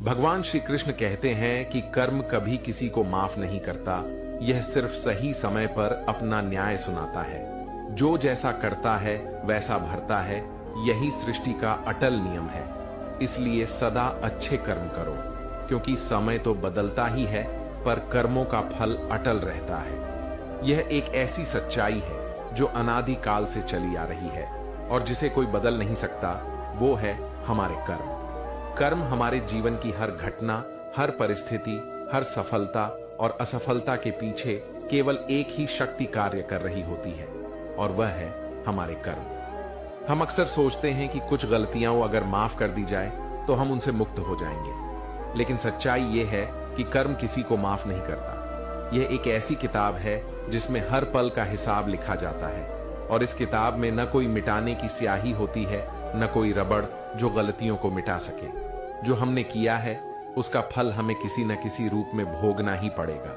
भगवान श्री कृष्ण कहते हैं कि कर्म कभी किसी को माफ नहीं करता, यह सिर्फ सही समय पर अपना न्याय सुनाता है। जो जैसा करता है वैसा भरता है, यही सृष्टि का अटल नियम है। इसलिए सदा अच्छे कर्म करो, क्योंकि समय तो बदलता ही है पर कर्मों का फल अटल रहता है। यह एक ऐसी सच्चाई है जो अनादि काल से चली आ रही है और जिसे कोई बदल नहीं सकता, वो है हमारे कर्म। कर्म हमारे जीवन की हर घटना, हर परिस्थिति, हर सफलता और असफलता के पीछे केवल एक ही शक्ति कार्य कर रही होती है, और वह है हमारे कर्म। हम अक्सर सोचते हैं कि कुछ गलतियां अगर माफ कर दी जाए तो हम उनसे मुक्त हो जाएंगे, लेकिन सच्चाई यह है कि कर्म किसी को माफ नहीं करता। यह एक ऐसी किताब है जिसमें हर पल का हिसाब लिखा जाता है, और इस किताब में न कोई मिटाने की स्याही होती है, न कोई रबड़ जो गलतियों को मिटा सके। जो हमने किया है उसका फल हमें किसी न किसी रूप में भोगना ही पड़ेगा।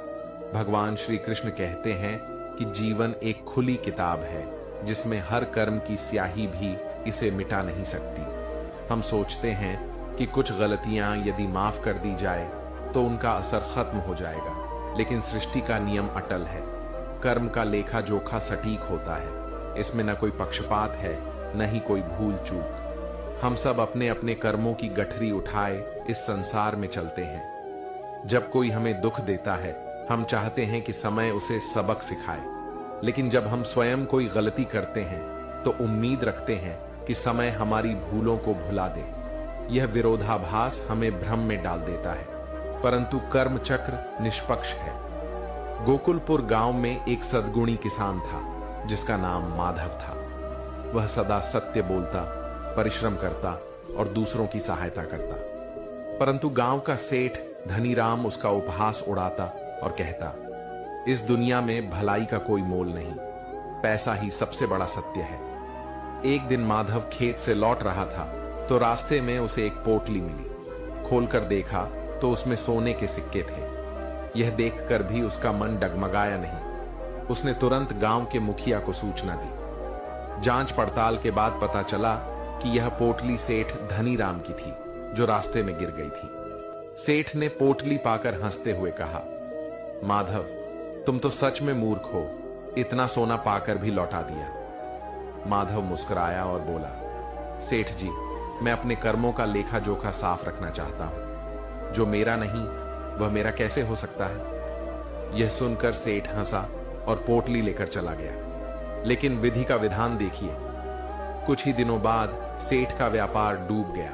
भगवान श्री कृष्ण कहते हैं कि जीवन एक खुली किताब है जिसमें हर कर्म की स्याही भी इसे मिटा नहीं सकती। हम सोचते हैं कि कुछ गलतियां यदि माफ कर दी जाए तो उनका असर खत्म हो जाएगा, लेकिन सृष्टि का नियम अटल है। कर्म का लेखा जोखा सटीक होता है, इसमें न कोई पक्षपात है, न ही कोई भूल चूक। हम सब अपने अपने कर्मों की गठरी उठाए इस संसार में चलते हैं। जब कोई हमें दुख देता है, हम चाहते हैं कि समय उसे सबक सिखाए, लेकिन जब हम स्वयं कोई गलती करते हैं तो उम्मीद रखते हैं कि समय हमारी भूलों को भुला दे। यह विरोधाभास हमें भ्रम में डाल देता है, परंतु कर्म चक्र निष्पक्ष है। गोकुलपुर गांव में एक सद्गुणी किसान था जिसका नाम माधव था। वह सदा सत्य बोलता, परिश्रम करता और दूसरों की सहायता करता, परंतु गांव का सेठ धनीराम उसका उपहास उड़ाता और कहता, इस दुनिया में भलाई का कोई मोल नहीं, पैसा ही सबसे बड़ा सत्य है। एक दिन माधव खेत से लौट रहा था तो रास्ते में उसे एक पोटली मिली। खोलकर देखा तो उसमें सोने के सिक्के थे। यह देखकर भी उसका मन डगमगाया नहीं। उसने तुरंत गांव के मुखिया को सूचना दी। जांच पड़ताल के बाद पता चला कि यह पोटली सेठ धनीराम की थी जो रास्ते में गिर गई थी। सेठ ने पोटली पाकर हंसते हुए कहा, माधव, तुम तो सच में मूर्ख हो, इतना सोना पाकर भी लौटा दिया। माधव मुस्कुराया और बोला, सेठ जी, मैं अपने कर्मों का लेखा जोखा साफ रखना चाहता हूं। जो मेरा नहीं वह मेरा कैसे हो सकता है। यह सुनकर सेठ हंसा और पोटली लेकर चला गया। लेकिन विधि का विधान देखिए, कुछ ही दिनों बाद सेठ का व्यापार डूब गया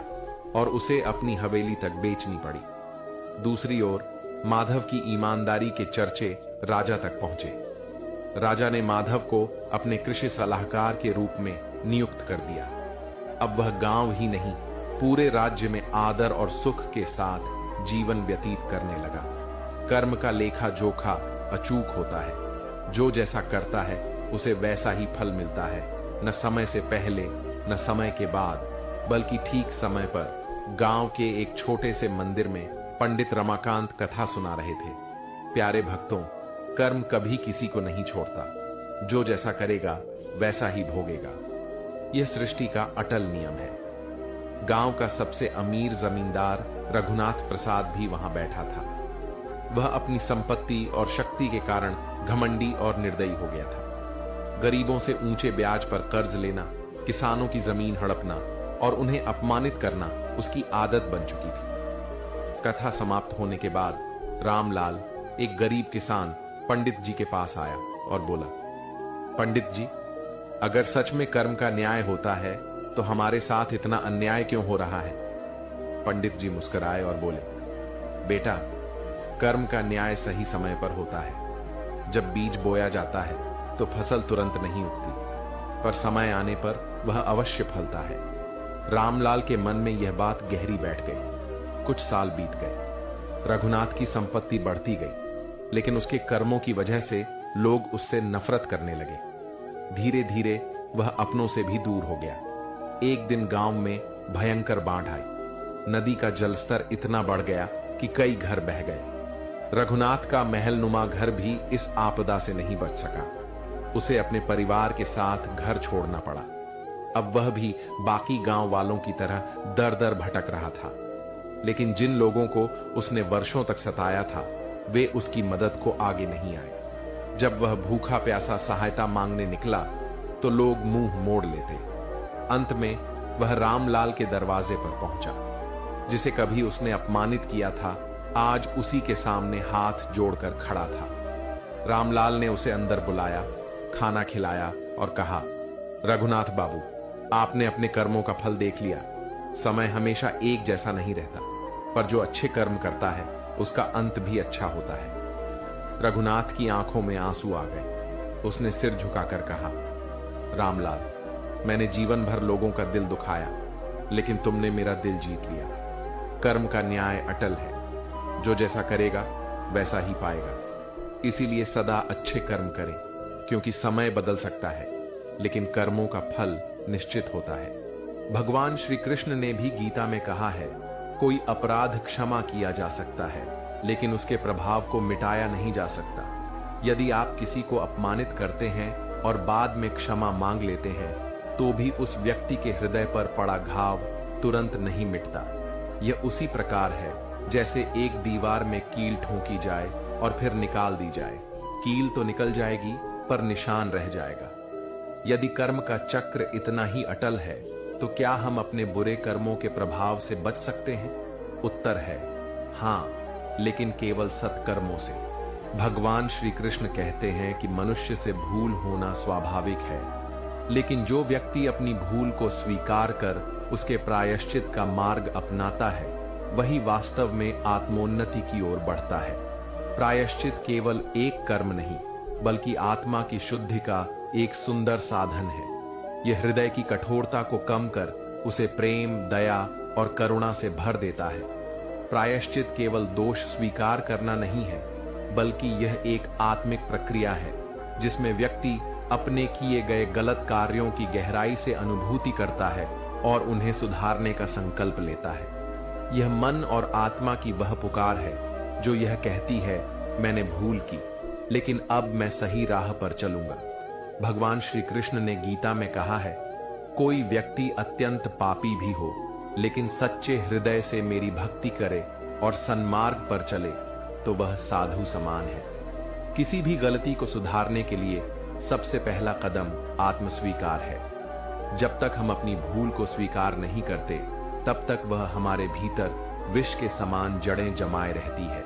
और उसे अपनी हवेली तक बेचनी पड़ी। दूसरी ओर माधव की ईमानदारी के चर्चे राजा तक पहुंचे। राजा ने माधव को अपने कृषि सलाहकार के रूप में नियुक्त कर दिया। अब वह गांव ही नहीं, पूरे राज्य में आदर और सुख के साथ जीवन व्यतीत करने लगा। कर्म का लेखा जोखा अचूक होता है। जो जैसा करता है उसे वैसा ही फल मिलता है, न समय से पहले न समय के बाद, बल्कि ठीक समय पर। गांव के एक छोटे से मंदिर में पंडित रमाकांत कथा सुना रहे थे। प्यारे भक्तों, कर्म कभी किसी को नहीं छोड़ता। जो जैसा करेगा वैसा ही भोगेगा। यह सृष्टि का अटल नियम है। गांव का सबसे अमीर जमींदार रघुनाथ प्रसाद भी वहां बैठा था। वह अपनी संपत्ति और शक्ति के कारण घमंडी और निर्दयी हो गया था। गरीबों से ऊंचे ब्याज पर कर्ज लेना, किसानों की जमीन हड़पना और उन्हें अपमानित करना उसकी आदत बन चुकी थी। कथा समाप्त होने के बाद रामलाल, एक गरीब किसान, पंडित जी के पास आया और बोला, पंडित जी, अगर सच में कर्म का न्याय होता है तो हमारे साथ इतना अन्याय क्यों हो रहा है। पंडित जी मुस्कुराए और बोले, बेटा, कर्म का न्याय सही समय पर होता है। जब बीज बोया जाता है तो फसल तुरंत नहीं उगती, पर समय आने पर वह अवश्य फलता है। रामलाल के मन में यह बात गहरी बैठ गई। कुछ साल बीत गए। रघुनाथ की संपत्ति बढ़ती गई, लेकिन उसके कर्मों की वजह से लोग उससे नफरत करने लगे। धीरे धीरे वह अपनों से भी दूर हो गया। एक दिन गांव में भयंकर बाढ़ आई। नदी का जलस्तर इतना बढ़ गया कि कई घर बह गए। रघुनाथ का महलनुमा घर भी इस आपदा से नहीं बच सका। उसे अपने परिवार के साथ घर छोड़ना पड़ा। अब वह भी बाकी गांव वालों की तरह दर दर भटक रहा था। लेकिन जिन लोगों को उसने वर्षों तक सताया था वे उसकी मदद को आगे नहीं आए। जब वह भूखा प्यासा सहायता मांगने निकला तो लोग मुंह मोड़ लेते। अंत में वह रामलाल के दरवाजे पर पहुंचा। जिसे कभी उसने अपमानित किया था आज उसी के सामने हाथ जोड़कर खड़ा था। रामलाल ने उसे अंदर बुलाया, खाना खिलाया और कहा, रघुनाथ बाबू, आपने अपने कर्मों का फल देख लिया। समय हमेशा एक जैसा नहीं रहता, पर जो अच्छे कर्म करता है उसका अंत भी अच्छा होता है। रघुनाथ की आंखों में आंसू आ गए। उसने सिर झुकाकर कहा, रामलाल, मैंने जीवन भर लोगों का दिल दुखाया, लेकिन तुमने मेरा दिल जीत लिया। कर्म का न्याय अटल है, जो जैसा करेगा वैसा ही पाएगा। इसीलिए सदा अच्छे कर्म करें, क्योंकि समय बदल सकता है लेकिन कर्मों का फल निश्चित होता है। भगवान श्री कृष्ण ने भी गीता में कहा है, कोई अपराध क्षमा किया जा सकता है लेकिन उसके प्रभाव को मिटाया नहीं जा सकता। यदि आप किसी को अपमानित करते हैं और बाद में क्षमा मांग लेते हैं तो भी उस व्यक्ति के हृदय पर पड़ा घाव तुरंत नहीं मिटता। यह उसी प्रकार है जैसे एक दीवार में कील ठोंकी जाए और फिर निकाल दी जाए। कील तो निकल जाएगी पर निशान रह जाएगा। यदि कर्म का चक्र इतना ही अटल है तो क्या हम अपने बुरे कर्मों के प्रभाव से बच सकते हैं? उत्तर है हां, लेकिन केवल सत्कर्मों से। भगवान श्री कृष्ण कहते हैं कि मनुष्य से भूल होना स्वाभाविक है, लेकिन जो व्यक्ति अपनी भूल को स्वीकार कर उसके प्रायश्चित का मार्ग अपनाता है वही वास्तव में आत्मोन्नति की ओर बढ़ता है। प्रायश्चित केवल एक कर्म नहीं बल्कि आत्मा की शुद्धि का एक सुंदर साधन है। यह हृदय की कठोरता को कम कर उसे प्रेम, दया और करुणा से भर देता है। प्रायश्चित केवल दोष स्वीकार करना नहीं है, बल्कि यह एक आत्मिक प्रक्रिया है जिसमें व्यक्ति अपने किए गए गलत कार्यों की गहराई से अनुभूति करता है और उन्हें सुधारने का संकल्प लेता है। यह मन और आत्मा की वह पुकार है जो यह कहती है, मैंने भूल की, लेकिन अब मैं सही राह पर चलूंगा। भगवान श्री कृष्ण ने गीता में कहा है, कोई व्यक्ति अत्यंत पापी भी हो लेकिन सच्चे हृदय से मेरी भक्ति करे और सन्मार्ग पर चले तो वह साधु समान है। किसी भी गलती को सुधारने के लिए सबसे पहला कदम आत्मस्वीकार है। जब तक हम अपनी भूल को स्वीकार नहीं करते तब तक वह हमारे भीतर विष के समान जड़ें जमाए रहती है।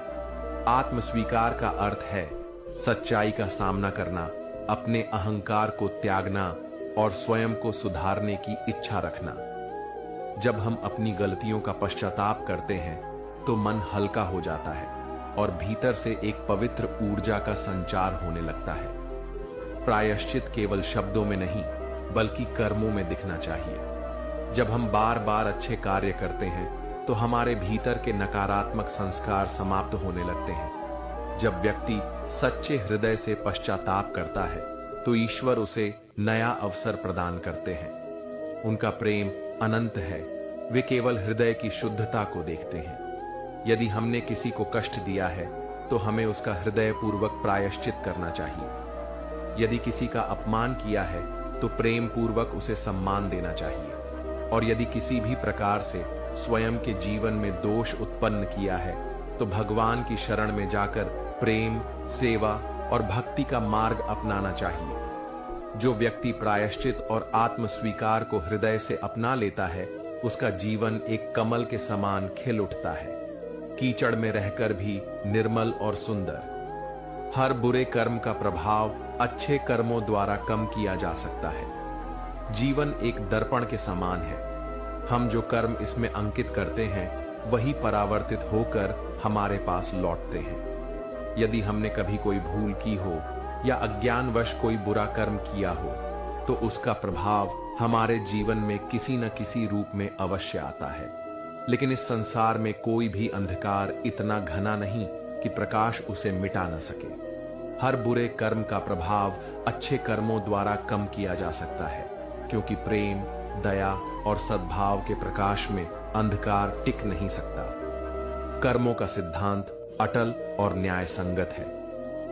आत्मस्वीकार का अर्थ है सच्चाई का सामना करना, अपने अहंकार को त्यागना और स्वयं को सुधारने की इच्छा रखना। जब हम अपनी गलतियों का पश्चाताप करते हैं तो मन हल्का हो जाता है और भीतर से एक पवित्र ऊर्जा का संचार होने लगता है। प्रायश्चित केवल शब्दों में नहीं बल्कि कर्मों में दिखना चाहिए। जब हम बार बार अच्छे कार्य करते हैं तो हमारे भीतर के नकारात्मक संस्कार समाप्त होने लगते हैं। जब व्यक्ति सच्चे हृदय से पश्चाताप करता है तो ईश्वर उसे नया अवसर प्रदान करते हैं। उनका प्रेम अनंत है, वे केवल हृदय की शुद्धता को देखते हैं। यदि हमने किसी को कष्ट दिया है तो हमें उसका हृदय पूर्वक प्रायश्चित करना चाहिए। यदि किसी का अपमान किया है तो प्रेम पूर्वक उसे सम्मान देना चाहिए। और यदि किसी भी प्रकार से स्वयं के जीवन में दोष उत्पन्न किया है तो भगवान की शरण में जाकर प्रेम, सेवा और भक्ति का मार्ग अपनाना चाहिए। जो व्यक्ति प्रायश्चित और आत्मस्वीकार को हृदय से अपना लेता है उसका जीवन एक कमल के समान खिल उठता है, कीचड़ में रहकर भी निर्मल और सुंदर। हर बुरे कर्म का प्रभाव अच्छे कर्मों द्वारा कम किया जा सकता है। जीवन एक दर्पण के समान है। हम जो कर्म इसमें अंकित करते हैं वही परावर्तित होकर हमारे पास लौटते हैं। यदि हमने कभी कोई भूल की हो या अज्ञानवश कोई बुरा कर्म किया हो तो उसका प्रभाव हमारे जीवन में किसी न किसी रूप में अवश्य आता है। लेकिन इस संसार में कोई भी अंधकार इतना घना नहीं कि प्रकाश उसे मिटा न सके। हर बुरे कर्म का प्रभाव अच्छे कर्मों द्वारा कम किया जा सकता है, क्योंकि प्रेम, दया और सद्भाव के प्रकाश में अंधकार टिक नहीं सकता। कर्मों का सिद्धांत अटल और न्याय संगत है।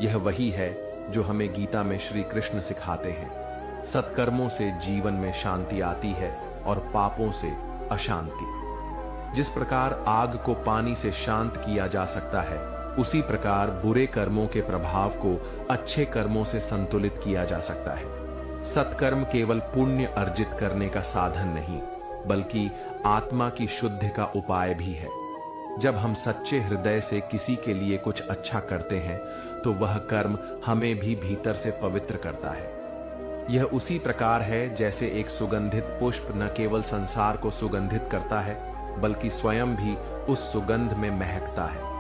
यह वही है जो हमें गीता में श्री कृष्ण सिखाते हैं। सत्कर्मों से जीवन में शांति आती है और पापों से अशांति। जिस प्रकार आग को पानी से शांत किया जा सकता है, उसी प्रकार बुरे कर्मों के प्रभाव को अच्छे कर्मों से संतुलित किया जा सकता है। सत्कर्म केवल पुण्य अर्जित करने का साधन नहीं, बल्कि आत्मा की शुद्धि का उपाय भी है। जब हम सच्चे हृदय से किसी के लिए कुछ अच्छा करते हैं, तो वह कर्म हमें भी भीतर से पवित्र करता है। यह उसी प्रकार है जैसे एक सुगंधित पुष्प न केवल संसार को सुगंधित करता है, बल्कि स्वयं भी उस सुगंध में महकता है।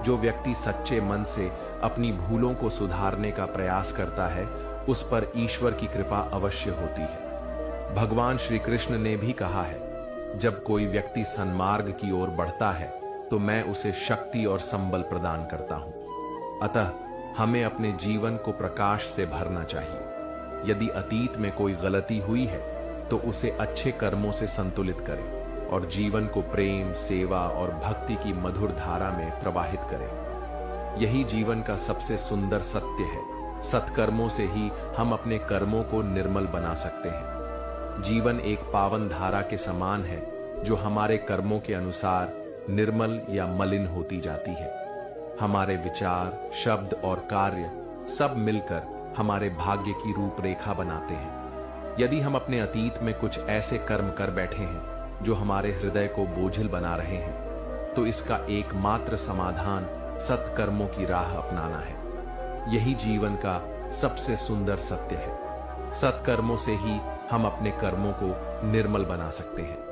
जो व्यक्ति सच्चे मन से अपनी भूलों को सुधारने का प्रयास करता है, उस पर ईश्वर की कृपा अवश्य होती है। भगवान श्री कृष्ण ने भी कहा है, जब कोई व्यक्ति सन्मार्ग की ओर बढ़ता है, तो मैं उसे शक्ति और संबल प्रदान करता हूं। अतः हमें अपने जीवन को प्रकाश से भरना चाहिए। यदि अतीत में कोई गलती हुई है, तो उसे अच्छे कर्मों से संतुलित करें और जीवन को प्रेम, सेवा और भक्ति की मधुर धारा में प्रवाहित करें। यही जीवन का सबसे सुंदर सत्य है। सत्कर्मों से ही हम अपने कर्मों को निर्मल बना सकते हैं। जीवन एक पावन धारा के समान है, जो हमारे कर्मों के अनुसार निर्मल या मलिन होती जाती है। हमारे विचार, शब्द और कार्य सब मिलकर हमारे भाग्य की रूपरेखा बनाते हैं। यदि हम अपने अतीत में कुछ ऐसे कर्म कर बैठे हैं जो हमारे हृदय को बोझिल बना रहे हैं, तो इसका एकमात्र समाधान सत्कर्मों की राह अपनाना है। यही जीवन का सबसे सुंदर सत्य है। सत्कर्मों से ही हम अपने कर्मों को निर्मल बना सकते हैं।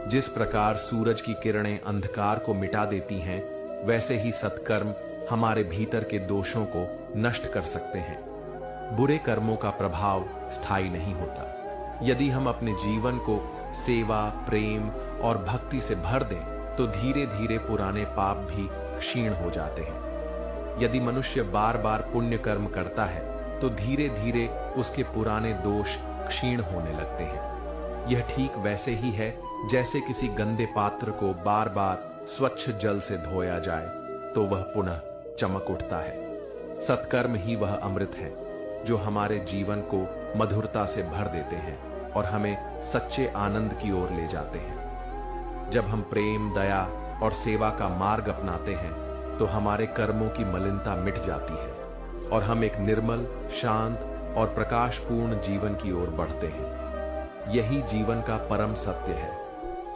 जिस प्रकार सूरज की किरणें अंधकार को मिटा देती हैं, वैसे ही सत्कर्म हमारे भीतर के दोषों को नष्ट कर सकते हैं। बुरे कर्मों का प्रभाव स्थायी नहीं होता। यदि हम अपने जीवन को सेवा, प्रेम और भक्ति से भर दें, तो धीरे धीरे पुराने पाप भी क्षीण हो जाते हैं। यदि मनुष्य बार बार पुण्य कर्म करता है, तो धीरे धीरे उसके पुराने दोष क्षीण होने लगते हैं। यह ठीक वैसे ही है जैसे किसी गंदे पात्र को बार बार स्वच्छ जल से धोया जाए, तो वह पुनः चमक उठता है। सत्कर्म ही वह अमृत है जो हमारे जीवन को मधुरता से भर देते हैं और हमें सच्चे आनंद की ओर ले जाते हैं। जब हम प्रेम, दया और सेवा का मार्ग अपनाते हैं, तो हमारे कर्मों की मलिनता मिट जाती है और हम एक निर्मल, शांत और प्रकाशपूर्ण जीवन की ओर बढ़ते हैं। यही जीवन का परम सत्य है।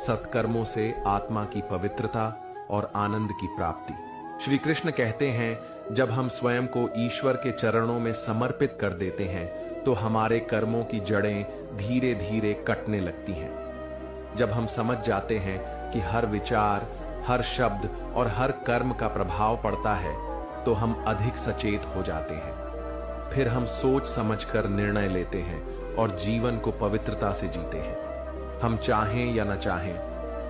सत्कर्मों से आत्मा की पवित्रता और आनंद की प्राप्ति। श्री कृष्ण कहते हैं, जब हम स्वयं को ईश्वर के चरणों में समर्पित कर देते हैं, तो हमारे कर्मों की जड़ें धीरे धीरे कटने लगती हैं। जब हम समझ जाते हैं कि हर विचार, हर शब्द और हर कर्म का प्रभाव पड़ता है, तो हम अधिक सचेत हो जाते हैं। फिर हम सोच समझकर निर्णय लेते हैं और जीवन को पवित्रता से जीते हैं। हम चाहें या न चाहें,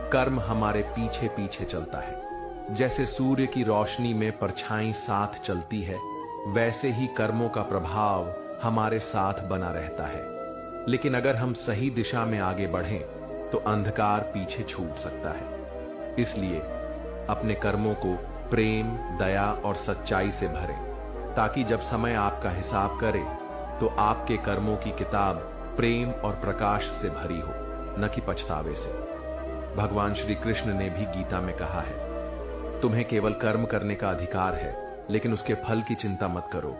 कर्म हमारे पीछे पीछे चलता है। जैसे सूर्य की रोशनी में परछाई साथ चलती है, वैसे ही कर्मों का प्रभाव हमारे साथ बना रहता है। लेकिन अगर हम सही दिशा में आगे बढ़ें, तो अंधकार पीछे छूट सकता है। इसलिए अपने कर्मों को प्रेम, दया और सच्चाई से भरें, ताकि जब समय आपका हिसाब करे, तो आपके कर्मों की किताब प्रेम और प्रकाश से भरी हो, न कि पछतावे से। भगवान श्री कृष्ण ने भी गीता में कहा है, तुम्हें केवल कर्म करने का अधिकार है, लेकिन उसके फल की चिंता मत करो।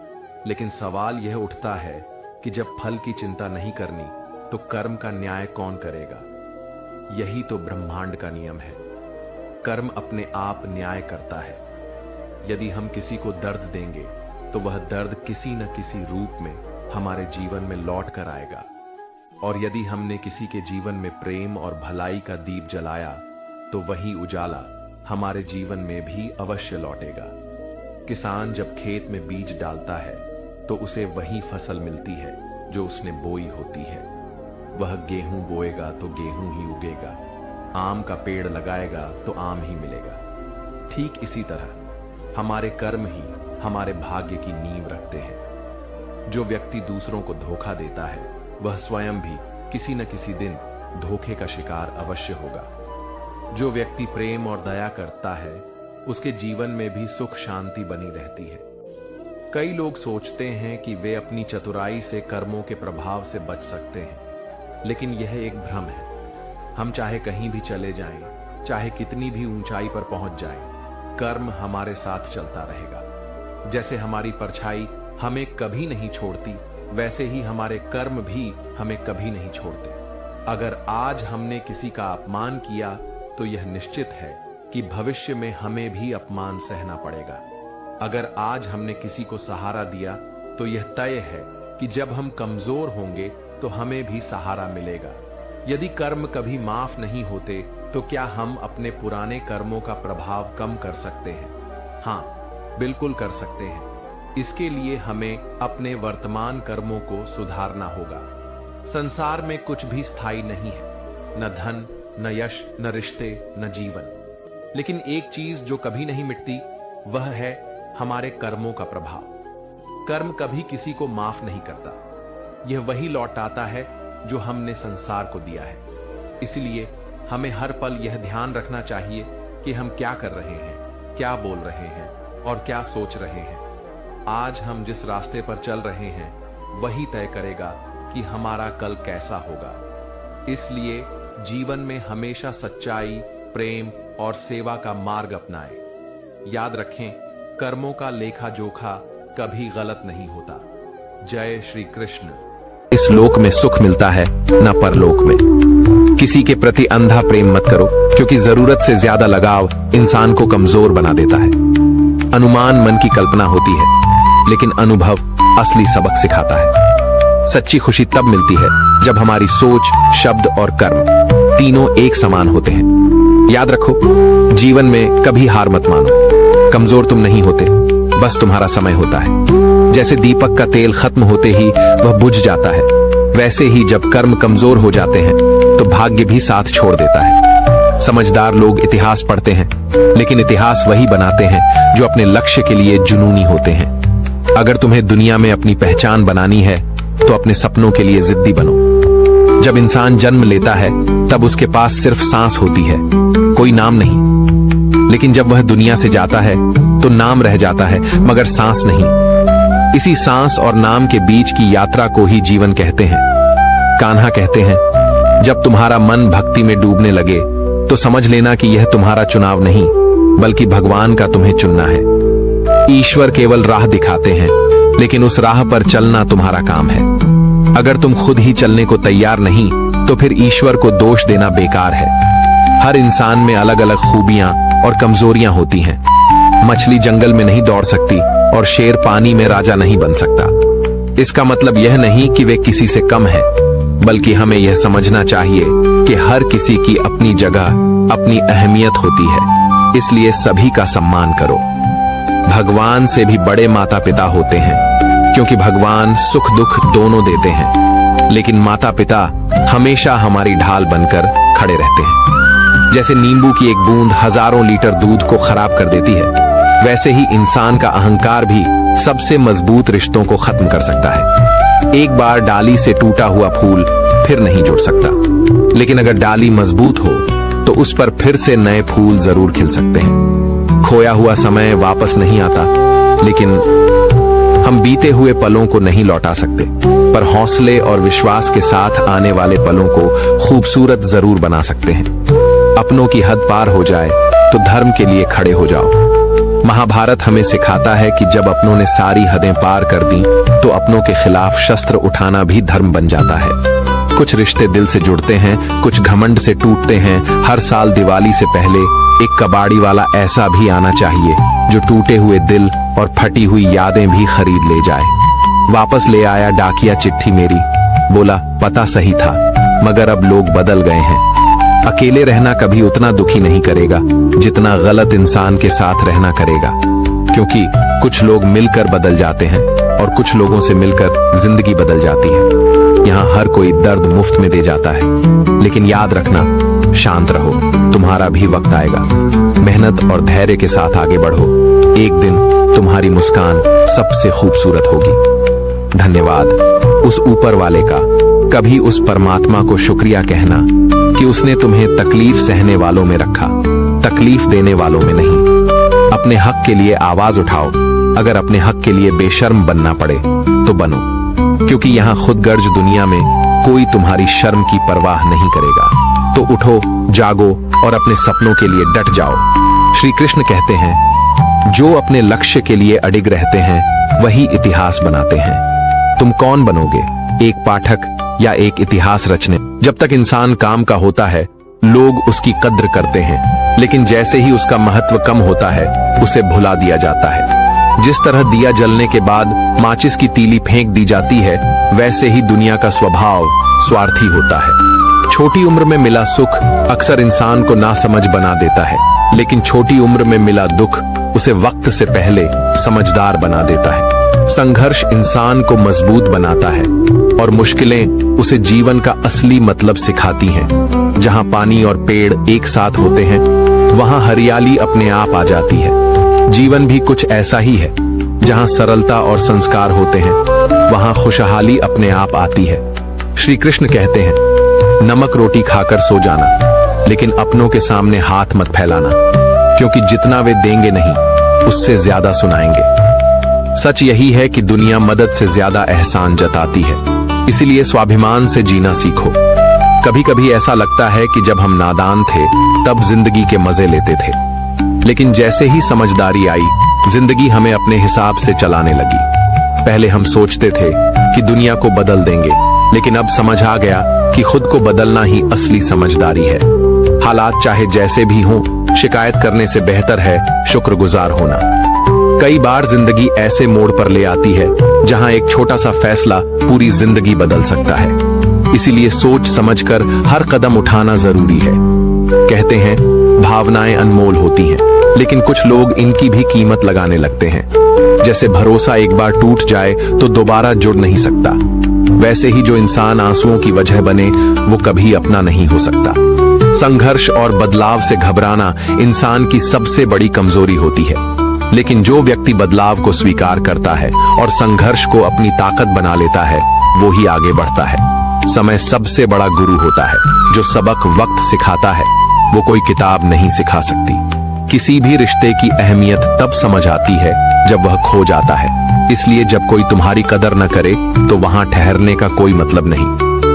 लेकिन सवाल यह उठता है कि जब फल की चिंता नहीं करनी, तो कर्म का न्याय कौन करेगा? यही तो ब्रह्मांड का नियम है। कर्म अपने आप न्याय करता है। यदि हम किसी को दर्द देंगे, तो वह दर्द किसी न किसी रूप में हमारे जीवन में लौट कर आएगा। और यदि हमने किसी के जीवन में प्रेम और भलाई का दीप जलाया, तो वही उजाला हमारे जीवन में भी अवश्य लौटेगा। किसान जब खेत में बीज डालता है, तो उसे वही फसल मिलती है जो उसने बोई होती है। वह गेहूं बोएगा तो गेहूं ही उगेगा, आम का पेड़ लगाएगा तो आम ही मिलेगा। ठीक इसी तरह हमारे कर्म ही हमारे भाग्य की नींव रखते हैं। जो व्यक्ति दूसरों को धोखा देता है, वह स्वयं भी किसी न किसी दिन धोखे का शिकार अवश्य होगा। जो व्यक्ति प्रेम और दया करता है, उसके जीवन में भी सुख शांति बनी रहती है। कई लोग सोचते हैं कि वे अपनी चतुराई से कर्मों के प्रभाव से बच सकते हैं, लेकिन यह एक भ्रम है। हम चाहे कहीं भी चले जाएं, चाहे कितनी भी ऊंचाई पर पहुंच जाए, कर्म हमारे साथ चलता रहेगा। जैसे हमारी परछाई हमें कभी नहीं छोड़ती, वैसे ही हमारे कर्म भी हमें कभी नहीं छोड़ते। अगर आज हमने किसी का अपमान किया तो यह निश्चित है कि भविष्य में हमें भी अपमान सहना पड़ेगा। अगर आज हमने किसी को सहारा दिया तो यह तय है कि जब हम कमजोर होंगे तो हमें भी सहारा मिलेगा। यदि कर्म कभी माफ नहीं होते तो क्या हम अपने पुराने कर्मों का प्रभाव कम कर सकते हैं? हाँ, बिल्कुल कर सकते हैं। इसके लिए हमें अपने वर्तमान कर्मों को सुधारना होगा। संसार में कुछ भी स्थायी नहीं है, न धन, न यश, न रिश्ते, न जीवन। लेकिन एक चीज जो कभी नहीं मिटती वह है हमारे कर्मों का प्रभाव। कर्म कभी किसी को माफ नहीं करता, यह वही लौटाता है जो हमने संसार को दिया है। इसलिए हमें हर पल यह ध्यान रखना चाहिए कि हम क्या कर रहे हैं, क्या बोल रहे हैं और क्या सोच रहे हैं। आज हम जिस रास्ते पर चल रहे हैं वही तय करेगा कि हमारा कल कैसा होगा। इसलिए जीवन में हमेशा सच्चाई, प्रेम और सेवा का मार्ग अपनाएं। याद रखें, कर्मों का लेखा जोखा कभी गलत नहीं होता। जय श्री कृष्ण। इस लोक में सुख मिलता है न परलोक में। किसी के प्रति अंधा प्रेम मत करो, क्योंकि जरूरत से ज्यादा लगाव इंसान को कमजोर बना देता है। अनुमान मन की कल्पना होती है, लेकिन अनुभव असली सबक सिखाता है। सच्ची खुशी तब मिलती है जब हमारी सोच, शब्द और कर्म तीनों एक समान होते हैं। याद रखो, जीवन में कभी हार मत मानो। कमजोर तुम नहीं होते, बस तुम्हारा समय होता है। जैसे दीपक का तेल खत्म होते ही वह बुझ जाता है, वैसे ही जब कर्म कमजोर हो जाते हैं तो भाग्य भी साथ छोड़ देता है। समझदार लोग इतिहास पढ़ते हैं, लेकिन इतिहास वही बनाते हैं जो अपने लक्ष्य के लिए जुनूनी होते हैं। अगर तुम्हें दुनिया में अपनी पहचान बनानी है तो अपने सपनों के लिए जिद्दी बनो। जब इंसान जन्म लेता है तब उसके पास सिर्फ सांस होती है, कोई नाम नहीं। लेकिन जब वह दुनिया से जाता है तो नाम रह जाता है, मगर सांस नहीं। इसी सांस और नाम के बीच की यात्रा को ही जीवन कहते हैं। कान्हा कहते हैं, जब तुम्हारा मन भक्ति में डूबने लगे तो समझ लेना कि यह तुम्हारा चुनाव नहीं, बल्कि भगवान का तुम्हें चुनना है। ईश्वर केवल राह दिखाते हैं, लेकिन उस राह पर चलना तुम्हारा काम है। अगर तुम खुद ही चलने को तैयार नहीं तो फिर ईश्वर को दोष देना बेकार है। हर इंसान में अलग अलग खूबियां और कमजोरियां होती हैं। मछली जंगल में नहीं दौड़ सकती और शेर पानी में राजा नहीं बन सकता। इसका मतलब यह नहीं कि वे किसी से कम है, बल्कि हमें यह समझना चाहिए कि हर किसी की अपनी जगह, अपनी अहमियत होती है। इसलिए सभी का सम्मान करो। भगवान से भी बड़े माता पिता होते हैं, क्योंकि भगवान सुख दुख दोनों देते हैं, लेकिन माता पिता हमेशा हमारी ढाल बनकर खड़े रहते हैं। जैसे नींबू की एक बूंद हजारों लीटर दूध को खराब कर देती है, वैसे ही इंसान का अहंकार भी सबसे मजबूत रिश्तों को खत्म कर सकता है। एक बार डाली से टूटा हुआ फूल फिर नहीं जुड़ सकता, लेकिन अगर डाली मजबूत हो तो उस पर फिर से नए फूल जरूर खिल सकते हैं। खोया हुआ समय वापस नहीं आता, लेकिन हम बीते हुए पलों को नहीं लौटा सकते, पर हौसले और विश्वास के साथ आने वाले पलों को खूबसूरत जरूर बना सकते हैं। अपनों की हद पार हो जाए तो धर्म के लिए खड़े हो जाओ। महाभारत हमें सिखाता है कि जब अपनों ने सारी हदें पार कर दी तो अपनों के खिलाफ शस्त्र उठाना भी धर्म बन जाता है। कुछ रिश्ते दिल से जुड़ते हैं, कुछ घमंड से टूटते हैं। हर साल दिवाली से पहले एक कबाड़ी वाला ऐसा भी आना चाहिए जो टूटे हुए दिल और फटी हुई यादें भी खरीद ले जाए। वापस ले आया डाकिया चिट्ठी मेरी, बोला पता सही था, मगर अब लोग बदल गए हैं। अकेले रहना कभी उतना दुखी नहीं करेगा जितना गलत इंसान के साथ रहना करेगा, क्योंकि कुछ लोग मिलकर बदल जाते हैं और कुछ लोगों से मिलकर जिंदगी बदल जाती है। यहाँ हर कोई दर्द मुफ्त में दे जाता है, लेकिन याद रखना, शांत रहो, तुम्हारा भी वक्त आएगा। मेहनत और धैर्य के साथ आगे बढ़ो, एक दिन तुम्हारी मुस्कान सबसे खूबसूरत होगी। धन्यवाद उस ऊपर वाले का, कभी उस परमात्मा को शुक्रिया कहना कि उसने तुम्हें तकलीफ सहने वालों में रखा, तकलीफ देने वालों में नहीं। अपने हक के लिए आवाज उठाओ, अगर अपने हक के लिए बेशर्म बनना पड़े तो बनो, क्योंकि यहाँ खुदगर्ज दुनिया में कोई तुम्हारी शर्म की परवाह नहीं करेगा। तो उठो, जागो और अपने सपनों के लिए डट जाओ। श्री कृष्ण कहते हैं, जो अपने लक्ष्य के लिए अडिग रहते हैं वही इतिहास बनाते हैं। तुम कौन बनोगे, एक पाठक या एक इतिहास रचने? जब तक इंसान काम का होता है लोग उसकी कद्र करते हैं, लेकिन जैसे ही उसका महत्व कम होता है उसे भुला दिया जाता है। जिस तरह दिया जलने के बाद माचिस की तीली फेंक दी जाती है, वैसे ही दुनिया का स्वभाव स्वार्थी होता है। छोटी उम्र में मिला सुख अक्सर इंसान को नासमझ बना देता है, लेकिन छोटी उम्र में मिला दुख उसे वक्त से पहले समझदार बना देता है। संघर्ष इंसान को मजबूत बनाता है और मुश्किलें उसे जीवन का असली मतलब सिखाती हैं। जहां पानी और पेड़ एक साथ होते हैं वहां हरियाली अपने आप आ जाती है। जीवन भी कुछ ऐसा ही है, जहां सरलता और संस्कार होते हैं वहां खुशहाली अपने आप आती है। श्री कृष्ण कहते हैं, नमक रोटी खाकर सो जाना, लेकिन अपनों के सामने हाथ मत फैलाना, क्योंकि जितना वे देंगे नहीं उससे ज्यादा सुनाएंगे। सच यही है कि दुनिया मदद से ज्यादा एहसान जताती है, इसीलिए स्वाभिमान से जीना सीखो। कभी कभी ऐसा लगता है कि जब हम नादान थे तब जिंदगी के मजे लेते थे, लेकिन जैसे ही समझदारी आई जिंदगी हमें अपने हिसाब से चलाने लगी। पहले हम सोचते थे कि दुनिया को बदल देंगे, लेकिन अब समझ आ गया कि खुद को बदलना ही असली समझदारी है। हालात चाहे जैसे भी हों, शिकायत करने से बेहतर है शुक्रगुजार होना। कई बार जिंदगी ऐसे मोड़ पर ले आती है जहां एक छोटा सा फैसला पूरी जिंदगी बदल सकता है। इसीलिए सोच समझकर हर कदम उठाना जरूरी है। कहते हैं भावनाएं अनमोल होती हैं, लेकिन कुछ लोग इनकी भी कीमत लगाने लगते हैं। जैसे भरोसा एक बार टूट जाए तो दोबारा जुड़ नहीं सकता, वैसे ही जो इंसान आंसुओं की वजह बने वो कभी अपना नहीं हो सकता। संघर्ष और बदलाव से घबराना इंसान की सबसे बड़ी कमजोरी होती है, लेकिन जो व्यक्ति बदलाव को स्वीकार करता है और संघर्ष को अपनी ताकत बना लेता है वो ही आगे बढ़ता है। समय सबसे बड़ा गुरु होता है। जो सबक वक्त सिखाता है वो कोई किताब नहीं सिखा सकती। किसी भी रिश्ते की अहमियत तब समझ आती है जब वह खो जाता है। इसलिए जब कोई तुम्हारी कदर न करे तो वहां ठहरने का कोई मतलब नहीं।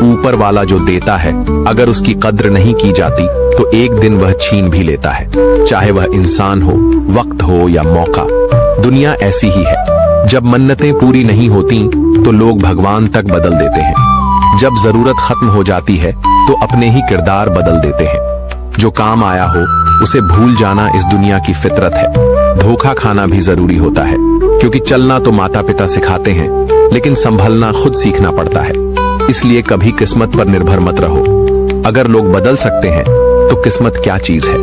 ऊपर वाला जो देता है अगर उसकी कद्र नहीं की जाती तो एक दिन वह छीन भी लेता है, चाहे वह इंसान हो, वक्त हो या मौका। दुनिया ऐसी ही है। जब मन्नतें पूरी नहीं होती तो लोग भगवान तक बदल देते हैं। जब जरूरत खत्म हो जाती है तो अपने ही किरदार बदल देते हैं। जो काम आया हो उसे भूल जाना इस दुनिया की फितरत है। धोखा खाना भी जरूरी होता है, क्योंकि चलना तो माता पिता सिखाते हैं, लेकिन संभलना खुद सीखना पड़ता है। इसलिए कभी किस्मत पर निर्भर मत रहो। अगर लोग बदल सकते हैं तो किस्मत क्या चीज है।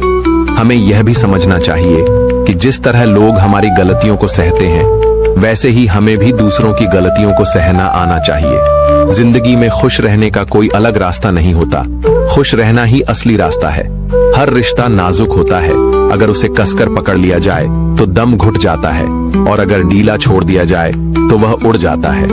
हमें यह भी समझना चाहिए कि जिस तरह लोग हमारी गलतियों को सहते हैं वैसे ही हमें भी दूसरों की गलतियों को सहना आना चाहिए। जिंदगी में खुश रहने का कोई अलग रास्ता नहीं होता, खुश रहना ही असली रास्ता है। हर रिश्ता नाजुक होता है, अगर उसे कसकर पकड़ लिया जाए तो दम घुट जाता है, और अगर ढीला छोड़ दिया जाए तो वह उड़ जाता है।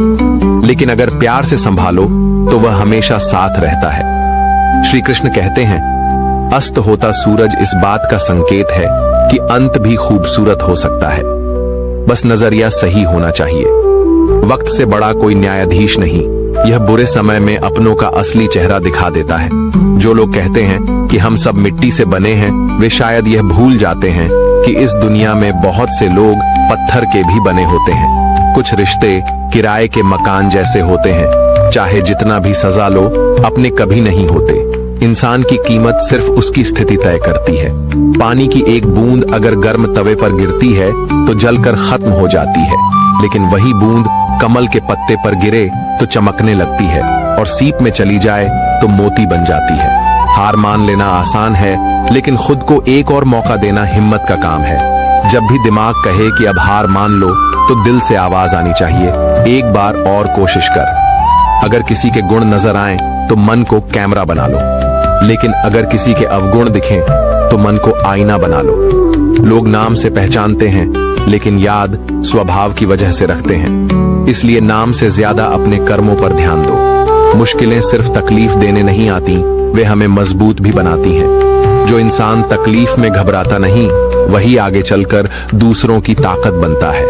लेकिन अगर प्यार से संभालो तो वह हमेशा साथ रहता है। श्री कृष्ण कहते हैं, अस्त होता सूरज इस बात का संकेत है कि अंत भी खूबसूरत हो सकता है। बस नजरिया सही होना चाहिए। वक्त से बड़ा कोई न्यायाधीश नहीं, यह बुरे समय में अपनों का असली चेहरा दिखा देता है। जो लोग कहते हैं कि हम सब मिट्टी से बने हैं, वे शायद यह भूल जाते हैं कि इस दुनिया में बहुत से लोग पत्थर के भी बने होते हैं। कुछ रिश्ते किराए के मकान जैसे होते हैं, चाहे जितना भी सजा लो अपने कभी नहीं होते। इंसान की कीमत सिर्फ उसकी स्थिति तय करती है। पानी की एक बूंद अगर गर्म तवे पर गिरती है तो जलकर खत्म हो जाती है, लेकिन वही बूंद कमल के पत्ते पर गिरे तो चमकने लगती है, और सीप में चली जाए तो मोती बन जाती है। हार मान लेना आसान है, लेकिन खुद को एक और मौका देना हिम्मत का काम है। जब भी दिमाग कहे कि अब हार मान लो तो दिल से आवाज आनी चाहिए, एक बार और कोशिश कर। अगर किसी के गुण नजर आए तो मन को कैमरा बना लो, लेकिन अगर किसी के अवगुण दिखें तो मन को आईना बना लो। लोग नाम से पहचानते हैं, लेकिन याद स्वभाव की वजह से रखते हैं। इसलिए नाम से ज्यादा अपने कर्मों पर ध्यान दो। मुश्किलें सिर्फ तकलीफ देने नहीं आती, वे हमें मजबूत भी बनाती हैं। जो इंसान तकलीफ में घबराता नहीं, वही आगे चलकर दूसरों की ताकत बनता है।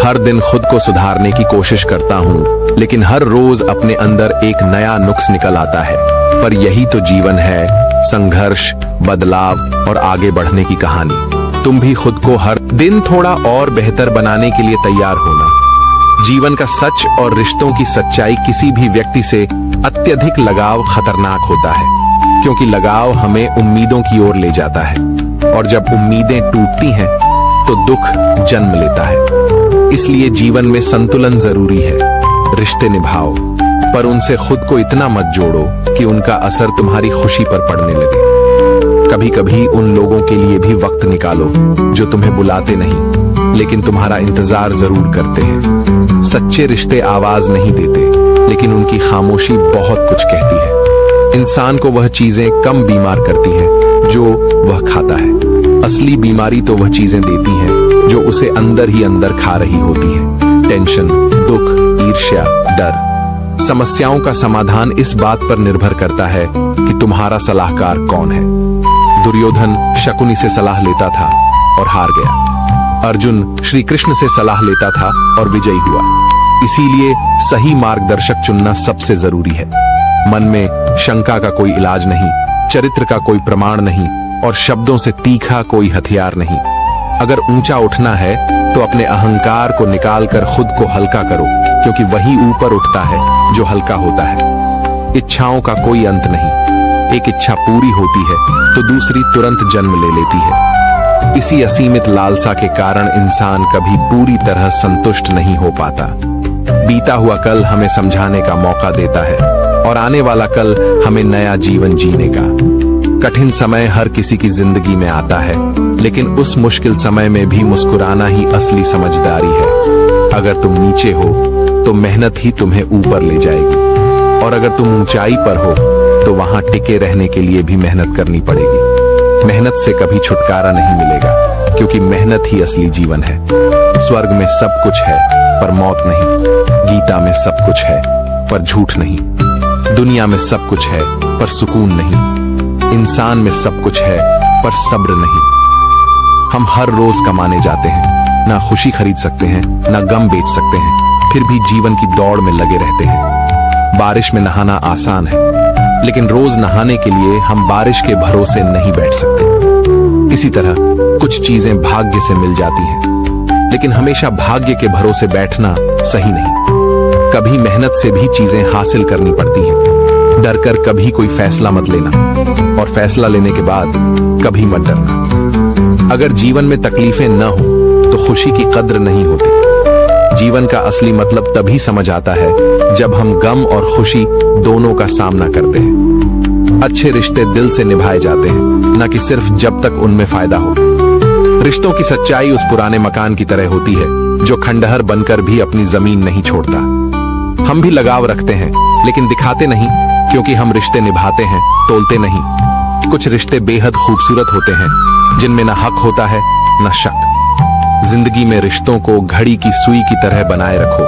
हर दिन खुद को सुधारने की कोशिश करता हूँ, लेकिन हर रोज अपने अंदर एक नया नुक्स निकल आता है। पर यही तो जीवन है, संघर्ष, बदलाव और आगे बढ़ने की कहानी। तुम भी खुद को हर दिन थोड़ा और बेहतर बनाने के लिए तैयार होना। जीवन का सच और रिश्तों की सच्चाई, किसी भी व्यक्ति से अत्यधिक लगाव खतरनाक होता है, क्योंकि लगाव हमें उम्मीदों की ओर ले जाता है, और जब उम्मीदें टूटती हैं तो दुख जन्म लेता है। इसलिए जीवन में संतुलन जरूरी है। रिश्ते निभाओ, पर उनसे खुद को इतना मत जोड़ो कि उनका असर तुम्हारी खुशी पर पड़ने लगे। कभी कभी उन लोगों के लिए भी वक्त निकालो जो तुम्हें बुलाते नहीं, लेकिन तुम्हारा इंतजार जरूर करते हैं। सच्चे रिश्ते आवाज नहीं देते, लेकिन उनकी खामोशी बहुत कुछ कहती है। इंसान को वह चीजें कम बीमार करती हैं जो वह खाता है। असली बीमारी तो वह चीजें देती हैं जो उसे अंदर ही अंदर खा रही होती हैं। टेंशन, दुख, ईर्ष्या, डर। समस्याओं का समाधान इस बात पर निर्भर करता है कि तुम्हारा सलाहकार कौन है। दुर्योधन शकुनी से सलाह लेता था और हार गया। अर्जुन श्री कृष्ण से सलाह लेता था और विजयी हुआ। इसीलिए सही मार्गदर्शक चुनना सबसे जरूरी है। मन में शंका का कोई इलाज नहीं, चरित्र का कोई प्रमाण नहीं, और शब्दों से तीखा कोई हथियार नहीं। अगर ऊंचा उठना है तो अपने अहंकार को निकालकर खुद को हल्का करो, क्योंकि वही ऊपर उठता है जो हल्का होता है। इच्छाओं का कोई अंत नहीं। एक इच्छा पूरी होती है तो दूसरी तुरंत जन्म ले लेती है। इसी असीमित लालसा के कारण इंसान कभी पूरी तरह संतुष्ट नहीं हो पाता। बीता हुआ कल हमें समझाने का मौका देता है, और आने वाला कल हमें नया जीवन जीने का। कठिन समय हर किसी की जिंदगी में आता है, लेकिन उस मुश्किल समय में भी मुस्कुराना ही असली समझदारी है। अगर तुम नीचे हो तो मेहनत ही तुम्हें ऊपर ले जाएगी, और अगर तुम ऊंचाई पर हो तो वहां टिके रहने के लिए भी मेहनत करनी पड़ेगी। मेहनत से कभी छुटकारा नहीं मिलेगा, क्योंकि मेहनत ही असली जीवन है। स्वर्ग में सब कुछ है पर मौत नहीं। गीता में सब कुछ है पर झूठ नहीं। दुनिया में सब कुछ है पर सुकून नहीं। इंसान में सब कुछ है पर सब्र नहीं। हम हर रोज कमाने जाते हैं, ना खुशी खरीद सकते हैं, ना गम बेच सकते हैं, फिर भी जीवन की दौड़ में लगे रहते हैं। बारिश में नहाना आसान है, लेकिन रोज नहाने के लिए हम बारिश के भरोसे नहीं बैठ सकते। इसी तरह कुछ चीजें भाग्य से मिल जाती हैं, लेकिन हमेशा भाग्य के भरोसे बैठना सही नहीं। कभी मेहनत से भी चीजें हासिल करनी पड़ती हैं। डर कर कभी कोई फैसला मत लेना, और फैसला लेने के बाद कभी मत डरना। अगर जीवन में तकलीफें न हो तो खुशी की कद्र नहीं होती। जीवन का असली मतलब तभी समझ आता है जब हम गम और खुशी दोनों का सामना करते हैं। अच्छे रिश्ते दिल से निभाए जाते हैं, न कि सिर्फ जब तक उनमें फायदा हो। रिश्तों की सच्चाई उस पुराने मकान की तरह होती है जो खंडहर बनकर भी अपनी जमीन नहीं छोड़ता। हम भी लगाव रखते हैं, लेकिन दिखाते नहीं, क्योंकि हम रिश्ते निभाते हैं, तोलते नहीं। कुछ रिश्ते बेहद खूबसूरत होते हैं, जिनमें न हक होता है न शक। जिंदगी में रिश्तों को घड़ी की सुई की तरह बनाए रखो।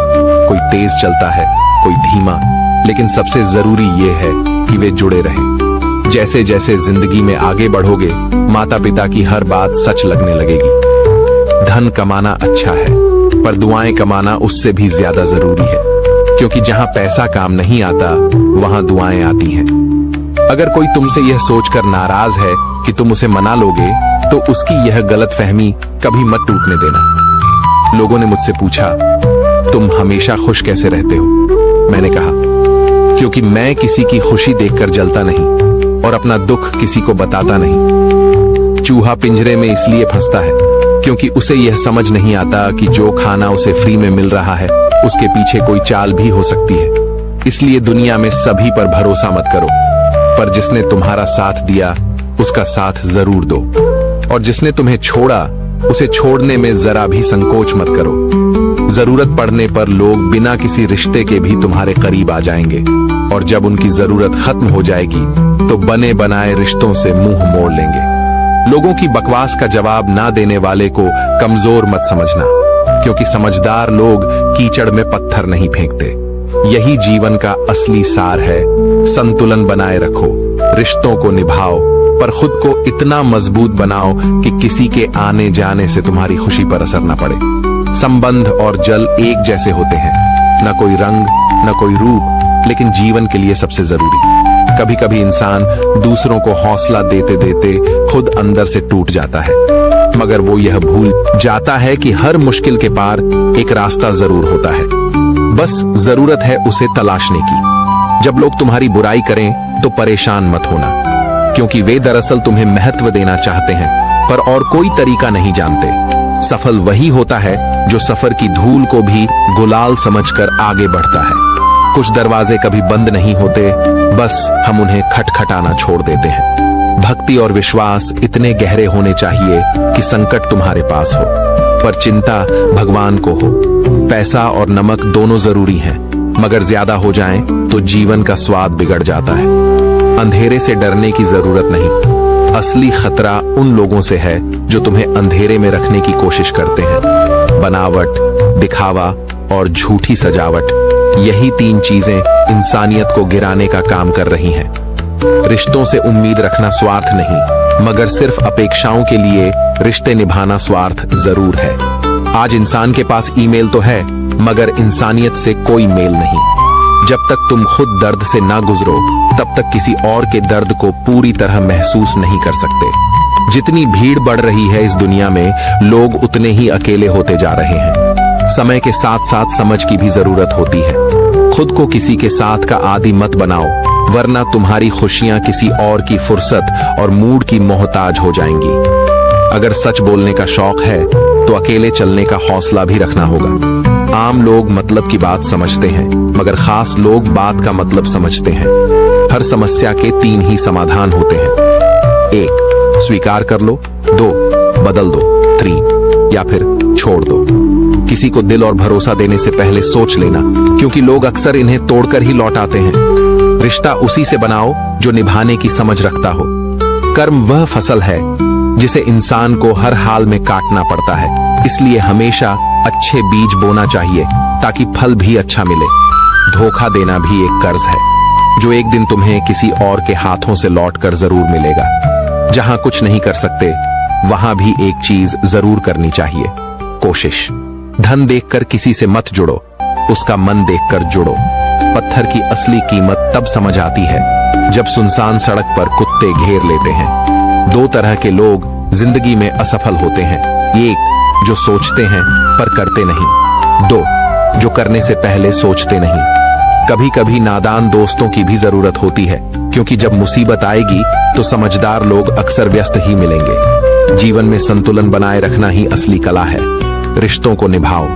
कोई तेज चलता है, कोई धीमा, लेकिन सबसे जरूरी ये है कि वे जुड़े रहें। जैसे जैसे जिंदगी में आगे बढ़ोगे, माता पिता की हर बात सच लगने लगेगी। धन कमाना अच्छा है, पर दुआएं कमाना उससे भी ज्यादा जरूरी है, क्योंकि जहां पैसा काम नहीं आता वहां दुआएं आती हैं। अगर कोई तुमसे यह सोचकर नाराज है कि तुम उसे मना लोगे, तो उसकी यह गलतफहमी कभी मत टूटने देना। लोगों ने मुझसे पूछा, तुम हमेशा खुश कैसे रहते हो? मैंने कहा, क्योंकि मैं किसी की खुशी देखकर जलता नहीं, और अपना दुख किसी को बताता नहीं। चूहा पिंजरे में इसलिए फंसता है क्योंकि उसे यह समझ नहीं आता कि जो खाना उसे फ्री में मिल रहा है, उसके पीछे कोई चाल भी हो सकती है। इसलिए दुनिया में सभी पर भरोसा मत करो, पर जिसने तुम्हारा साथ दिया उसका साथ जरूर दो, और जिसने तुम्हें छोड़ा उसे छोड़ने में जरा भी संकोच मत करो। जरूरत पड़ने पर लोग बिना किसी रिश्ते के भी तुम्हारे करीब आ जाएंगे, और जब उनकी जरूरत खत्म हो जाएगी तो बने बनाए रिश्तों से मुंह मोड़ लेंगे। लोगों की बकवास का जवाब ना देने वाले को कमजोर मत समझना, क्योंकि समझदार लोग कीचड़ में पत्थर नहीं फेंकते। यही जीवन का असली सार है। संतुलन बनाए रखो, रिश्तों को निभाओ, पर खुद को इतना मजबूत बनाओ कि किसी के आने जाने से तुम्हारी खुशी पर असर न पड़े। संबंध और जल एक जैसे होते हैं, न कोई रंग न कोई रूप, लेकिन जीवन के लिए सबसे जरूरी। कभी कभी इंसान दूसरों को हौसला देते देते खुद अंदर से टूट जाता है, मगर वो यह भूल जाता है कि हर मुश्किल के पार एक रास्ता जरूर होता है, बस जरूरत है उसे तलाशने की। जब लोग तुम्हारी बुराई करें तो परेशान मत होना, क्योंकि वे दरअसल तुम्हें महत्व देना चाहते हैं, पर और कोई तरीका नहीं जानते। सफल वही होता है जो सफर की धूल को भी गुलाल समझकर आगे बढ़ता है। कुछ दरवाजे कभी बंद नहीं होते, बस हम उन्हें खटखटाना छोड़ देते हैं। भक्ति और विश्वास इतने गहरे होने चाहिए कि संकट तुम्हारे पास हो, पर चिंता भगवान को हो। पैसा और नमक दोनों जरूरी हैं, मगर ज्यादा हो जाएं तो जीवन का स्वाद बिगड़ जाता है। अंधेरे से डरने की जरूरत नहीं, असली खतरा उन लोगों से है जो तुम्हें अंधेरे में रखने की कोशिश करते हैं। बनावट, दिखावा और झूठी सजावट, यही तीन चीजें इंसानियत को गिराने का काम कर रही हैं। रिश्तों से उम्मीद रखना स्वार्थ नहीं, मगर सिर्फ अपेक्षाओं के लिए रिश्ते निभाना स्वार्थ जरूर है। आज इंसान के पास ईमेल तो है, मगर इंसानियत से कोई मेल नहीं। जब तक तुम खुद दर्द से ना गुजरो, तब तक किसी और के दर्द को पूरी तरह महसूस नहीं कर सकते। जितनी भीड़ बढ़ रही है इस दुनिया में, लोग उतने ही अकेले होते जा रहे हैं। समय के साथ साथ समझ की भी जरूरत होती है। खुद को किसी के साथ का आदी मत बनाओ, वरना तुम्हारी खुशियां किसी और की फुर्सत और मूड की मोहताज हो जाएंगी। अगर सच बोलने का शौक है तो अकेले चलने का हौसला भी रखना होगा। आम लोग मतलब की बात समझते हैं, मगर खास लोग बात का मतलब समझते हैं। हर समस्या के तीन ही समाधान होते हैं। 1. स्वीकार कर लो, 2. बदल दो, 3. या फिर छोड़ दो। किसी को दिल और भरोसा देने से पहले सोच लेना, क्योंकि लोग अक्सर इन्हें तोड़कर ही लौट आते हैं। रिश्ता उसी से बनाओ जो निभाने की समझ रखता हो। कर्म वह फसल है जिसे इंसान को हर हाल में काटना पड़ता है, इसलिए हमेशा अच्छे बीज बोना चाहिए ताकि फल भी अच्छा मिले। धोखा देना भी एक कर्ज है, जो एक दिन तुम्हें किसी और के हाथों से लौटकर जरूर मिलेगा। जहां कुछ नहीं कर सकते, वहां भी एक चीज जरूर करनी चाहिए, कोशिश। धन देखकर किसी से मत जुड़ो, उसका मन देखकर जुड़ो। पत्थर की असली कीमत तब समझ आती है जब सुनसान सड़क पर कुत्ते घेर लेते हैं। 2 तरह के लोग जिंदगी में असफल होते हैं, 1 जो सोचते हैं पर करते नहीं, 2 जो करने से पहले सोचते नहीं। कभी कभी नादान दोस्तों की भी जरूरत होती है, क्योंकि जब मुसीबत आएगी तो समझदार लोग अक्सर व्यस्त ही मिलेंगे। जीवन में संतुलन बनाए रखना ही असली कला है। रिश्तों को निभाओ,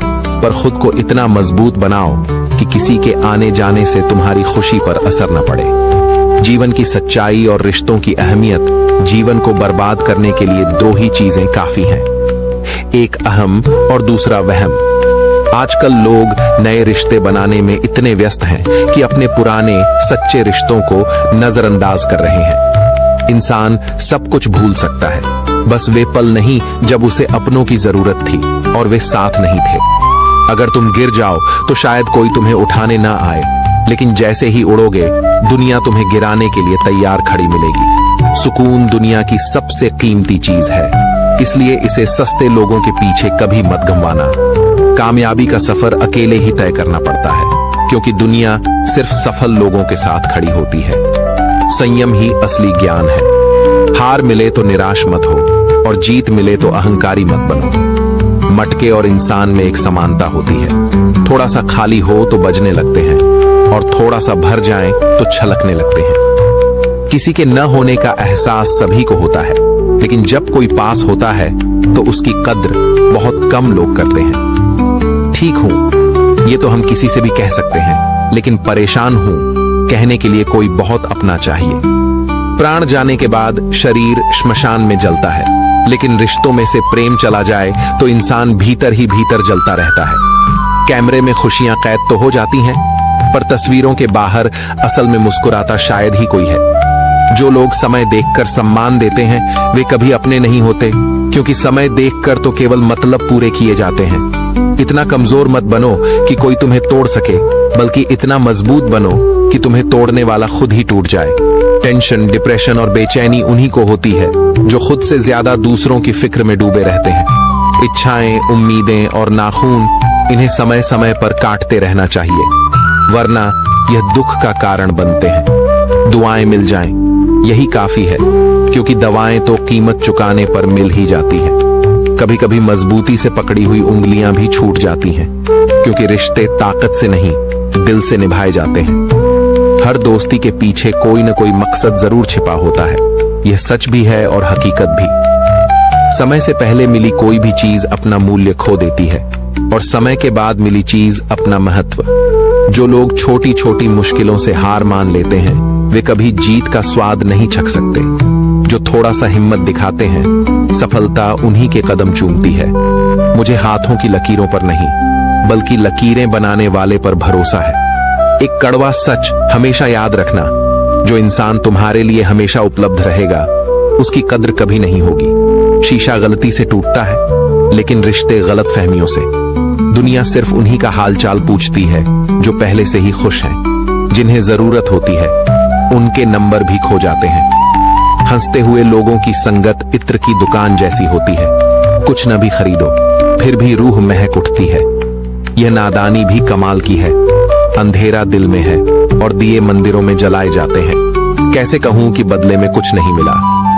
पर खुद को इतना मजबूत बनाओ कि किसी के आने जाने से तुम्हारी खुशी पर असर न पड़े। जीवन की सच्चाई और रिश्तों की अहमियत जीवन को बर्बाद करने के लिए 2 ही चीजें काफी हैं, एक अहम और दूसरा वहम। आजकल लोग नए रिश्ते बनाने में इतने व्यस्त हैं कि अपने पुराने सच्चे रिश्तों को नजरअंदाज कर रहे हैं। इंसान सब कुछ भूल सकता है, बस वे पल नहीं जब उसे अपनों की जरूरत थी और वे साथ नहीं थे। अगर तुम गिर जाओ तो शायद कोई तुम्हें उठाने ना आए, लेकिन जैसे ही उड़ोगे दुनिया तुम्हें गिराने के लिए तैयार खड़ी मिलेगी। सुकून दुनिया की सबसे कीमती चीज है, इसलिए इसे सस्ते लोगों के पीछे कभी मत गंवाना। कामयाबी का सफर अकेले ही तय करना पड़ता है, क्योंकि दुनिया सिर्फ सफल लोगों के साथ खड़ी होती है। संयम ही असली ज्ञान है। हार मिले तो निराश मत हो, और जीत मिले तो अहंकारी मत बनो। मटके और इंसान में एक समानता होती है, थोड़ा सा खाली हो तो बजने लगते हैं, और थोड़ा सा भर जाएं तो छलकने लगते हैं। किसी के न होने का एहसास सभी को होता है, लेकिन जब कोई पास होता है तो उसकी कद्र बहुत कम लोग करते हैं। ठीक हूं, ये तो हम किसी से भी कह सकते हैं, लेकिन परेशान हूं कहने के लिए कोई बहुत अपना चाहिए। प्राण जाने के बाद शरीर श्मशान में जलता है, लेकिन रिश्तों में से प्रेम चला जाए तो इंसान भीतर ही भीतर जलता रहता है। कैमरे में खुशियां कैद तो हो जाती हैं, पर तस्वीरों के बाहर असल में मुस्कुराता शायद ही कोई है। जो लोग समय देखकर सम्मान देते हैं वे कभी अपने नहीं होते, क्योंकि समय देखकर तो केवल मतलब पूरे किए जाते हैं। इतना कमजोर मत बनो कि कोई तुम्हें तोड़ सके, बल्कि इतना मजबूत बनो कि तुम्हें तोड़ने वाला खुद ही टूट जाए। टेंशन, डिप्रेशन और बेचैनी उन्हीं को होती है जो खुद से ज्यादा दूसरों की फिक्र में डूबे रहते हैं। इच्छाएं, उम्मीदें और नाखून, इन्हें समय समय पर काटते रहना चाहिए, वरना यह दुख का कारण बनते हैं। दुआएं मिल जाएं, यही काफी है, क्योंकि दवाएं तो कीमत चुकाने पर मिल ही जाती हैं। कभी कभी मजबूती से पकड़ी हुई उंगलियां भी छूट जाती हैं, क्योंकि रिश्ते ताकत से नहीं, दिल से निभाए जाते हैं। हर दोस्ती के पीछे कोई न कोई मकसद जरूर छिपा होता है, यह सच भी है और हकीकत भी। समय से पहले मिली कोई भी चीज अपना मूल्य खो देती है, और समय के बाद मिली चीज अपना महत्व। जो लोग छोटी छोटी मुश्किलों से हार मान लेते हैं, वे कभी जीत का स्वाद नहीं चख सकते। जो थोड़ा सा हिम्मत दिखाते हैं, सफलता उन्हीं के कदम चूमती है। मुझे हाथों की लकीरों पर नहीं, बल्कि लकीरें बनाने वाले पर भरोसा है। एक कड़वा सच हमेशा याद रखना, जो इंसान तुम्हारे लिए हमेशा उपलब्ध रहेगा, उसकी कद्र कभी नहीं होगी। शीशा गलती से टूटता है, लेकिन रिश्ते गलत फहमियों से। दुनिया सिर्फ उन्हीं का हालचाल पूछती है जो पहले से ही खुश हैं। जिन्हें जरूरत होती है, उनके नंबर भी खो जाते हैं। हंसते हुए लोगों की संगत इत्र की दुकान जैसी होती है। कुछ न भी खरीदो, फिर भी रूह महक उठती है। यह नादानी भी कमाल की है। अंधेरा दिल में है और दिए मंदिरों में जलाए जाते हैं। कैसे कहूं कि बदले में कुछ नहीं मिला।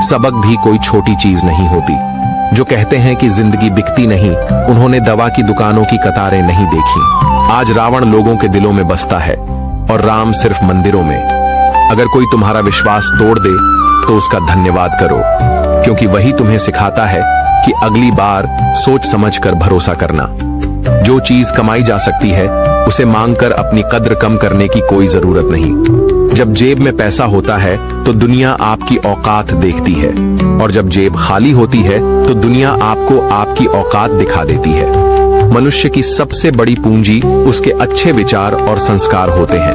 सबक भी कोई छोटी चीज नहीं होती। जो कहते हैं कि जिंदगी बिकती नहीं, उन्होंने दवा की दुकानों की कतारें नहीं देखी। आज रावण लोगों के दिलों में बसता है और राम सिर्फ मंदिरों में। अगर कोई तुम्हारा विश्वास तोड़ दे तो उसका धन्यवाद करो, क्योंकि वही तुम्हें सिखाता है कि अगली बार सोच समझकर भरोसा करना। जो चीज कमाई जा सकती है, उसे मांगकर अपनी कद्र कम करने की कोई जरूरत नहीं। जब जेब में पैसा होता है तो दुनिया आपकी औकात देखती है, और जब जेब खाली होती है तो दुनिया आपको आपकी औकात दिखा देती है। मनुष्य की सबसे बड़ी पूंजी उसके अच्छे विचार और संस्कार होते हैं।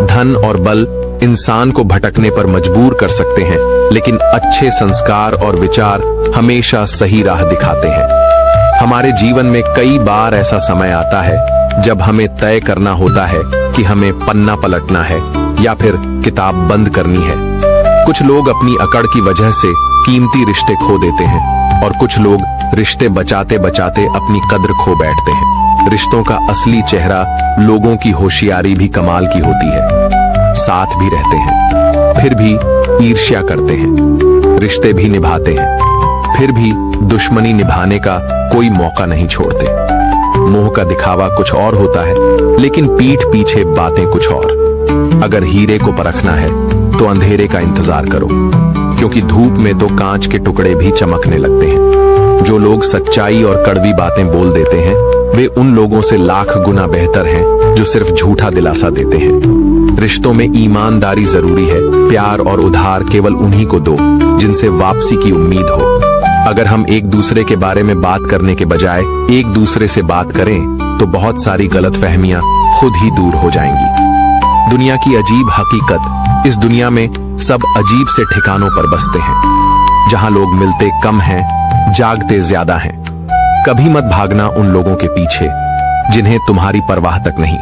धन और बल इंसान को भटकने पर मजबूर कर सकते हैं, लेकिन अच्छे संस्कार और विचार हमेशा सही राह दिखाते हैं। हमारे जीवन में कई बार ऐसा समय आता है जब हमें तय करना होता है कि हमें पन्ना पलटना है या फिर किताब बंद करनी है। कुछ लोग अपनी अकड़ की वजह से कीमती रिश्ते खो देते हैं, और कुछ लोग रिश्ते बचाते बचाते अपनी कद्र खो बैठते हैं। रिश्तों का असली चेहरा लोगों की होशियारी भी कमाल की होती है। साथ भी रहते हैं, फिर भी ईर्ष्या करते हैं। रिश्ते भी निभाते हैं, फिर भी दुश्मनी निभाने का कोई मौका नहीं छोड़ते। मोह का दिखावा कुछ और होता है, लेकिन पीठ पीछे बातें कुछ और। अगर हीरे को परखना है तो अंधेरे का इंतजार करो, क्योंकि धूप में तो कांच के टुकड़े भी चमकने लगते हैं। जो लोग सच्चाई और कड़वी बातें बोल देते हैं, वे उन लोगों से लाख गुना बेहतर हैं जो सिर्फ झूठा दिलासा देते हैं। रिश्तों में ईमानदारी जरूरी है। प्यार और उधार केवल उन्हीं को दो जिनसे वापसी की उम्मीद हो। अगर हम एक दूसरे के बारे में बात करने के बजाय एक दूसरे से बात करें, तो बहुत सारी गलतफहमियां खुद ही दूर हो जाएंगी। दुनिया की अजीब हकीकत, इस दुनिया में सब अजीब से ठिकानों पर बसते हैं। जहां लोग मिलते कम हैं, जागते ज्यादा हैं। कभी मत भागना उन लोगों के पीछे जिन्हें तुम्हारी परवाह तक नहीं।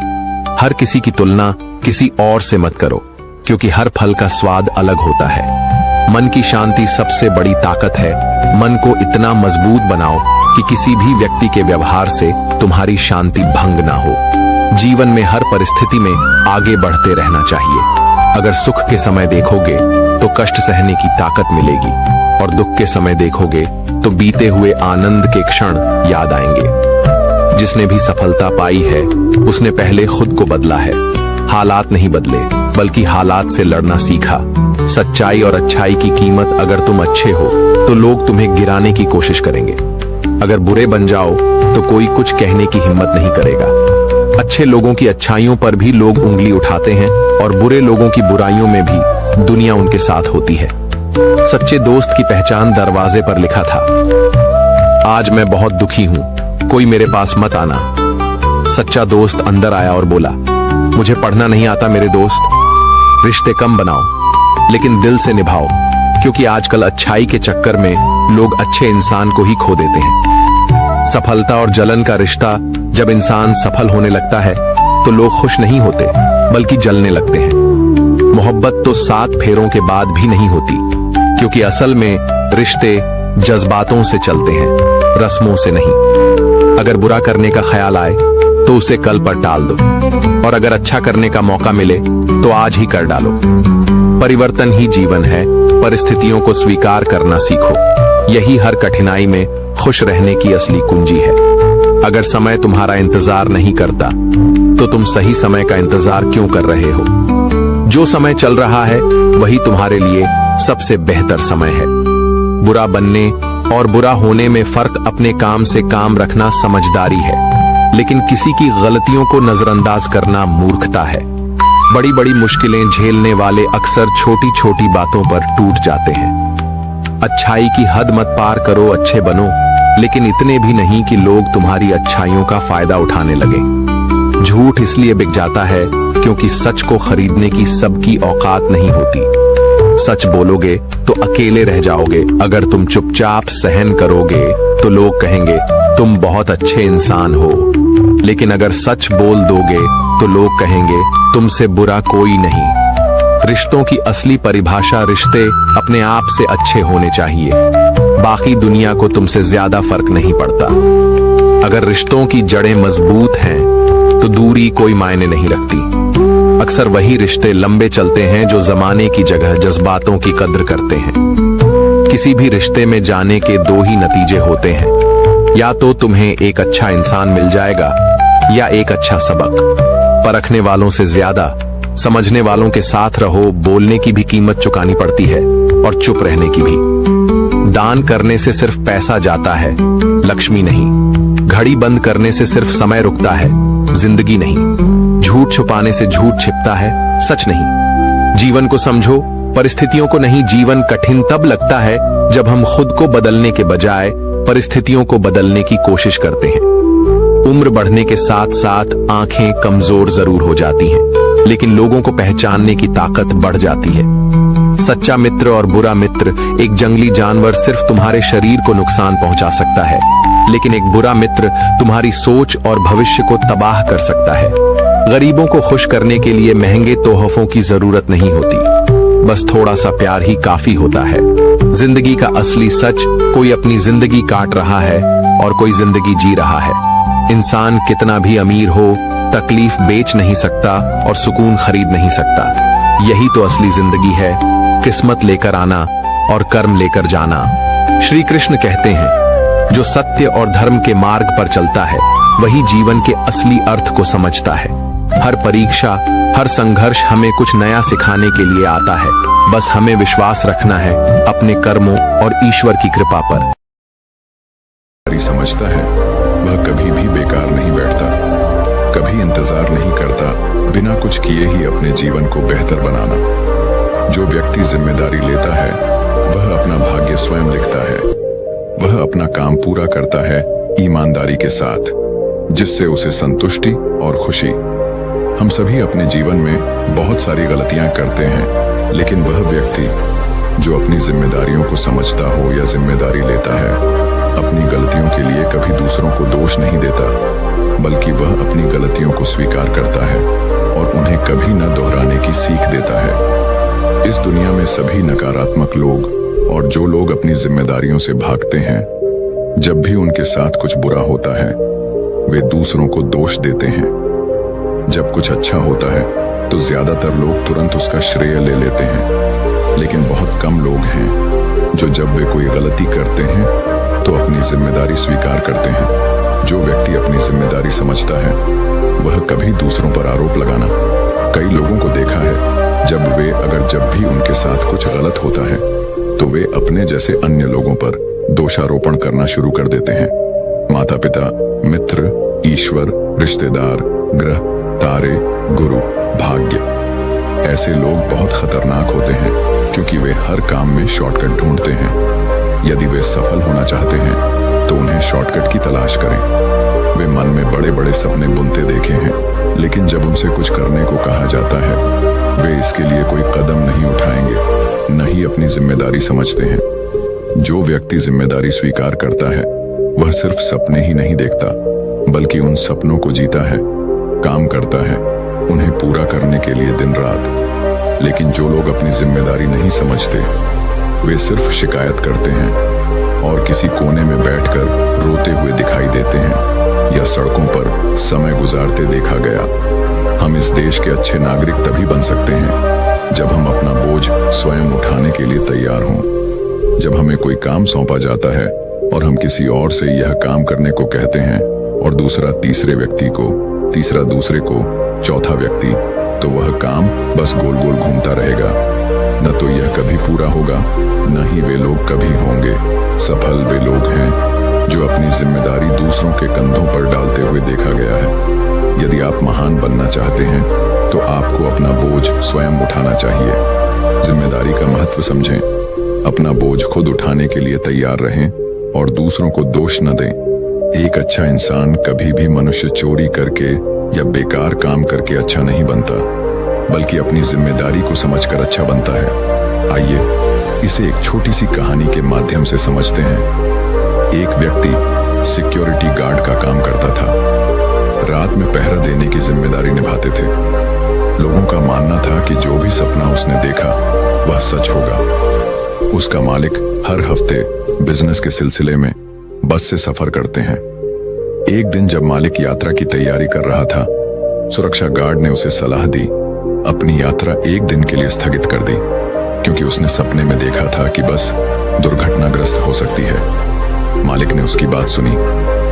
हर किसी की तुलना किसी और से मत करो, क्योंकि हर फल का स्वाद अलग होता है। मन की शांति सबसे बड़ी ताकत है। मन को इतना मजबूत बनाओ कि किसी भी व्यक्ति के व्यवहार से तुम्हारी शांति भंग ना हो। जीवन में हर परिस्थिति में आगे बढ़ते रहना चाहिए। अगर सुख के समय देखोगे तो कष्ट सहने की ताकत मिलेगी, और दुख के समय देखोगे तो बीते हुए आनंद के क्षण याद आएंगे। जिसने भी सफलता पाई है, उसने पहले खुद को बदला है। हालात नहीं बदले, बल्कि हालात से लड़ना सीखा। सच्चाई और अच्छाई की कीमत, अगर तुम अच्छे हो तो लोग तुम्हें गिराने की कोशिश करेंगे। अगर बुरे बन जाओ तो कोई कुछ कहने की हिम्मत नहीं करेगा। अच्छे लोगों की अच्छाइयों पर भी लोग उंगली उठाते हैं, और बुरे लोगों की बुराइयों में भी दुनिया उनके साथ होती है। सच्चे दोस्त की पहचान दरवाजे पर लिखा था, आज मैं बहुत दुखी हूं, कोई मेरे पास मत आना। सच्चा दोस्त अंदर आया और बोला, मुझे पढ़ना नहीं आता मेरे दोस्त। रिश्ते कम बनाओ, लेकिन दिल से निभाओ, क्योंकि आजकल अच्छाई के चक्कर में लोग अच्छे इंसान को ही खो देते हैं। सफलता और जलन का रिश्ता, जब इंसान सफल होने लगता है तो लोग खुश नहीं होते, बल्कि जलने लगते हैं। मोहब्बत तो 7 फेरों के बाद भी नहीं होती, क्योंकि असल में रिश्ते जज्बातों से चलते हैं, रस्मों से नहीं। अगर बुरा करने का ख्याल आए तो उसे कल पर टाल दो, और अगर अच्छा करने का मौका मिले तो आज ही कर डालो। परिवर्तन ही जीवन है, परिस्थितियों को स्वीकार करना सीखो। यही हर कठिनाई में खुश रहने की असली कुंजी है। अगर समय तुम्हारा इंतजार नहीं करता तो तुम सही समय का इंतजार क्यों कर रहे हो? जो समय चल रहा है वही तुम्हारे लिए सबसे बेहतर समय है। बुरा बनने और बुरा होने में फर्क अपने काम से काम रखना समझदारी है, लेकिन किसी की गलतियों को नजरअंदाज करना मूर्खता है। बड़ी बड़ी मुश्किलें झेलने वाले अक्सर छोटी छोटी बातों पर टूट जाते हैं। अच्छाई की हद मत पार करो, अच्छे बनो, लेकिन इतने भी नहीं कि लोग तुम्हारी अच्छाइयों का फायदा उठाने लगे। झूठ इसलिए बिक जाता है क्योंकि सच को खरीदने की सबकी औकात नहीं होती। सच बोलोगे तो अकेले रह जाओगे। अगर तुम चुपचाप सहन करोगे तो लोग कहेंगे तुम बहुत अच्छे इंसान हो, लेकिन अगर सच बोल दोगे तो लोग कहेंगे तुमसे बुरा कोई नहीं। रिश्तों की असली परिभाषा रिश्ते अपने आप से अच्छे होने चाहिए, बाकी दुनिया को तुमसे ज्यादा फर्क नहीं पड़ता। अगर रिश्तों की जड़ें मजबूत हैं तो दूरी कोई मायने नहीं रखती। अक्सर वही रिश्ते लंबे चलते हैं जो जमाने की जगह जज्बातों की कद्र करते हैं। किसी भी रिश्ते में जाने के 2 ही नतीजे होते हैं, या तो तुम्हें एक अच्छा इंसान मिल जाएगा या एक अच्छा सबक। परखने वालों से ज्यादा समझने वालों के साथ रहो। बोलने की भी कीमत चुकानी पड़ती है और चुप रहने की भी। दान करने से सिर्फ पैसा जाता है, लक्ष्मी नहीं। घड़ी बंद करने से सिर्फ समय रुकता है, जिंदगी नहीं। झूठ छुपाने से झूठ छिपता है, सच नहीं। जीवन को समझो, परिस्थितियों को नहीं। जीवन कठिन तब लगता है जब हम खुद को बदलने के बजाय परिस्थितियों को बदलने की कोशिश करते हैं। उम्र बढ़ने के साथ साथ आंखें कमजोर जरूर हो जाती हैं, लेकिन लोगों को पहचानने की ताकत बढ़ जाती है। सच्चा मित्र और बुरा मित्र। एक जंगली जानवर सिर्फ तुम्हारे शरीर को नुकसान पहुंचा सकता है, लेकिन एक बुरा मित्र तुम्हारी सोच और भविष्य को तबाह कर सकता है। गरीबों को खुश करने के लिए महंगे तोहफों की जरूरत नहीं होती, बस थोड़ा सा प्यार ही काफी होता है। जिंदगी का असली सच, कोई अपनी जिंदगी काट रहा है और कोई जिंदगी जी रहा है। इंसान कितना भी अमीर हो, तकलीफ बेच नहीं सकता और सुकून खरीद नहीं सकता। यही तो असली जिंदगी है, किस्मत लेकर आना और कर्म लेकर जाना। श्री कृष्ण कहते हैं, जो सत्य और धर्म के मार्ग पर चलता है वही जीवन के असली अर्थ को समझता है। हर परीक्षा, हर संघर्ष हमें कुछ नया सिखाने के लिए आता है। बस हमें विश्वास रखना है अपने कर्मों और ईश्वर की कृपा पर। समझता है वह कभी भी बेकार नहीं बैठता, कभी इंतजार नहीं करता, बिना कुछ किए ही अपने जीवन को बेहतर बनाना। जो व्यक्ति जिम्मेदारी लेता है वह अपना भाग्य स्वयं लिखता है। वह अपना काम पूरा करता है ईमानदारी के साथ, जिससे उसे संतुष्टि और खुशी। हम सभी अपने जीवन में बहुत सारी गलतियां करते हैं, लेकिन वह व्यक्ति जो अपनी जिम्मेदारियों को समझता हो या जिम्मेदारी लेता है, अपनी गलतियों के लिए कभी दूसरों को दोष नहीं देता, बल्कि वह अपनी गलतियों को स्वीकार करता है और उन्हें कभी न दोहराने की सीख देता है। इस दुनिया में सभी नकारात्मक लोग और जो लोग अपनी जिम्मेदारियों से भागते हैं, जब भी उनके साथ कुछ बुरा होता है वे दूसरों को दोष देते हैं। जब कुछ अच्छा होता है तो ज्यादातर लोग तुरंत उसका श्रेय ले लेते हैं, लेकिन बहुत कम लोग हैं जो जब वे कोई गलती करते हैं तो अपनी जिम्मेदारी स्वीकार करते हैं। जो व्यक्ति अपनी जिम्मेदारी समझता है वह कभी दूसरों पर आरोप लगाना। कई लोगों को देखा है, जब भी उनके साथ कुछ गलत होता है तो वे अपने जैसे अन्य लोगों पर दोषारोपण करना शुरू कर देते हैं। माता पिता, मित्र, ईश्वर, रिश्तेदार, ग्रह, तारे, गुरु, भाग्य। ऐसे लोग बहुत खतरनाक होते हैं क्योंकि वे हर काम में शॉर्टकट ढूंढते हैं। यदि वे सफल होना चाहते हैं तो उन्हें शॉर्टकट की तलाश करें। वे मन में बड़े बड़े सपने बुनते देखे हैं, लेकिन जब उनसे कुछ करने को कहा जाता है वे इसके लिए कोई कदम नहीं उठाएंगे, न ही अपनी जिम्मेदारी समझते हैं। जो व्यक्ति जिम्मेदारी स्वीकार करता है वह सिर्फ सपने ही नहीं देखता, बल्कि उन सपनों को जीता है, काम करता है उन्हें पूरा करने के लिए दिन रात। लेकिन जो लोग अपनी जिम्मेदारी नहीं समझते वे सिर्फ शिकायत करते हैं और किसी कोने में बैठकर रोते हुए दिखाई देते हैं या सड़कों पर समय गुजारते देखा गया। हम इस देश के अच्छे नागरिक तभी बन सकते हैं जब हम अपना बोझ स्वयं उठाने के लिए तैयार हों। जब हमें कोई काम सौंपा जाता है और हम किसी और से यह काम करने को कहते हैं और दूसरा तीसरे व्यक्ति को, तीसरा दूसरे को, चौथा व्यक्ति, तो वह काम बस गोल गोल घूमता रहेगा। न तो यह कभी पूरा होगा, न ही वे लोग कभी होंगे सफल। वे लोग हैं जो अपनी जिम्मेदारी दूसरों के कंधों पर डालते हुए देखा गया है। यदि आप महान बनना चाहते हैं तो आपको अपना बोझ स्वयं उठाना चाहिए। जिम्मेदारी का महत्व समझें, अपना बोझ खुद उठाने के लिए तैयार रहें और दूसरों को दोष न दें। एक अच्छा इंसान कभी भी मनुष्य चोरी करके या बेकार काम करके अच्छा नहीं बनता, बल्कि अपनी जिम्मेदारी को समझकर अच्छा बनता है। आइए इसे एक छोटी सी कहानी के माध्यम से समझते हैं। एक व्यक्ति सिक्योरिटी गार्ड का काम करता था। रात में पहरा देने की जिम्मेदारी निभाते थे। लोगों का मानना था कि जो भी सपना उसने देखा वह सच होगा। उसका मालिक हर हफ्ते बिजनेस के सिलसिले में बस से सफर करते हैं। एक दिन जब मालिक यात्रा की तैयारी कर रहा था, सुरक्षा गार्ड ने उसे सलाह दी अपनी यात्रा एक दिन के लिए स्थगित कर दी, क्योंकि उसने सपने में देखा था कि बस दुर्घटनाग्रस्त हो सकती है। मालिक ने उसकी बात सुनी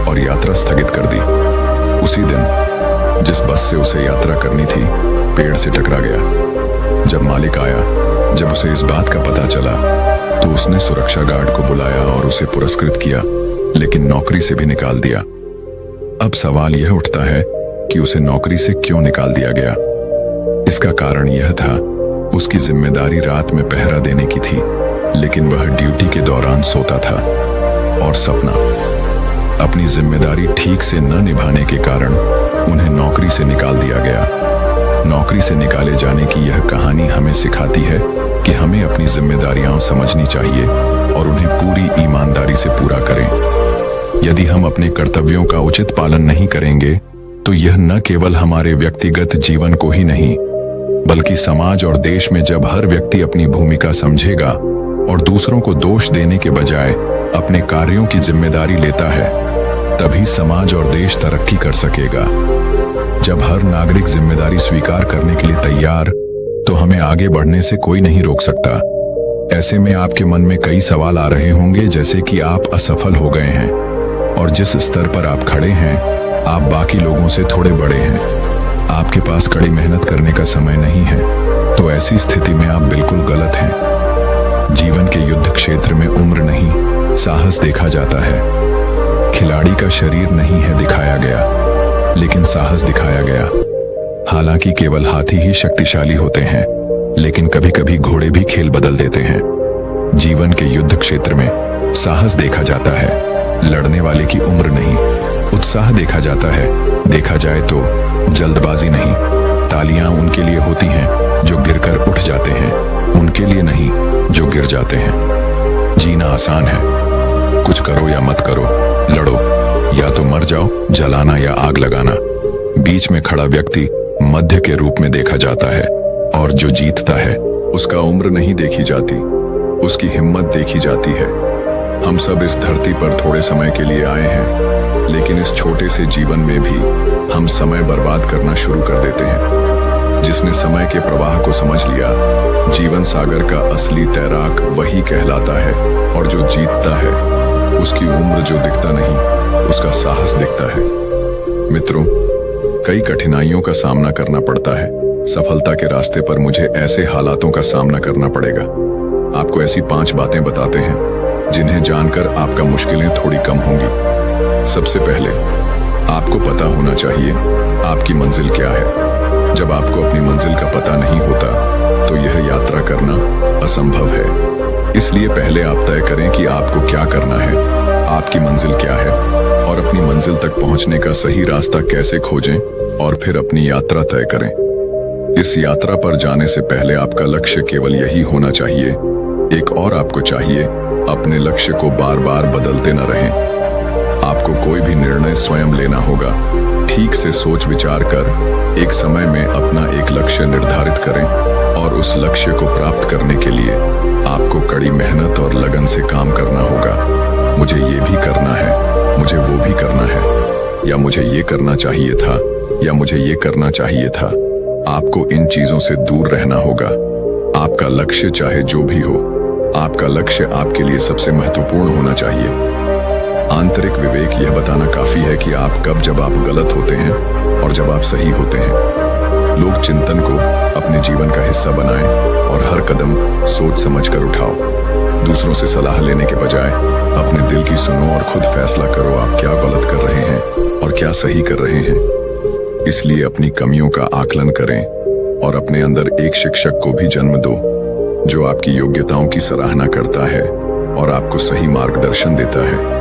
और यात्रा स्थगित कर दी। उसी दिन जिस बस से उसे यात्रा करनी थी पेड़ से टकरा गया। जब मालिक आया, जब उसे इस बात का पता चला तो उसने सुरक्षा गार्ड को बुलाया और उसे पुरस्कृत किया, लेकिन नौकरी से भी निकाल दिया। अब सवाल यह उठता है कि उसे नौकरी से क्यों निकाल दिया गया। इसका कारण यह था, उसकी जिम्मेदारी रात में पहरा देने की थी, लेकिन वह ड्यूटी के दौरान सोता था। और सपना, अपनी जिम्मेदारी ठीक से न निभाने के कारण उन्हें नौकरी से निकाल दिया गया। नौकरी से निकाले जाने की यह कहानी हमें सिखाती है कि हमें अपनी जिम्मेदारियां समझनी चाहिए और उन्हें पूरी ईमानदारी से पूरा करें। यदि हम अपने कर्तव्यों का उचित पालन नहीं करेंगे तो यह न केवल हमारे व्यक्तिगत जीवन को ही नहीं, बल्कि समाज और देश में जब हर व्यक्ति अपनी भूमिका समझेगा और दूसरों को दोष देने के बजाय अपने कार्यों की जिम्मेदारी लेता है, तभी समाज और देश तरक्की कर सकेगा। जब हर नागरिक जिम्मेदारी स्वीकार करने के लिए तैयार, तो हमें आगे बढ़ने से कोई नहीं रोक सकता। ऐसे में आपके मन में कई सवाल आ रहे होंगे, जैसे कि आप असफल हो गए हैं और जिस स्तर पर आप खड़े हैं आप बाकी लोगों से थोड़े बड़े हैं। आपके पास कड़ी मेहनत करने का समय नहीं है, तो ऐसी स्थिति में आप बिल्कुल गलत हैं। जीवन के युद्ध क्षेत्र में उम्र नहीं, साहस देखा जाता है। खिलाड़ी का शरीर नहीं है दिखाया गया, लेकिन साहस दिखाया गया। हालांकि केवल हाथी ही शक्तिशाली होते हैं, लेकिन कभी कभी घोड़े भी खेल बदल देते हैं। जीवन के युद्ध क्षेत्र में साहस देखा जाता है, लड़ने वाले की उम्र नहीं। उत्साह देखा जाता है, देखा जाए तो जल्दबाजी नहीं। तालियां उनके लिए होती हैं जो गिरकर उठ जाते हैं, उनके लिए नहीं जो गिर जाते हैं। जीना आसान है, कुछ करो या मत करो, लड़ो या तो मर जाओ, जलाना या आग लगाना। बीच में खड़ा व्यक्ति मध्य के रूप में देखा जाता है, और जो जीतता है उसका उम्र नहीं देखी जाती, उसकी हिम्मत देखी जाती है। हम सब इस धरती पर थोड़े समय के लिए आए हैं, लेकिन इस छोटे से जीवन में भी हम समय बर्बाद करना शुरू कर देते हैं। जिसने समय के प्रवाह को समझ लिया, जीवन सागर का असली तैराक वही कहलाता है। और जो जीतता है उसकी उम्र जो दिखता नहीं, उसका साहस दिखता है। मित्रों, कई कठिनाइयों का सामना करना पड़ता है। सफलता के रास्ते पर मुझे ऐसे हालातों का सामना करना पड़ेगा। आपको ऐसी 5 बातें बताते हैं जिन्हें जानकर आपका मुश्किलें थोड़ी कम होंगी। सबसे पहले, आपको पता होना चाहिए आपकी मंजिल क्या है। जब आपको अपनी मंजिल का पता नहीं होता तो यह यात्रा करना असंभव है। इसलिए पहले आप तय करें कि आपको क्या करना है, आपकी मंजिल क्या है, और अपनी मंजिल तक पहुंचने का सही रास्ता कैसे खोजें, और फिर अपनी यात्रा तय करें। इस यात्रा पर जाने से पहले आपका लक्ष्य केवल यही होना चाहिए। एक और आपको चाहिए, अपने लक्ष्य को बार बार बदलते न रहें। आपको कोई भी निर्णय स्वयं लेना होगा। ठीक से सोच विचार कर एक समय में अपना एक लक्ष्य निर्धारित करें और उस लक्ष्य को प्राप्त करने के लिए आपको कड़ी मेहनत और लगन से काम करना होगा। मुझे ये भी करना है, मुझे वो भी करना है, या मुझे ये करना चाहिए था, या मुझे ये करना चाहिए था। आपको इन चीजों से दूर रहना होगा। आपका लक्ष्य चाहे जो भी हो, आपका लक्ष्य आपके लिए सबसे महत्वपूर्ण होना चाहिए। आंतरिक विवेक यह बताना काफी है कि आप कब जब आप गलत होते हैं और जब आप सही होते हैं। लोग चिंतन को अपने जीवन का हिस्सा बनाएं और हर कदम सोच समझ कर उठाओ। दूसरों से सलाह लेने के बजाय अपने दिल की सुनो और खुद फैसला करो आप क्या गलत कर रहे हैं और क्या सही कर रहे हैं। इसलिए अपनी कमियों का आकलन करें और अपने अंदर एक शिक्षक को भी जन्म दो जो आपकी योग्यताओं की सराहना करता है और आपको सही मार्गदर्शन देता है।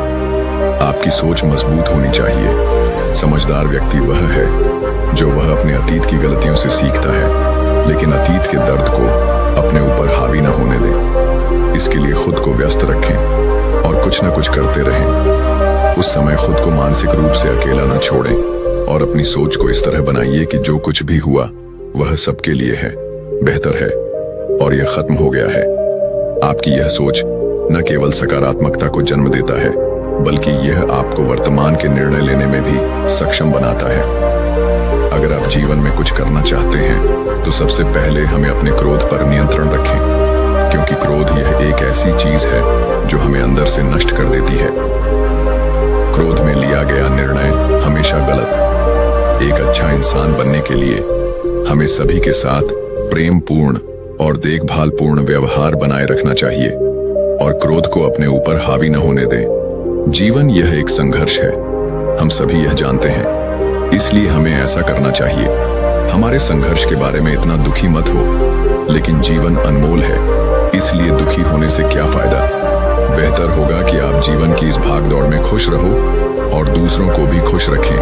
आपकी सोच मजबूत होनी चाहिए। समझदार व्यक्ति वह है जो वह अपने अतीत की गलतियों से सीखता है, लेकिन अतीत के दर्द को अपने ऊपर हावी न होने दे। इसके लिए खुद को व्यस्त रखें और कुछ न कुछ करते रहें। उस समय खुद को मानसिक रूप से अकेला न छोड़ें और अपनी सोच को इस तरह बनाइए कि जो कुछ भी हुआ वह सबके लिए है, बेहतर है और यह खत्म हो गया है। आपकी यह सोच न केवल सकारात्मकता को जन्म देता है, बल्कि यह आपको वर्तमान के निर्णय लेने में भी सक्षम बनाता है। अगर आप जीवन में कुछ करना चाहते हैं तो सबसे पहले हमें अपने क्रोध पर नियंत्रण रखें, क्योंकि क्रोध यह एक ऐसी चीज है जो हमें अंदर से नष्ट कर देती है। क्रोध में लिया गया निर्णय हमेशा गलत। एक अच्छा इंसान बनने के लिए हमें सभी के साथ प्रेम पूर्ण और देखभाल पूर्ण व्यवहार बनाए रखना चाहिए और क्रोध को अपने ऊपर हावी न होने दें। जीवन यह एक संघर्ष है, हम सभी यह जानते हैं, इसलिए हमें ऐसा करना चाहिए। हमारे संघर्ष के बारे में इतना दुखी मत हो, लेकिन जीवन अनमोल है, इसलिए दुखी होने से क्या फायदा। बेहतर होगा कि आप जीवन की इस भागदौड़ में खुश रहो और दूसरों को भी खुश रखें,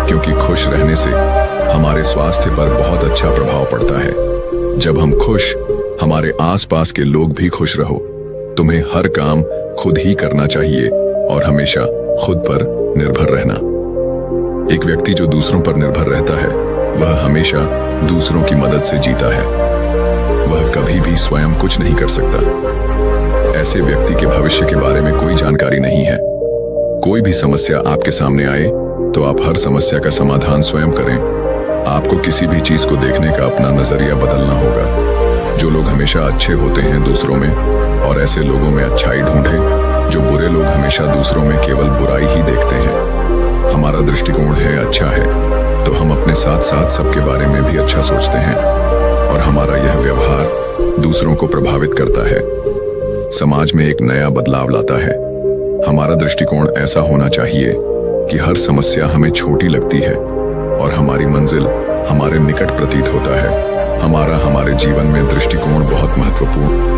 क्योंकि खुश रहने से हमारे स्वास्थ्य पर बहुत अच्छा प्रभाव पड़ता है। जब हम खुश, हमारे आसपास के लोग भी खुश रहो। तुम्हें हर काम खुद ही करना चाहिए और हमेशा खुद पर निर्भर रहना। एक व्यक्ति जो दूसरों पर निर्भर रहता है वह हमेशा दूसरों की मदद से जीता है। वह कभी भी स्वयं कुछ नहीं कर सकता। ऐसे व्यक्ति के भविष्य के बारे में कोई जानकारी नहीं है। कोई भी समस्या आपके सामने आए तो आप हर समस्या का समाधान स्वयं करें। आपको किसी भी चीज को देखने का अपना नजरिया बदलना होगा। जो लोग हमेशा अच्छे होते हैं दूसरों में, और ऐसे लोगों में अच्छाई ढूंढें। जो बुरे लोग हमेशा दूसरों में केवल बुराई ही देखते हैं। हमारा दृष्टिकोण है अच्छा है तो हम अपने साथ साथ सबके बारे में भी अच्छा सोचते हैं और हमारा यह व्यवहार दूसरों को प्रभावित करता है, समाज में एक नया बदलाव लाता है। हमारा दृष्टिकोण ऐसा होना चाहिए कि हर समस्या हमें छोटी लगती है और हमारी मंजिल हमारे निकट प्रतीत होता है। हमारे जीवन में दृष्टिकोण बहुत महत्वपूर्ण।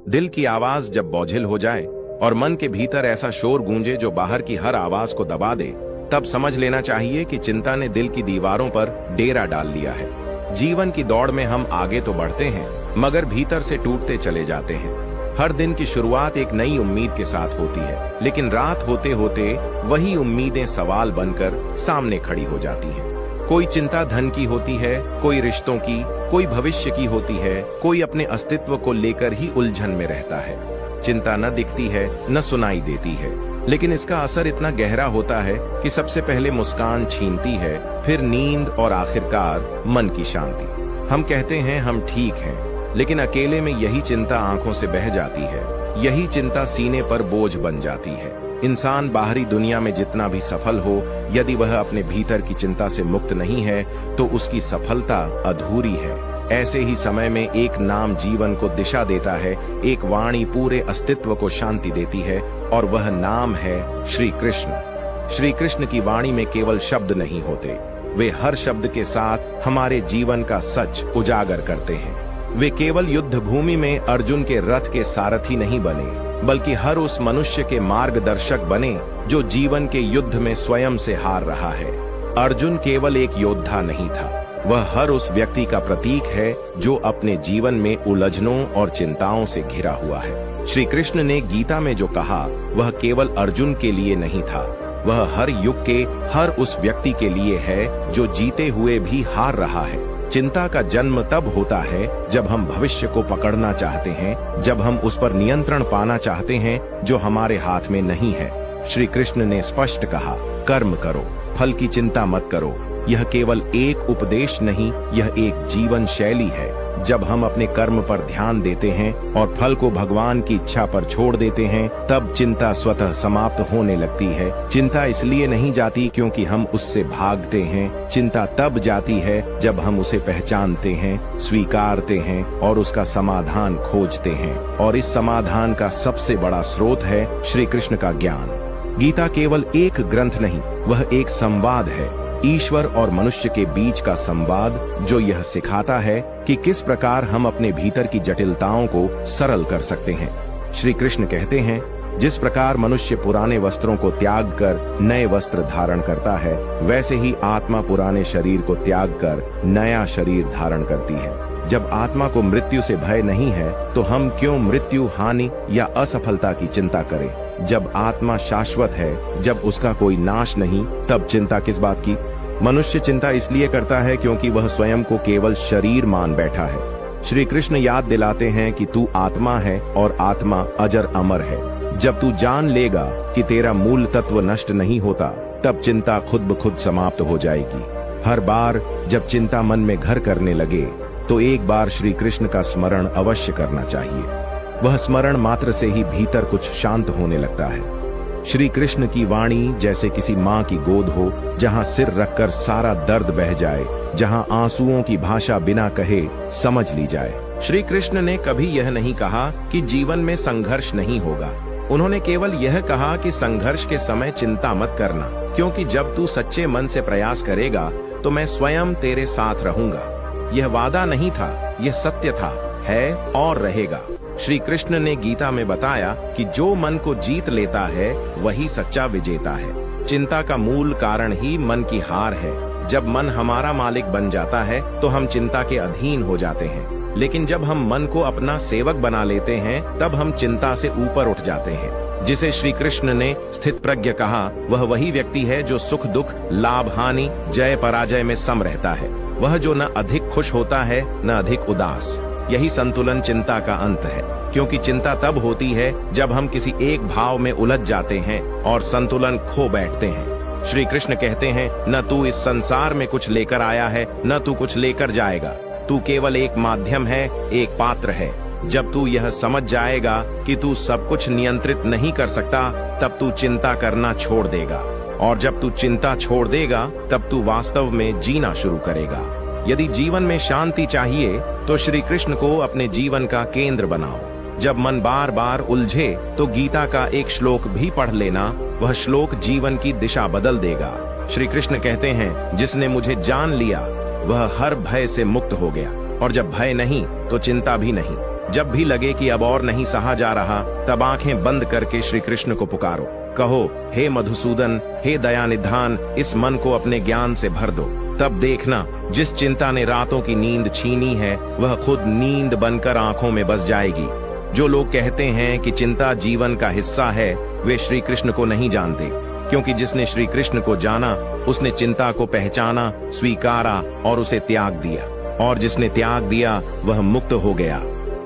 दिल की आवाज जब बोझिल हो जाए और मन के भीतर ऐसा शोर गूंजे जो बाहर की हर आवाज को दबा दे, तब समझ लेना चाहिए कि चिंता ने दिल की दीवारों पर डेरा डाल लिया है। जीवन की दौड़ में हम आगे तो बढ़ते हैं, मगर भीतर से टूटते चले जाते हैं। हर दिन की शुरुआत एक नई उम्मीद के साथ होती है, लेकिन रात होते होते वही उम्मीदें सवाल बनकर सामने खड़ी हो जाती हैं। कोई चिंता धन की होती है, कोई रिश्तों की, कोई भविष्य की होती है, कोई अपने अस्तित्व को लेकर ही उलझन में रहता है। चिंता न दिखती है, न सुनाई देती है, लेकिन इसका असर इतना गहरा होता है कि सबसे पहले मुस्कान छीनती है, फिर नींद और आखिरकार मन की शांति। हम कहते हैं हम ठीक हैं, लेकिन अकेले में यही चिंता आंखों से बह जाती है। यही चिंता सीने पर बोझ बन जाती है। इंसान बाहरी दुनिया में जितना भी सफल हो, यदि वह अपने भीतर की चिंता से मुक्त नहीं है तो उसकी सफलता अधूरी है। ऐसे ही समय में एक नाम जीवन को दिशा देता है, एक वाणी पूरे अस्तित्व को शांति देती है, और वह नाम है श्री कृष्ण। श्री कृष्ण की वाणी में केवल शब्द नहीं होते, वे हर शब्द के साथ हमारे जीवन का सच उजागर करते हैं। वे केवल युद्ध भूमि में अर्जुन के रथ के सारथी नहीं बने, बल्कि हर उस मनुष्य के मार्गदर्शक बने जो जीवन के युद्ध में स्वयं से हार रहा है। अर्जुन केवल एक योद्धा नहीं था, वह हर उस व्यक्ति का प्रतीक है जो अपने जीवन में उलझनों और चिंताओं से घिरा हुआ है। श्री कृष्ण ने गीता में जो कहा वह केवल अर्जुन के लिए नहीं था, वह हर युग के हर उस व्यक्ति के लिए है जो जीते हुए भी हार रहा है। चिंता का जन्म तब होता है जब हम भविष्य को पकड़ना चाहते हैं, जब हम उस पर नियंत्रण पाना चाहते हैं जो हमारे हाथ में नहीं है। श्री कृष्ण ने स्पष्ट कहा, कर्म करो, फल की चिंता मत करो। यह केवल एक उपदेश नहीं, यह एक जीवन शैली है। जब हम अपने कर्म पर ध्यान देते हैं और फल को भगवान की इच्छा पर छोड़ देते हैं, तब चिंता स्वतः समाप्त होने लगती है। चिंता इसलिए नहीं जाती क्योंकि हम उससे भागते हैं, चिंता तब जाती है जब हम उसे पहचानते हैं, स्वीकारते हैं और उसका समाधान खोजते हैं। और इस समाधान का सबसे बड़ा स्रोत है श्री कृष्ण का ज्ञान। गीता केवल एक ग्रंथ नहीं, वह एक संवाद है, ईश्वर और मनुष्य के बीच का संवाद, जो यह सिखाता है कि किस प्रकार हम अपने भीतर की जटिलताओं को सरल कर सकते हैं। श्री कृष्ण कहते हैं, जिस प्रकार मनुष्य पुराने वस्त्रों को त्याग कर नए वस्त्र धारण करता है, वैसे ही आत्मा पुराने शरीर को त्याग कर नया शरीर धारण करती है। जब आत्मा को मृत्यु से भय नहीं है तो हम क्यों मृत्यु, हानि या असफलता की चिंता करें? जब आत्मा शाश्वत है, जब उसका कोई नाश नहीं, तब चिंता किस बात की? मनुष्य चिंता इसलिए करता है क्योंकि वह स्वयं को केवल शरीर मान बैठा है। श्री कृष्ण याद दिलाते हैं कि तू आत्मा है और आत्मा अजर अमर है। जब तू जान लेगा कि तेरा मूल तत्व नष्ट नहीं होता, तब चिंता खुद ब खुद समाप्त हो जाएगी। हर बार जब चिंता मन में घर करने लगे तो एक बार श्री कृष्ण का स्मरण अवश्य करना चाहिए। वह स्मरण मात्र से ही भीतर कुछ शांत होने लगता है। श्री कृष्ण की वाणी जैसे किसी माँ की गोद हो, जहाँ सिर रखकर सारा दर्द बह जाए, जहाँ आंसुओं की भाषा बिना कहे समझ ली जाए। श्री कृष्ण ने कभी यह नहीं कहा कि जीवन में संघर्ष नहीं होगा। उन्होंने केवल यह कहा कि संघर्ष के समय चिंता मत करना, क्योंकि जब तू सच्चे मन से प्रयास करेगा तो मैं स्वयं तेरे साथ रहूंगा। यह वादा नहीं था, यह सत्य था, है और रहेगा। श्री कृष्ण ने गीता में बताया कि जो मन को जीत लेता है वही सच्चा विजेता है। चिंता का मूल कारण ही मन की हार है। जब मन हमारा मालिक बन जाता है तो हम चिंता के अधीन हो जाते हैं, लेकिन जब हम मन को अपना सेवक बना लेते हैं तब हम चिंता से ऊपर उठ जाते हैं। जिसे श्री कृष्ण ने स्थित प्रज्ञ कहा, वह वही व्यक्ति है जो सुख दुख, लाभ हानि, जय पराजय में सम रहता है। वह जो न अधिक खुश होता है न अधिक उदास। यही संतुलन चिंता का अंत है, क्योंकि चिंता तब होती है जब हम किसी एक भाव में उलझ जाते हैं और संतुलन खो बैठते हैं। श्री कृष्ण कहते हैं, न तू इस संसार में कुछ लेकर आया है, न तू कुछ लेकर जाएगा। तू केवल एक माध्यम है, एक पात्र है। जब तू यह समझ जाएगा कि तू सब कुछ नियंत्रित नहीं कर सकता, तब तू चिंता करना छोड़ देगा, और जब तू चिंता छोड़ देगा तब तू वास्तव में जीना शुरू करेगा। यदि जीवन में शांति चाहिए तो श्री कृष्ण को अपने जीवन का केंद्र बनाओ। जब मन बार बार उलझे तो गीता का एक श्लोक भी पढ़ लेना, वह श्लोक जीवन की दिशा बदल देगा। श्री कृष्ण कहते हैं, जिसने मुझे जान लिया वह हर भय से मुक्त हो गया, और जब भय नहीं तो चिंता भी नहीं। जब भी लगे कि अब और नहीं सहा जा रहा, तब आंखें बंद करके श्री कृष्ण को पुकारो। कहो, हे मधुसूदन, हे दयानिधान, इस मन को अपने ज्ञान से भर दो। तब देखना, जिस चिंता ने रातों की नींद छीनी है वह खुद नींद बनकर आंखों में बस जाएगी। जो लोग कहते हैं कि चिंता जीवन का हिस्सा है, वे श्री कृष्ण को नहीं जानते, क्योंकि जिसने श्री कृष्ण को जाना उसने चिंता को पहचाना, स्वीकारा और उसे त्याग दिया, और जिसने त्याग दिया वह मुक्त हो गया।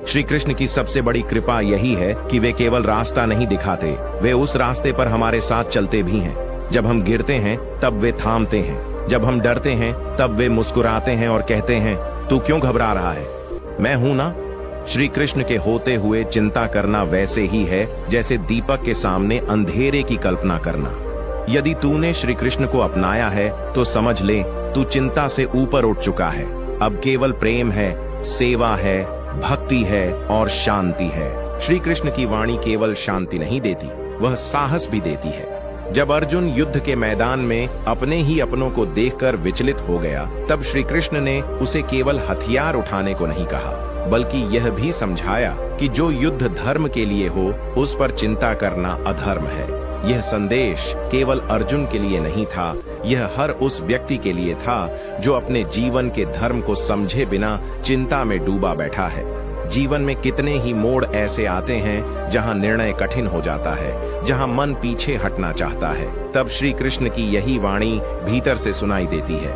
श्री कृष्ण की सबसे बड़ी कृपा यही है कि वे केवल रास्ता नहीं दिखाते, वे उस रास्ते पर हमारे साथ चलते भी हैं। जब हम गिरते हैं तब वे थामते हैं, जब हम डरते हैं तब वे मुस्कुराते हैं और कहते हैं, तू क्यों घबरा रहा है, मैं हूं ना। श्री कृष्ण के होते हुए चिंता करना वैसे ही है जैसे दीपक के सामने अंधेरे की कल्पना करना। यदि तूने श्री कृष्ण को अपनाया है तो समझ ले, तू चिंता से ऊपर उठ चुका है। अब केवल प्रेम है, सेवा है, भक्ति है और शांति है। श्री कृष्ण की वाणी केवल शांति नहीं देती, वह साहस भी देती है। जब अर्जुन युद्ध के मैदान में अपने ही अपनों को देखकर विचलित हो गया, तब श्री कृष्ण ने उसे केवल हथियार उठाने को नहीं कहा, बल्कि यह भी समझाया कि जो युद्ध धर्म के लिए हो उस पर चिंता करना अधर्म है। यह संदेश केवल अर्जुन के लिए नहीं था, यह हर उस व्यक्ति के लिए था जो अपने जीवन के धर्म को समझे बिना चिंता में डूबा बैठा है। जीवन में कितने ही मोड़ ऐसे आते हैं जहां निर्णय कठिन हो जाता है, जहां मन पीछे हटना चाहता है। तब श्री कृष्ण की यही वाणी भीतर से सुनाई देती है,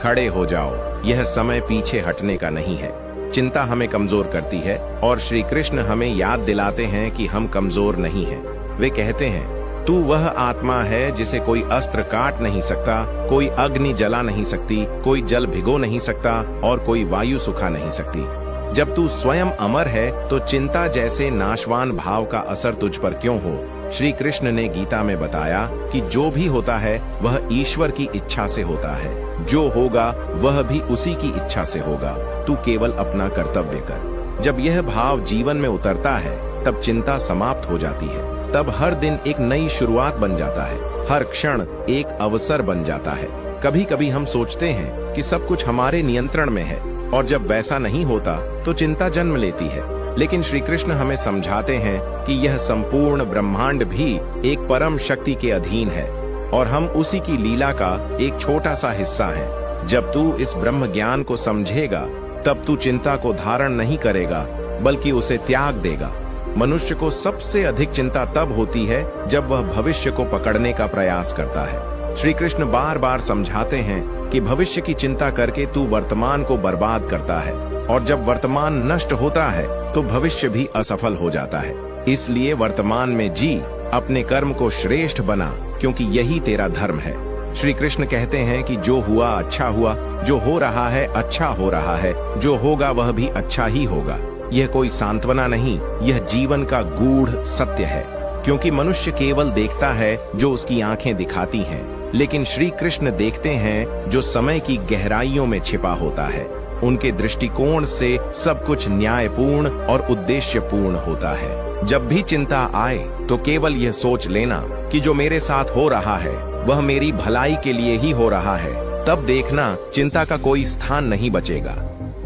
खड़े हो जाओ, यह समय पीछे हटने का नहीं है। चिंता हमें कमजोर करती है और श्री कृष्ण हमें याद दिलाते हैं कि हम कमजोर नहीं हैं। वे कहते हैं, तू वह आत्मा है जिसे कोई अस्त्र काट नहीं सकता, कोई अग्नि जला नहीं सकती, कोई जल भिगो नहीं सकता और कोई वायु सुखा नहीं सकती। जब तू स्वयं अमर है तो चिंता जैसे नाशवान भाव का असर तुझ पर क्यों हो। श्री कृष्ण ने गीता में बताया कि जो भी होता है वह ईश्वर की इच्छा से होता है, जो होगा वह भी उसी की इच्छा से होगा, तू केवल अपना कर्तव्य कर। जब यह भाव जीवन में उतरता है तब चिंता समाप्त हो जाती है। तब हर दिन एक नई शुरुआत बन जाता है, हर क्षण एक अवसर बन जाता है। कभी कभी हम सोचते हैं कि सब कुछ हमारे नियंत्रण में है और जब वैसा नहीं होता तो चिंता जन्म लेती है। लेकिन श्री कृष्ण हमें समझाते हैं कि यह संपूर्ण ब्रह्मांड भी एक परम शक्ति के अधीन है और हम उसी की लीला का एक छोटा सा हिस्सा हैं। जब तू इस ब्रह्म ज्ञान को समझेगा तब तू चिंता को धारण नहीं करेगा बल्कि उसे त्याग देगा। मनुष्य को सबसे अधिक चिंता तब होती है जब वह भविष्य को पकड़ने का प्रयास करता है। श्री कृष्ण बार बार समझाते हैं कि भविष्य की चिंता करके तू वर्तमान को बर्बाद करता है और जब वर्तमान नष्ट होता है तो भविष्य भी असफल हो जाता है। इसलिए वर्तमान में जी, अपने कर्म को श्रेष्ठ बना, क्योंकि यही तेरा धर्म है। श्री कृष्ण कहते हैं कि जो हुआ अच्छा हुआ, जो हो रहा है अच्छा हो रहा है, जो होगा वह भी अच्छा ही होगा। यह कोई सांत्वना नहीं, यह जीवन का गूढ़ सत्य है। क्योंकि मनुष्य केवल देखता है जो उसकी आंखें दिखाती हैं, लेकिन श्री कृष्ण देखते हैं जो समय की गहराइयों में छिपा होता है। उनके दृष्टिकोण से सब कुछ न्यायपूर्ण और उद्देश्यपूर्ण होता है। जब भी चिंता आए तो केवल यह सोच लेना कि जो मेरे साथ हो रहा है वह मेरी भलाई के लिए ही हो रहा है। तब देखना चिंता का कोई स्थान नहीं बचेगा।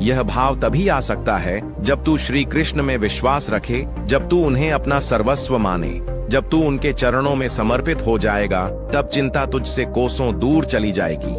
यह भाव तभी आ सकता है जब तू श्री कृष्ण में विश्वास रखे, जब तू उन्हें अपना सर्वस्व माने, जब तू उनके चरणों में समर्पित हो जाएगा, तब चिंता तुझसे कोसों दूर चली जाएगी।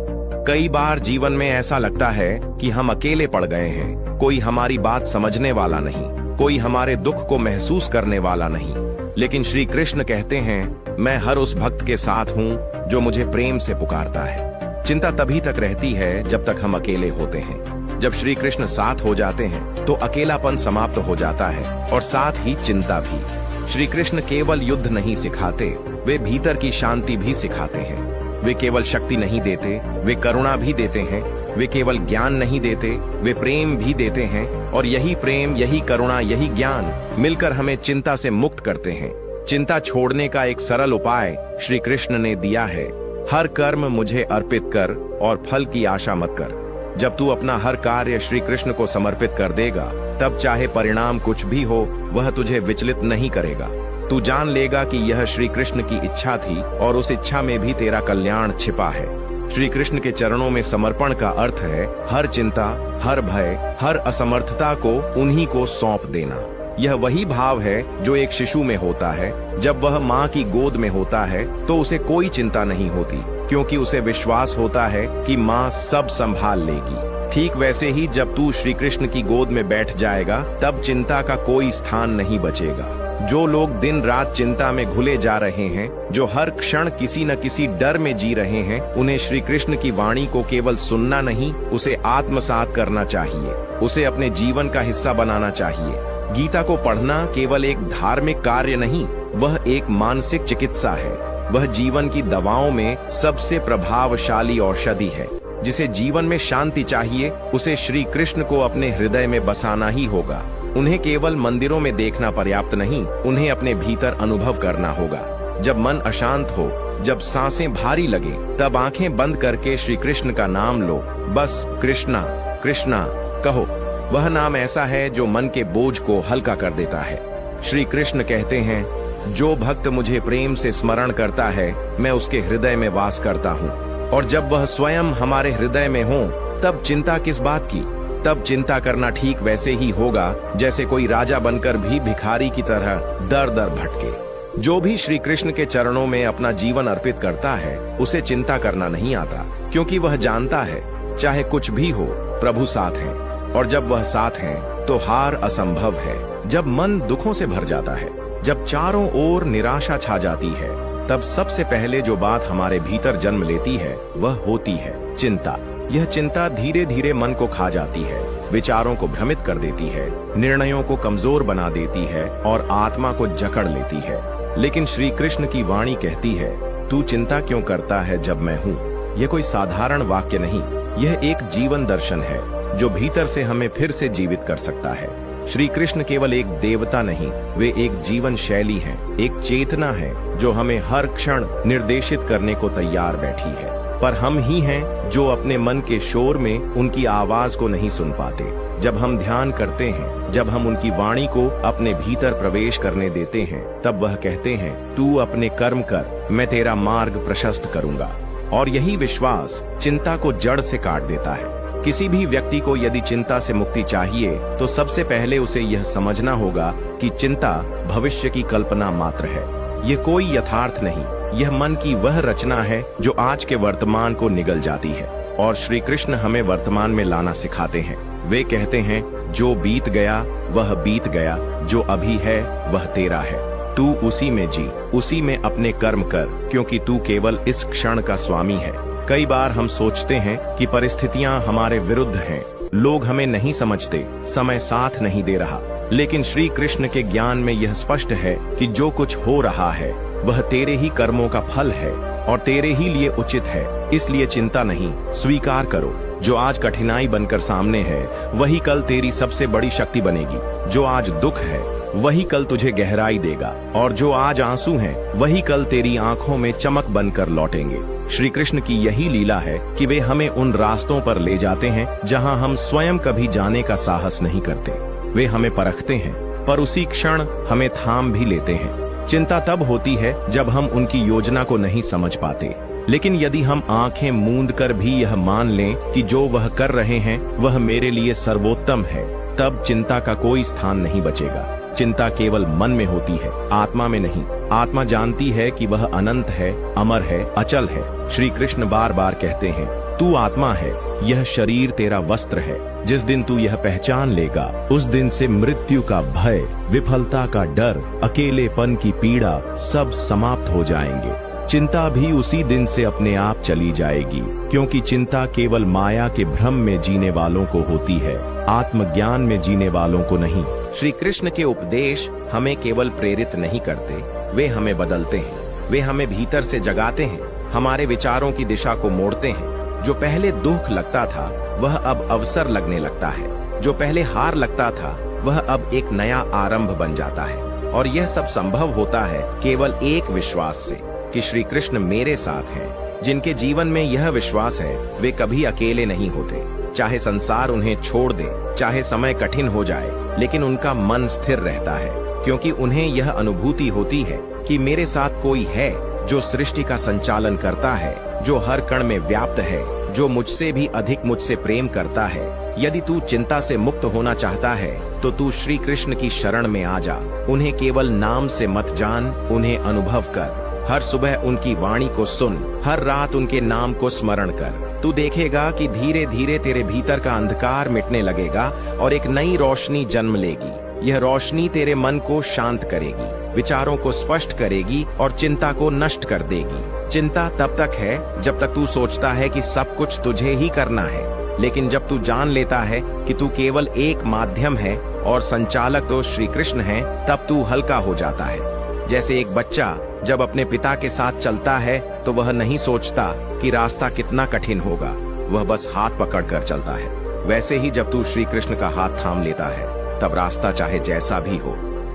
कई बार जीवन में ऐसा लगता है कि हम अकेले पड़ गए हैं, कोई हमारी बात समझने वाला नहीं, कोई हमारे दुख को महसूस करने वाला नहीं। लेकिन श्री कृष्ण कहते हैं, मैं हर उस भक्त के साथ हूँ जो मुझे प्रेम से पुकारता है। चिंता तभी तक रहती है जब तक हम अकेले होते हैं। जब श्री कृष्ण साथ हो जाते हैं तो अकेलापन समाप्त हो जाता है और साथ ही चिंता भी। श्री कृष्ण केवल युद्ध नहीं सिखाते, वे भीतर की शांति भी सिखाते हैं। वे केवल शक्ति नहीं देते, वे करुणा भी देते हैं। वे केवल ज्ञान नहीं देते, वे प्रेम भी देते हैं। और यही प्रेम, यही करुणा, यही ज्ञान मिलकर हमें चिंता से मुक्त करते हैं। चिंता छोड़ने का एक सरल उपाय श्री कृष्ण ने दिया है, हर कर्म मुझे अर्पित कर और फल की आशा मत कर। जब तू अपना हर कार्य श्री कृष्ण को समर्पित कर देगा, तब चाहे परिणाम कुछ भी हो, वह तुझे विचलित नहीं करेगा। तू जान लेगा कि यह श्री कृष्ण की इच्छा थी और उस इच्छा में भी तेरा कल्याण छिपा है। श्री कृष्ण के चरणों में समर्पण का अर्थ है हर चिंता, हर भय, हर असमर्थता को उन्हीं को सौंप देना। यह वही भाव है जो एक शिशु में होता है। जब वह माँ की गोद में होता है तो उसे कोई चिंता नहीं होती, क्योंकि उसे विश्वास होता है कि माँ सब संभाल लेगी। ठीक वैसे ही जब तू श्री कृष्ण की गोद में बैठ जाएगा, तब चिंता का कोई स्थान नहीं बचेगा। जो लोग दिन रात चिंता में घुले जा रहे हैं, जो हर क्षण किसी न किसी डर में जी रहे हैं, उन्हें श्री कृष्ण की वाणी को केवल सुनना नहीं, उसे आत्मसात करना चाहिए, उसे अपने जीवन का हिस्सा बनाना चाहिए। गीता को पढ़ना केवल एक धार्मिक कार्य नहीं, वह एक मानसिक चिकित्सा है। वह जीवन की दवाओं में सबसे प्रभावशाली औषधि है। जिसे जीवन में शांति चाहिए, उसे श्री कृष्ण को अपने हृदय में बसाना ही होगा। उन्हें केवल मंदिरों में देखना पर्याप्त नहीं, उन्हें अपने भीतर अनुभव करना होगा। जब मन अशांत हो, जब सांसें भारी लगे, तब आंखें बंद करके श्री कृष्ण का नाम लो। बस कृष्णा कृष्णा कहो। वह नाम ऐसा है जो मन के बोझ को हल्का कर देता है। श्री कृष्ण कहते हैं, जो भक्त मुझे प्रेम से स्मरण करता है, मैं उसके हृदय में वास करता हूँ। और जब वह स्वयं हमारे हृदय में हो, तब चिंता किस बात की? तब चिंता करना ठीक वैसे ही होगा जैसे कोई राजा बनकर भी भिखारी की तरह दर दर भटके। जो भी श्री कृष्ण के चरणों में अपना जीवन अर्पित करता है उसे चिंता करना नहीं आता, क्योंकि वह जानता है चाहे कुछ भी हो प्रभु साथ हैं, और जब वह साथ हैं तो हार असंभव है। जब मन दुखों से भर जाता है, जब चारों ओर निराशा छा जाती है, तब सबसे पहले जो बात हमारे भीतर जन्म लेती है वह होती है चिंता। यह चिंता धीरे धीरे मन को खा जाती है, विचारों को भ्रमित कर देती है, निर्णयों को कमजोर बना देती है और आत्मा को जकड़ लेती है। लेकिन श्री कृष्ण की वाणी कहती है, तू चिंता क्यों करता है जब मैं हूँ। यह कोई साधारण वाक्य नहीं, यह एक जीवन दर्शन है जो भीतर से हमें फिर से जीवित कर सकता है। श्री कृष्ण केवल एक देवता नहीं, वे एक जीवन शैली हैं, एक चेतना है जो हमें हर क्षण निर्देशित करने को तैयार बैठी है। पर हम ही हैं जो अपने मन के शोर में उनकी आवाज को नहीं सुन पाते। जब हम ध्यान करते हैं, जब हम उनकी वाणी को अपने भीतर प्रवेश करने देते हैं, तब वह कहते हैं, तू अपने कर्म कर, मैं तेरा मार्ग प्रशस्त करूंगा। और यही विश्वास चिंता को जड़ से काट देता है। किसी भी व्यक्ति को यदि चिंता से मुक्ति चाहिए तो सबसे पहले उसे यह समझना होगा कि चिंता भविष्य की कल्पना मात्र है। ये कोई यथार्थ नहीं, यह मन की वह रचना है जो आज के वर्तमान को निगल जाती है। और श्री कृष्ण हमें वर्तमान में लाना सिखाते हैं। वे कहते हैं, जो बीत गया वह बीत गया, जो अभी है वह तेरा है। तू उसी में जी, उसी में अपने कर्म कर, क्योंकि तू केवल इस क्षण का स्वामी है। कई बार हम सोचते हैं कि परिस्थितियां हमारे विरुद्ध हैं, लोग हमें नहीं समझते, समय साथ नहीं दे रहा। लेकिन श्री कृष्ण के ज्ञान में यह स्पष्ट है कि जो कुछ हो रहा है वह तेरे ही कर्मों का फल है और तेरे ही लिए उचित है। इसलिए चिंता नहीं, स्वीकार करो। जो आज कठिनाई बनकर सामने है वही कल तेरी सबसे बड़ी शक्ति बनेगी। जो आज दुख है वही कल तुझे गहराई देगा, और जो आज आंसू हैं वही कल तेरी आंखों में चमक बनकर लौटेंगे। श्री कृष्ण की यही लीला है कि वे हमें उन रास्तों पर ले जाते हैं जहां हम स्वयं कभी जाने का साहस नहीं करते। वे हमें परखते हैं पर उसी क्षण हमें थाम भी लेते हैं। चिंता तब होती है जब हम उनकी योजना को नहीं समझ पाते, लेकिन यदि हम आंखें मूंद कर भी यह मान लें कि जो वह कर रहे हैं वह मेरे लिए सर्वोत्तम है, तब चिंता का कोई स्थान नहीं बचेगा। चिंता केवल मन में होती है, आत्मा में नहीं। आत्मा जानती है कि वह अनंत है, अमर है, अचल है। श्री कृष्ण बार बार कहते हैं, तू आत्मा है, यह शरीर तेरा वस्त्र है। जिस दिन तू यह पहचान लेगा उस दिन से मृत्यु का भय, विफलता का डर, अकेलेपन की पीड़ा सब समाप्त हो जाएंगे। चिंता भी उसी दिन से अपने आप चली जाएगी, क्योंकि चिंता केवल माया के भ्रम में जीने वालों को होती है, आत्मज्ञान में जीने वालों को नहीं। श्री कृष्ण के उपदेश हमें केवल प्रेरित नहीं करते, वे हमें बदलते हैं। वे हमें भीतर से जगाते हैं, हमारे विचारों की दिशा को मोड़ते हैं। जो पहले दुख लगता था वह अब अवसर लगने लगता है, जो पहले हार लगता था वह अब एक नया आरंभ बन जाता है। और यह सब संभव होता है केवल एक विश्वास से कि श्री कृष्ण मेरे साथ हैं। जिनके जीवन में यह विश्वास है वे कभी अकेले नहीं होते। चाहे संसार उन्हें छोड़ दे, चाहे समय कठिन हो जाए, लेकिन उनका मन स्थिर रहता है, क्योंकि उन्हें यह अनुभूति होती है कि मेरे साथ कोई है जो सृष्टि का संचालन करता है, जो हर कण में व्याप्त है, जो मुझसे भी अधिक मुझसे प्रेम करता है। यदि तू चिंता से मुक्त होना चाहता है तो तू श्री कृष्ण की शरण में आ जा। उन्हें केवल नाम से मत जान, उन्हें अनुभव कर। हर सुबह उनकी वाणी को सुन, हर रात उनके नाम को स्मरण कर। तू देखेगा कि धीरे धीरे तेरे भीतर का अंधकार मिटने लगेगा और एक नई रोशनी जन्म लेगी। यह रोशनी तेरे मन को शांत करेगी, विचारों को स्पष्ट करेगी और चिंता को नष्ट कर देगी। चिंता तब तक है जब तक तू सोचता है कि सब कुछ तुझे ही करना है, लेकिन जब तू जान लेता है कि तू केवल एक माध्यम है और संचालक तो श्री कृष्ण है, तब तू हल्का हो जाता है। जैसे एक बच्चा जब अपने पिता के साथ चलता है तो वह नहीं सोचता कि रास्ता कितना कठिन होगा, वह बस हाथ पकड़कर चलता है। वैसे ही जब तू श्री कृष्ण का हाथ थाम लेता है तब रास्ता चाहे जैसा भी हो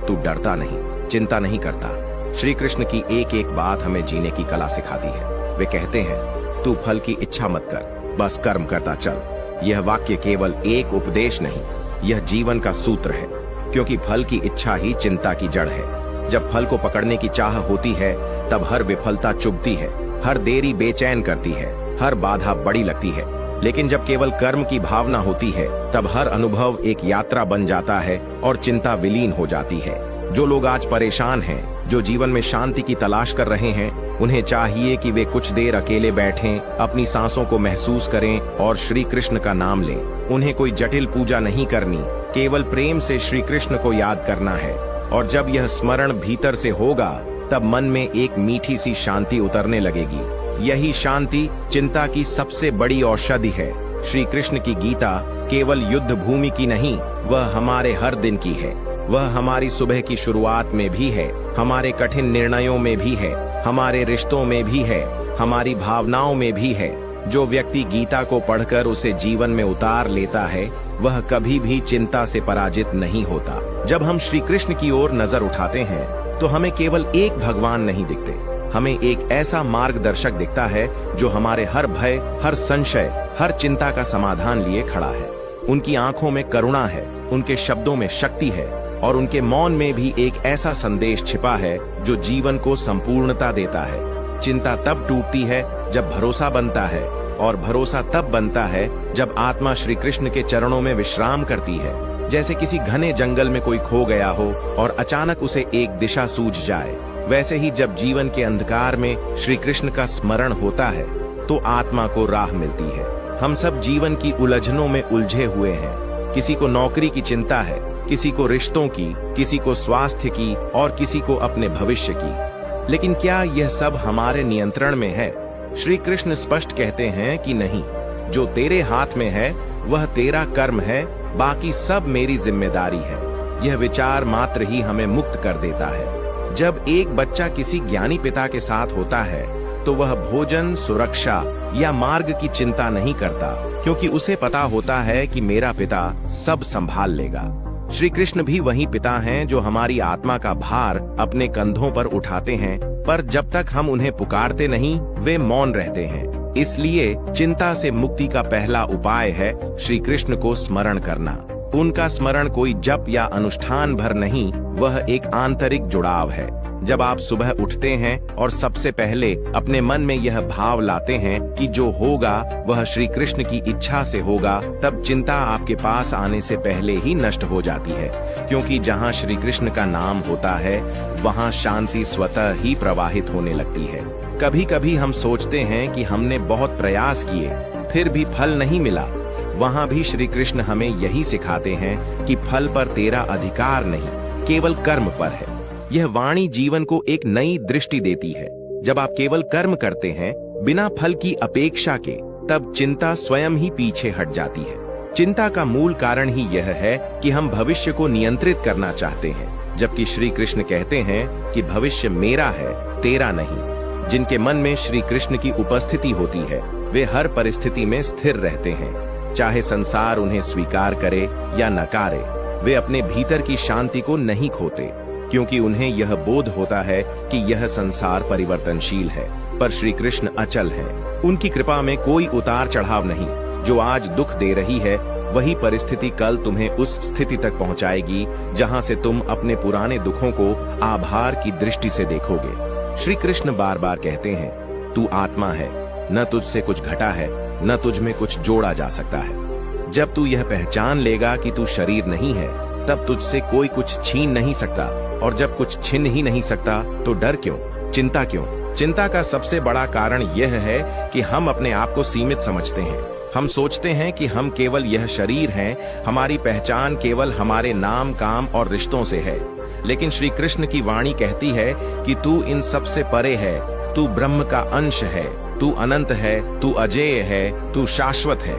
तू डरता नहीं, चिंता नहीं करता। श्री कृष्ण की एक एक बात हमें जीने की कला सिखाती है। वे कहते हैं, तू फल की इच्छा मत कर, बस कर्म करता चल। यह वाक्य केवल एक उपदेश नहीं, यह जीवन का सूत्र है, क्योंकि फल की इच्छा ही चिंता की जड़ है। जब फल को पकड़ने की चाह होती है तब हर विफलता चुभती है, हर देरी बेचैन करती है, हर बाधा बड़ी लगती है। लेकिन जब केवल कर्म की भावना होती है तब हर अनुभव एक यात्रा बन जाता है और चिंता विलीन हो जाती है। जो लोग आज परेशान हैं, जो जीवन में शांति की तलाश कर रहे हैं, उन्हें चाहिए कि वे कुछ देर अकेले बैठें, अपनी सांसों को महसूस करें और श्री कृष्ण का नाम लें। उन्हें कोई जटिल पूजा नहीं करनी, केवल प्रेम से श्री कृष्ण को याद करना है। और जब यह स्मरण भीतर से होगा, तब मन में एक मीठी सी शांति उतरने लगेगी। यही शांति चिंता की सबसे बड़ी औषधि है। श्री कृष्ण की गीता केवल युद्ध भूमि की नहीं, वह हमारे हर दिन की है। वह हमारी सुबह की शुरुआत में भी है, हमारे कठिन निर्णयों में भी है, हमारे रिश्तों में भी है, हमारी भावनाओं में भी है। जो व्यक्ति गीता को पढ़कर उसे जीवन में उतार लेता है, वह कभी भी चिंता से पराजित नहीं होता। जब हम श्री कृष्ण की ओर नजर उठाते हैं, तो हमें केवल एक भगवान नहीं दिखते, हमें एक ऐसा मार्गदर्शक दिखता है जो हमारे हर भय, हर संशय, हर चिंता का समाधान लिए खड़ा है। उनकी आंखों में करुणा है, उनके शब्दों में शक्ति है और उनके मौन में भी एक ऐसा संदेश छिपा है जो जीवन को संपूर्णता देता है। चिंता तब टूटती है जब भरोसा बनता है, और भरोसा तब बनता है जब आत्मा श्री कृष्ण के चरणों में विश्राम करती है। जैसे किसी घने जंगल में कोई खो गया हो और अचानक उसे एक दिशा सूझ जाए, वैसे ही जब जीवन के अंधकार में श्री कृष्ण का स्मरण होता है, तो आत्मा को राह मिलती है। हम सब जीवन की उलझनों में उलझे हुए हैं। किसी को नौकरी की चिंता है, किसी को रिश्तों की, किसी को स्वास्थ्य की और किसी को अपने भविष्य की। लेकिन क्या यह सब हमारे नियंत्रण में है? श्री कृष्ण स्पष्ट कहते हैं कि नहीं। जो तेरे हाथ में है वह तेरा कर्म है, बाकी सब मेरी जिम्मेदारी है। यह विचार मात्र ही हमें मुक्त कर देता है। जब एक बच्चा किसी ज्ञानी पिता के साथ होता है, तो वह भोजन, सुरक्षा या मार्ग की चिंता नहीं करता, क्योंकि उसे पता होता है कि मेरा पिता सब संभाल लेगा। श्री कृष्ण भी वही पिता हैं जो हमारी आत्मा का भार अपने कंधों पर उठाते हैं, पर जब तक हम उन्हें पुकारते नहीं, वे मौन रहते हैं। इसलिए चिंता से मुक्ति का पहला उपाय है श्री कृष्ण को स्मरण करना। उनका स्मरण कोई जप या अनुष्ठान भर नहीं, वह एक आंतरिक जुड़ाव है। जब आप सुबह उठते हैं और सबसे पहले अपने मन में यह भाव लाते हैं कि जो होगा वह श्री कृष्ण की इच्छा से होगा, तब चिंता आपके पास आने से पहले ही नष्ट हो जाती है। क्योंकि जहाँ श्री कृष्ण का नाम होता है, वहाँ शांति स्वतः ही प्रवाहित होने लगती है। कभी कभी हम सोचते हैं कि हमने बहुत प्रयास किए, फिर भी फल नहीं मिला। वहाँ भी श्री कृष्ण हमें यही सिखाते हैं कि फल पर तेरा अधिकार नहीं, केवल कर्म पर है। यह वाणी जीवन को एक नई दृष्टि देती है। जब आप केवल कर्म करते हैं बिना फल की अपेक्षा के, तब चिंता स्वयं ही पीछे हट जाती है। चिंता का मूल कारण ही यह है कि हम भविष्य को नियंत्रित करना चाहते हैं, जबकि श्री कृष्ण कहते हैं कि भविष्य मेरा है, तेरा नहीं। जिनके मन में श्री कृष्ण की उपस्थिति होती है, वे हर परिस्थिति में स्थिर रहते हैं। चाहे संसार उन्हें स्वीकार करे या नकारे, वे अपने भीतर की शांति को नहीं खोते, क्योंकि उन्हें यह बोध होता है कि यह संसार परिवर्तनशील है, पर श्री कृष्ण अचल हैं। उनकी कृपा में कोई उतार चढ़ाव नहीं। जो आज दुख दे रही है, वही परिस्थिति कल तुम्हें उस स्थिति तक पहुंचाएगी जहां से तुम अपने पुराने दुखों को आभार की दृष्टि से देखोगे। श्री कृष्ण बार बार कहते हैं, तू आत्मा है, न तुझसे कुछ घटा है, न तुझ में कुछ जोड़ा जा सकता है। जब तू यह पहचान लेगा कि तू शरीर नहीं है, तब तुझसे कोई कुछ छीन नहीं सकता, और जब कुछ छीन ही नहीं सकता, तो डर क्यों, चिंता क्यों? चिंता का सबसे बड़ा कारण यह है कि हम अपने आप को सीमित समझते हैं। हम सोचते हैं कि हम केवल यह शरीर हैं, हमारी पहचान केवल हमारे नाम, काम और रिश्तों से है। लेकिन श्री कृष्ण की वाणी कहती है कि तू इन सब से परे है, तू ब्रह्म का अंश है, तू अनंत है, तू अजेय है, तू शाश्वत है।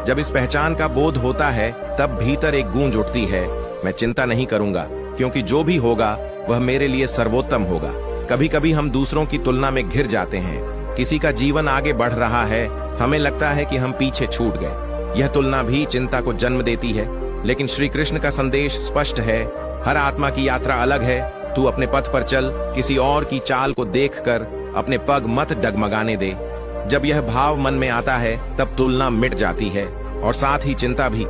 जब इस पहचान का बोध होता है, तब भीतर एक गूंज उठती है, मैं चिंता नहीं करूंगा, क्योंकि जो भी होगा वह मेरे लिए सर्वोत्तम होगा। कभी कभी हम दूसरों की तुलना में घिर जाते हैं। किसी का जीवन आगे बढ़ रहा है, हमें लगता है कि हम पीछे छूट गए। यह तुलना भी चिंता को जन्म देती है। लेकिन श्री कृष्ण का संदेश स्पष्ट है, हर आत्मा की यात्रा अलग है। तू अपने पथ पर चल, किसी और की चाल को देखकर अपने पग मत डगमगाने दे। जब यह भाव मन में आता है, तब तुलना मिट जाती है और साथ ही चिंता भी।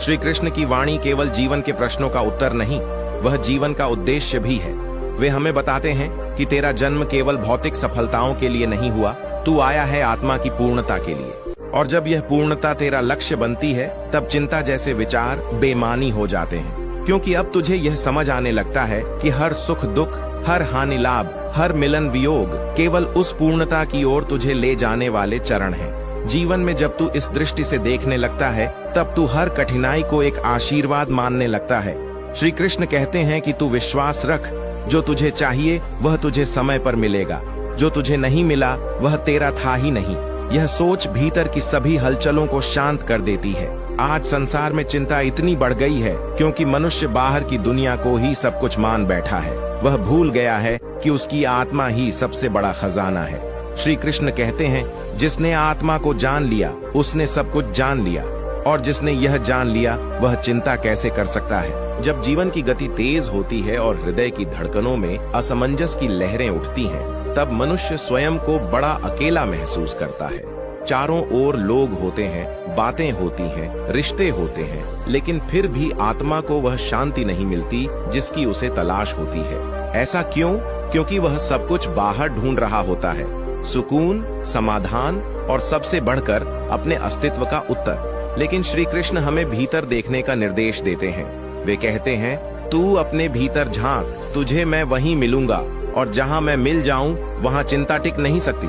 श्री कृष्ण की वाणी केवल जीवन के प्रश्नों का उत्तर नहीं, वह जीवन का उद्देश्य भी है। वे हमें बताते हैं कि तेरा जन्म केवल भौतिक सफलताओं के लिए नहीं हुआ, तू आया है आत्मा की पूर्णता के लिए। और जब यह पूर्णता तेरा लक्ष्य बनती है, तब चिंता जैसे विचार बेमानी हो जाते हैं। क्योंकि अब तुझे यह समझ आने लगता है कि हर सुख दुख, हर हानि लाभ, हर मिलन वियोग केवल उस पूर्णता की ओर तुझे ले जाने वाले चरण हैं। जीवन में जब तू इस दृष्टि से देखने लगता है, तब तू हर कठिनाई को एक आशीर्वाद मानने लगता है। श्री कृष्ण कहते हैं कि तू विश्वास रख, जो तुझे चाहिए वह तुझे समय पर मिलेगा, जो तुझे नहीं मिला वह तेरा था ही नहीं। यह सोच भीतर की सभी हलचलों को शांत कर देती है। आज संसार में चिंता इतनी बढ़ गई है क्योंकि मनुष्य बाहर की दुनिया को ही सब कुछ मान बैठा है। वह भूल गया है कि उसकी आत्मा ही सबसे बड़ा खजाना है। श्री कृष्ण कहते हैं, जिसने आत्मा को जान लिया उसने सब कुछ जान लिया, और जिसने यह जान लिया वह चिंता कैसे कर सकता है। जब जीवन की गति तेज होती है और हृदय की धड़कनों में असमंजस की लहरें उठती हैं, तब मनुष्य स्वयं को बड़ा अकेला महसूस करता है। चारों ओर लोग होते हैं, बातें होती हैं, रिश्ते होते हैं, लेकिन फिर भी आत्मा को वह शांति नहीं मिलती जिसकी उसे तलाश होती है। ऐसा क्यों? क्योंकि वह सब कुछ बाहर ढूंढ रहा होता है, सुकून, समाधान और सबसे बढ़कर अपने अस्तित्व का उत्तर। लेकिन श्री कृष्ण हमें भीतर देखने का निर्देश देते हैं। वे कहते हैं, तू अपने भीतर झांक, तुझे मैं वहीं मिलूंगा, और जहां मैं मिल जाऊं वहां चिंता टिक नहीं सकती।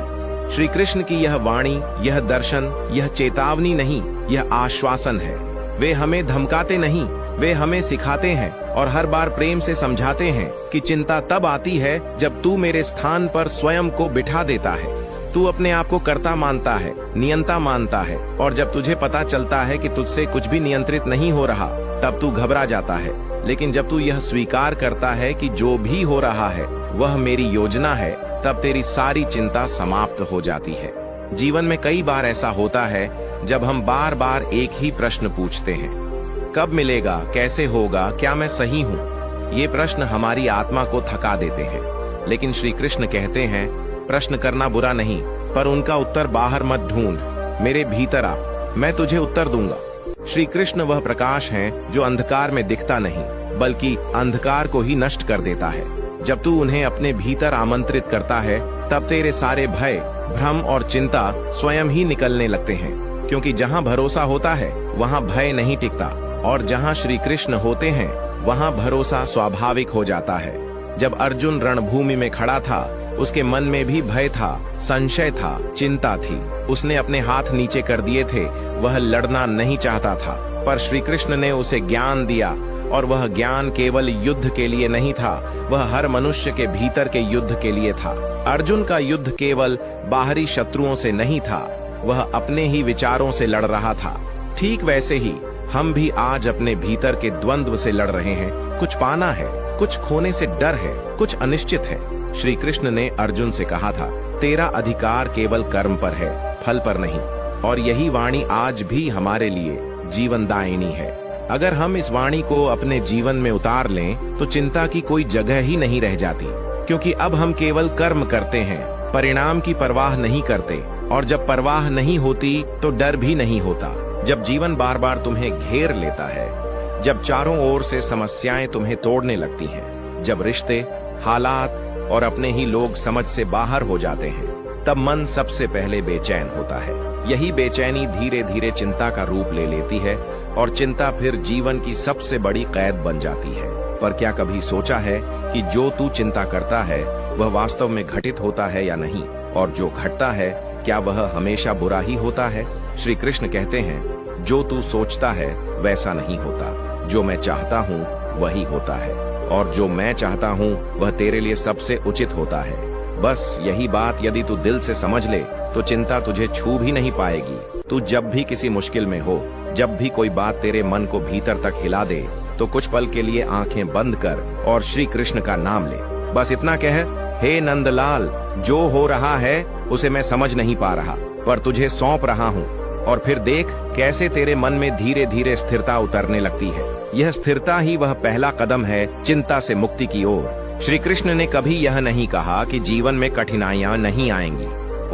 श्री कृष्ण की यह वाणी, यह दर्शन, यह चेतावनी नहीं, यह आश्वासन है। वे हमें धमकाते नहीं, वे हमें सिखाते हैं और हर बार प्रेम से समझाते हैं कि चिंता तब आती है जब तू मेरे स्थान पर स्वयं को बिठा देता है। तू अपने आप को कर्ता मानता है, नियंता मानता है, और जब तुझे पता चलता है कि तुझसे कुछ भी नियंत्रित नहीं हो रहा, तब तू घबरा जाता है। लेकिन जब तू यह स्वीकार करता है कि जो भी हो रहा है वह मेरी योजना है, तब तेरी सारी चिंता समाप्त हो जाती है। जीवन में कई बार ऐसा होता है जब हम बार बार एक ही प्रश्न पूछते हैं, कब मिलेगा, कैसे होगा, क्या मैं सही हूँ? ये प्रश्न हमारी आत्मा को थका देते हैं। लेकिन श्री कृष्ण कहते हैं, प्रश्न करना बुरा नहीं, पर उनका उत्तर बाहर मत ढूंढ, मेरे भीतर आ, मैं तुझे उत्तर दूंगा। श्री कृष्ण वह प्रकाश हैं जो अंधकार में दिखता नहीं, बल्कि अंधकार को ही नष्ट कर देता है। जब तू उन्हें अपने भीतर आमंत्रित करता है, तब तेरे सारे भय, भ्रम और चिंता स्वयं ही निकलने लगते हैं। क्योंकि जहाँ भरोसा होता है वहाँ भय नहीं टिकता, और जहाँ श्री कृष्ण होते हैं वहाँ भरोसा स्वाभाविक हो जाता है। जब अर्जुन रणभूमि में खड़ा था, उसके मन में भी भय था, संशय था, चिंता थी। उसने अपने हाथ नीचे कर दिए थे, वह लड़ना नहीं चाहता था, पर श्री कृष्ण ने उसे ज्ञान दिया, और वह ज्ञान केवल युद्ध के लिए नहीं था, वह हर मनुष्य के भीतर के युद्ध के लिए था। अर्जुन का युद्ध केवल बाहरी शत्रुओं से नहीं था, वह अपने ही विचारों से लड़ रहा था। ठीक वैसे ही हम भी आज अपने भीतर के द्वंद्व से लड़ रहे हैं। कुछ पाना है, कुछ खोने से डर है, कुछ अनिश्चित है। श्री कृष्ण ने अर्जुन से कहा था, तेरा अधिकार केवल कर्म पर है, फल पर नहीं। और यही वाणी आज भी हमारे लिए जीवनदायिनी है। अगर हम इस वाणी को अपने जीवन में उतार लें, तो चिंता की कोई जगह ही नहीं रह जाती, क्योंकि अब हम केवल कर्म करते हैं, परिणाम की परवाह नहीं करते। और जब परवाह नहीं होती तो डर भी नहीं होता। जब जीवन बार बार तुम्हें घेर लेता है, जब चारों ओर से समस्याएं तुम्हें तोड़ने लगती हैं, जब रिश्ते, हालात और अपने ही लोग समझ से बाहर हो जाते हैं, तब मन सबसे पहले बेचैन होता है। यही बेचैनी धीरे धीरे चिंता का रूप ले लेती है, और चिंता फिर जीवन की सबसे बड़ी कैद बन जाती है। पर क्या कभी सोचा है कि जो तू चिंता करता है वह वास्तव में घटित होता है या नहीं? और जो घटता है क्या वह हमेशा बुरा ही होता है? श्री कृष्ण कहते हैं, जो तू सोचता है वैसा नहीं होता, जो मैं चाहता हूँ वही होता है, और जो मैं चाहता हूँ वह तेरे लिए सबसे उचित होता है। बस यही बात यदि तू दिल से समझ ले, तो चिंता तुझे छू भी नहीं पाएगी। तू जब भी किसी मुश्किल में हो, जब भी कोई बात तेरे मन को भीतर तक हिला दे, तो कुछ पल के लिए आंखें बंद कर और श्री कृष्ण का नाम ले। बस इतना कह, हे नंदलाल, जो हो रहा है उसे मैं समझ नहीं पा रहा, पर तुझे सौंप रहा हूँ। और फिर देख कैसे तेरे मन में धीरे धीरे स्थिरता उतरने लगती है। यह स्थिरता ही वह पहला कदम है चिंता से मुक्ति की ओर। श्री कृष्ण ने कभी यह नहीं कहा कि जीवन में कठिनाइयां नहीं आएंगी।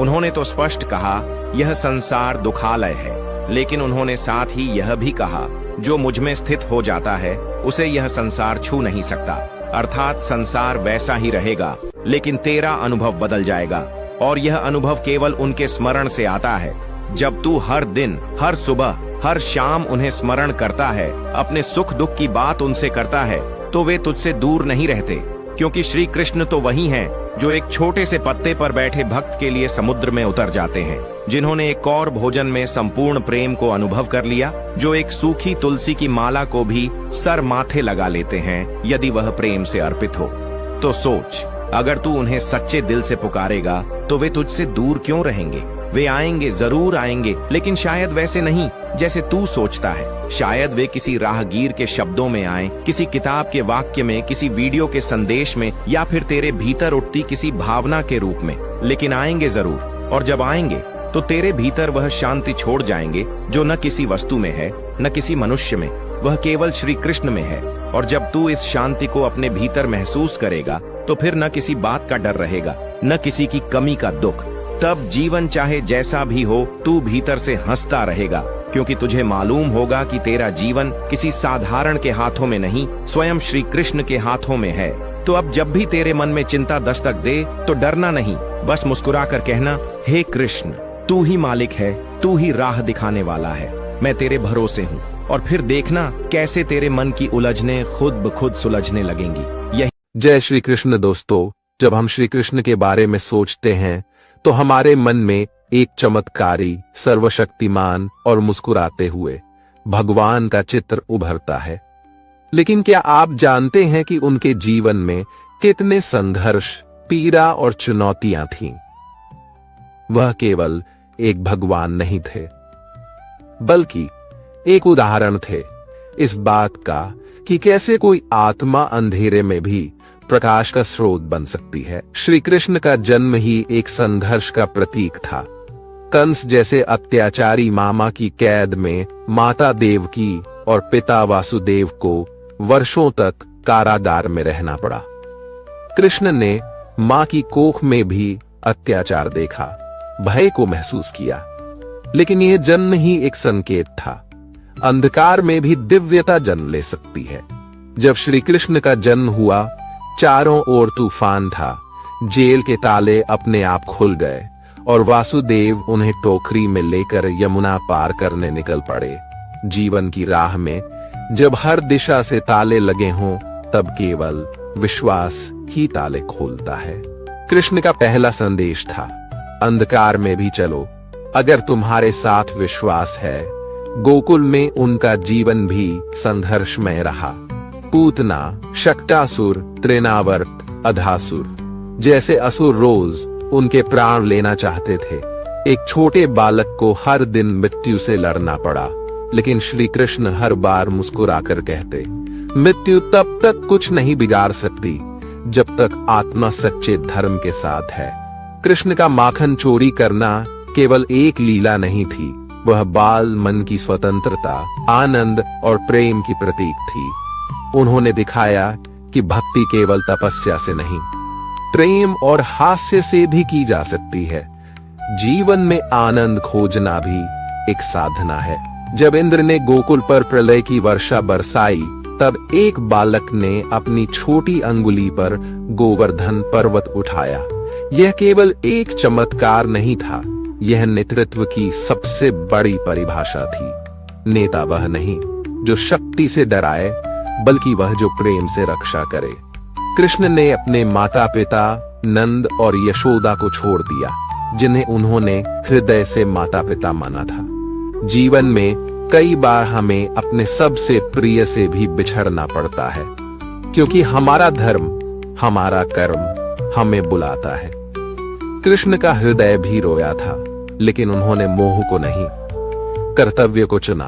उन्होंने तो स्पष्ट कहा, यह संसार दुखालय है। लेकिन उन्होंने साथ ही यह भी कहा, जो मुझ में स्थित हो जाता है उसे यह संसार छू नहीं सकता। अर्थात संसार वैसा ही रहेगा, लेकिन तेरा अनुभव बदल जाएगा। और यह अनुभव केवल उनके स्मरण से आता है जब तू हर दिन, हर सुबह, हर शाम उन्हें स्मरण करता है, अपने सुख दुख की बात उनसे करता है, तो वे तुझसे दूर नहीं रहते। क्योंकि श्री कृष्ण तो वही हैं जो एक छोटे से पत्ते पर बैठे भक्त के लिए समुद्र में उतर जाते हैं, जिन्होंने एक और भोजन में संपूर्ण प्रेम को अनुभव कर लिया, जो एक सूखी तुलसी की माला को भी सर माथे लगा लेते हैं यदि वह प्रेम से अर्पित हो। तो सोच, अगर तू उन्हें सच्चे दिल से पुकारेगा तो वे तुझसे दूर क्यों रहेंगे? वे आएंगे, जरूर आएंगे, लेकिन शायद वैसे नहीं जैसे तू सोचता है। शायद वे किसी राहगीर के शब्दों में आए, किसी किताब के वाक्य में, किसी वीडियो के संदेश में, या फिर तेरे भीतर उठती किसी भावना के रूप में, लेकिन आएंगे जरूर। और जब आएंगे तो तेरे भीतर वह शांति छोड़ जाएंगे जो न किसी वस्तु में है, न किसी मनुष्य में, वह केवल श्री कृष्ण में है। और जब तू इस शांति को अपने भीतर महसूस करेगा तो फिर न किसी बात का डर रहेगा, न किसी की कमी का दुख। तब जीवन चाहे जैसा भी हो, तू भीतर से हंसता रहेगा, क्योंकि तुझे मालूम होगा कि तेरा जीवन किसी साधारण के हाथों में नहीं, स्वयं श्री कृष्ण के हाथों में है। तो अब जब भी तेरे मन में चिंता दस्तक दे तो डरना नहीं, बस मुस्कुरा कर कहना, हे कृष्ण, तू ही मालिक है, तू ही राह दिखाने वाला है, मैं तेरे भरोसे हूँ। और फिर देखना कैसे तेरे मन की उलझने खुद ब खुद सुलझने लगेंगी। यही जय श्री कृष्ण। दोस्तों, जब हम श्री कृष्ण के बारे में सोचते हैं तो हमारे मन में एक चमत्कारी, सर्वशक्तिमान और मुस्कुराते हुए भगवान का चित्र उभरता है। लेकिन क्या आप जानते हैं कि उनके जीवन में कितने संघर्ष, पीड़ा और चुनौतियां थीं? वह केवल एक भगवान नहीं थे, बल्कि एक उदाहरण थे इस बात का कि कैसे कोई आत्मा अंधेरे में भी प्रकाश का स्रोत बन सकती है। श्री कृष्ण का जन्म ही एक संघर्ष का प्रतीक था। कंस जैसे अत्याचारी मामा की कैद में माता देवकी और पिता वासुदेव को वर्षों तक कारागार में रहना पड़ा। कृष्ण ने मां की कोख में भी अत्याचार देखा, भय को महसूस किया, लेकिन यह जन्म ही एक संकेत था। अंधकार में भी दिव्यता जन्म ले सकती है। जब श्री कृष्ण का जन्म हुआ, चारों ओर तूफान था, जेल के ताले अपने आप खुल गए और वासुदेव उन्हें टोकरी में लेकर यमुना पार करने निकल पड़े। जीवन की राह में जब हर दिशा से ताले लगे हों, तब केवल विश्वास ही ताले खोलता है। कृष्ण का पहला संदेश था, अंधकार में भी चलो, अगर तुम्हारे साथ विश्वास है। गोकुल में उनका जीवन भी संघर्षमय रहा। पूतना, शक्टासुर, तृणावर्त, अधासुर जैसे असुर रोज उनके प्राण लेना चाहते थे। एक छोटे बालक को हर दिन मृत्यु से लड़ना पड़ा, लेकिन श्री कृष्ण हर बार मुस्कुराकर कहते, मृत्यु तब तक कुछ नहीं बिगाड़ सकती जब तक आत्मा सच्चे धर्म के साथ है। कृष्ण का माखन चोरी करना केवल एक लीला नहीं थी, वह बाल मन की स्वतंत्रता, आनंद और प्रेम की प्रतीक थी। उन्होंने दिखाया कि भक्ति केवल तपस्या से नहीं, प्रेम और हास्य से भी की जा सकती है। जीवन में आनंद खोजना भी एक साधना है। जब इंद्र ने गोकुल पर प्रलय की वर्षा बरसाई, तब एक बालक ने अपनी छोटी अंगुली पर गोवर्धन पर्वत उठाया। यह केवल एक चमत्कार नहीं था, यह नेतृत्व की सबसे बड़ी परिभाषा थी। नेता वह नहीं जो शक्ति से डराए, बल्कि वह जो प्रेम से रक्षा करे। कृष्ण ने अपने माता पिता नंद और यशोदा को छोड़ दिया, जिन्हें उन्होंने हृदय से माता पिता माना था। जीवन में कई बार हमें अपने सबसे प्रिय से भी बिछड़ना पड़ता है, क्योंकि हमारा धर्म, हमारा कर्म हमें बुलाता है। कृष्ण का हृदय भी रोया था, लेकिन उन्होंने मोह को नहीं, कर्तव्य को चुना।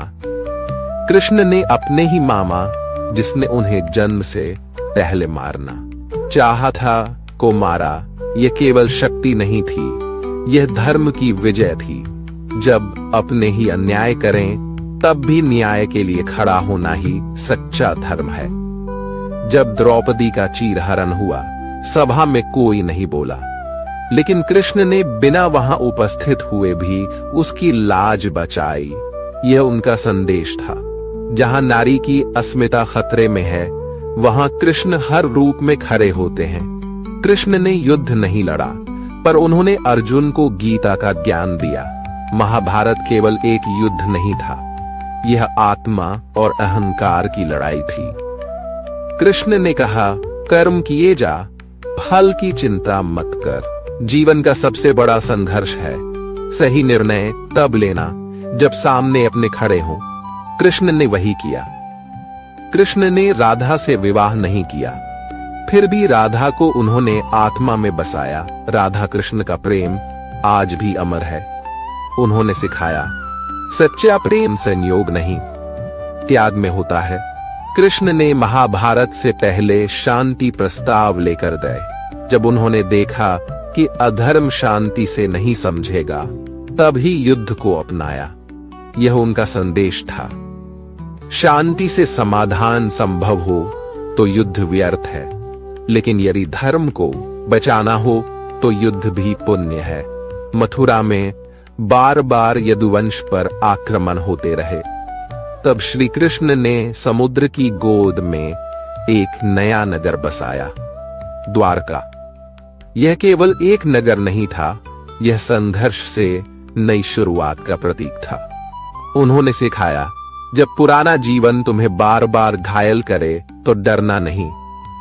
कृष्ण ने अपने ही मामा, जिसने उन्हें जन्म से पहले मारना चाहा था, को मारा। यह केवल शक्ति नहीं थी, यह धर्म की विजय थी। जब अपने ही अन्याय करें, तब भी न्याय के लिए खड़ा होना ही सच्चा धर्म है। जब द्रौपदी का चीरहरण हुआ, सभा में कोई नहीं बोला, लेकिन कृष्ण ने बिना वहां उपस्थित हुए भी उसकी लाज बचाई। यह उनका संदेश था। जहां नारी की अस्मिता खतरे में है, वहां कृष्ण हर रूप में खड़े होते हैं। कृष्ण ने युद्ध नहीं लड़ा, पर उन्होंने अर्जुन को गीता का ज्ञान दिया। महाभारत केवल एक युद्ध नहीं था, यह आत्मा और अहंकार की लड़ाई थी। कृष्ण ने कहा, कर्म किए जा, फल की चिंता मत कर। जीवन का सबसे बड़ा संघर्ष है सही निर्णय तब लेना जब सामने अपने खड़े हों। कृष्ण ने वही किया। कृष्ण ने राधा से विवाह नहीं किया, फिर भी राधा को उन्होंने आत्मा में बसाया। राधा कृष्ण का प्रेम आज भी अमर है। उन्होंने सिखाया, सच्चा प्रेम संयोग नहीं, त्याग में होता है। कृष्ण ने महाभारत से पहले शांति प्रस्ताव लेकर गए। जब उन्होंने देखा कि अधर्म शांति से नहीं समझेगा, तभी युद्ध को अपनाया। यह उनका संदेश था। शांति से समाधान संभव हो तो युद्ध व्यर्थ है, लेकिन यदि धर्म को बचाना हो तो युद्ध भी पुण्य है। मथुरा में बार बार यदुवंश पर आक्रमण होते रहे। तब श्री कृष्ण ने समुद्र की गोद में एक नया नगर बसाया, द्वारका। यह केवल एक नगर नहीं था, यह संघर्ष से नई शुरुआत का प्रतीक था। उन्होंने सिखाया, जब पुराना जीवन तुम्हें बार बार घायल करे तो डरना नहीं,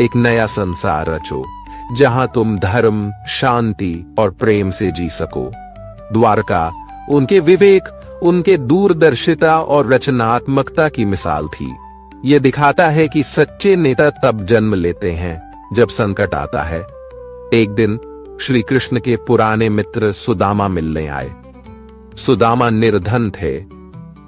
एक नया संसार रचो जहां तुम धर्म, शांति और प्रेम से जी सको। द्वारका उनके विवेक, उनके दूरदर्शिता और रचनात्मकता की मिसाल थी। यह दिखाता है कि सच्चे नेता तब जन्म लेते हैं जब संकट आता है। एक दिन श्री कृष्ण के पुराने मित्र सुदामा मिलने आए। सुदामा निर्धन थे,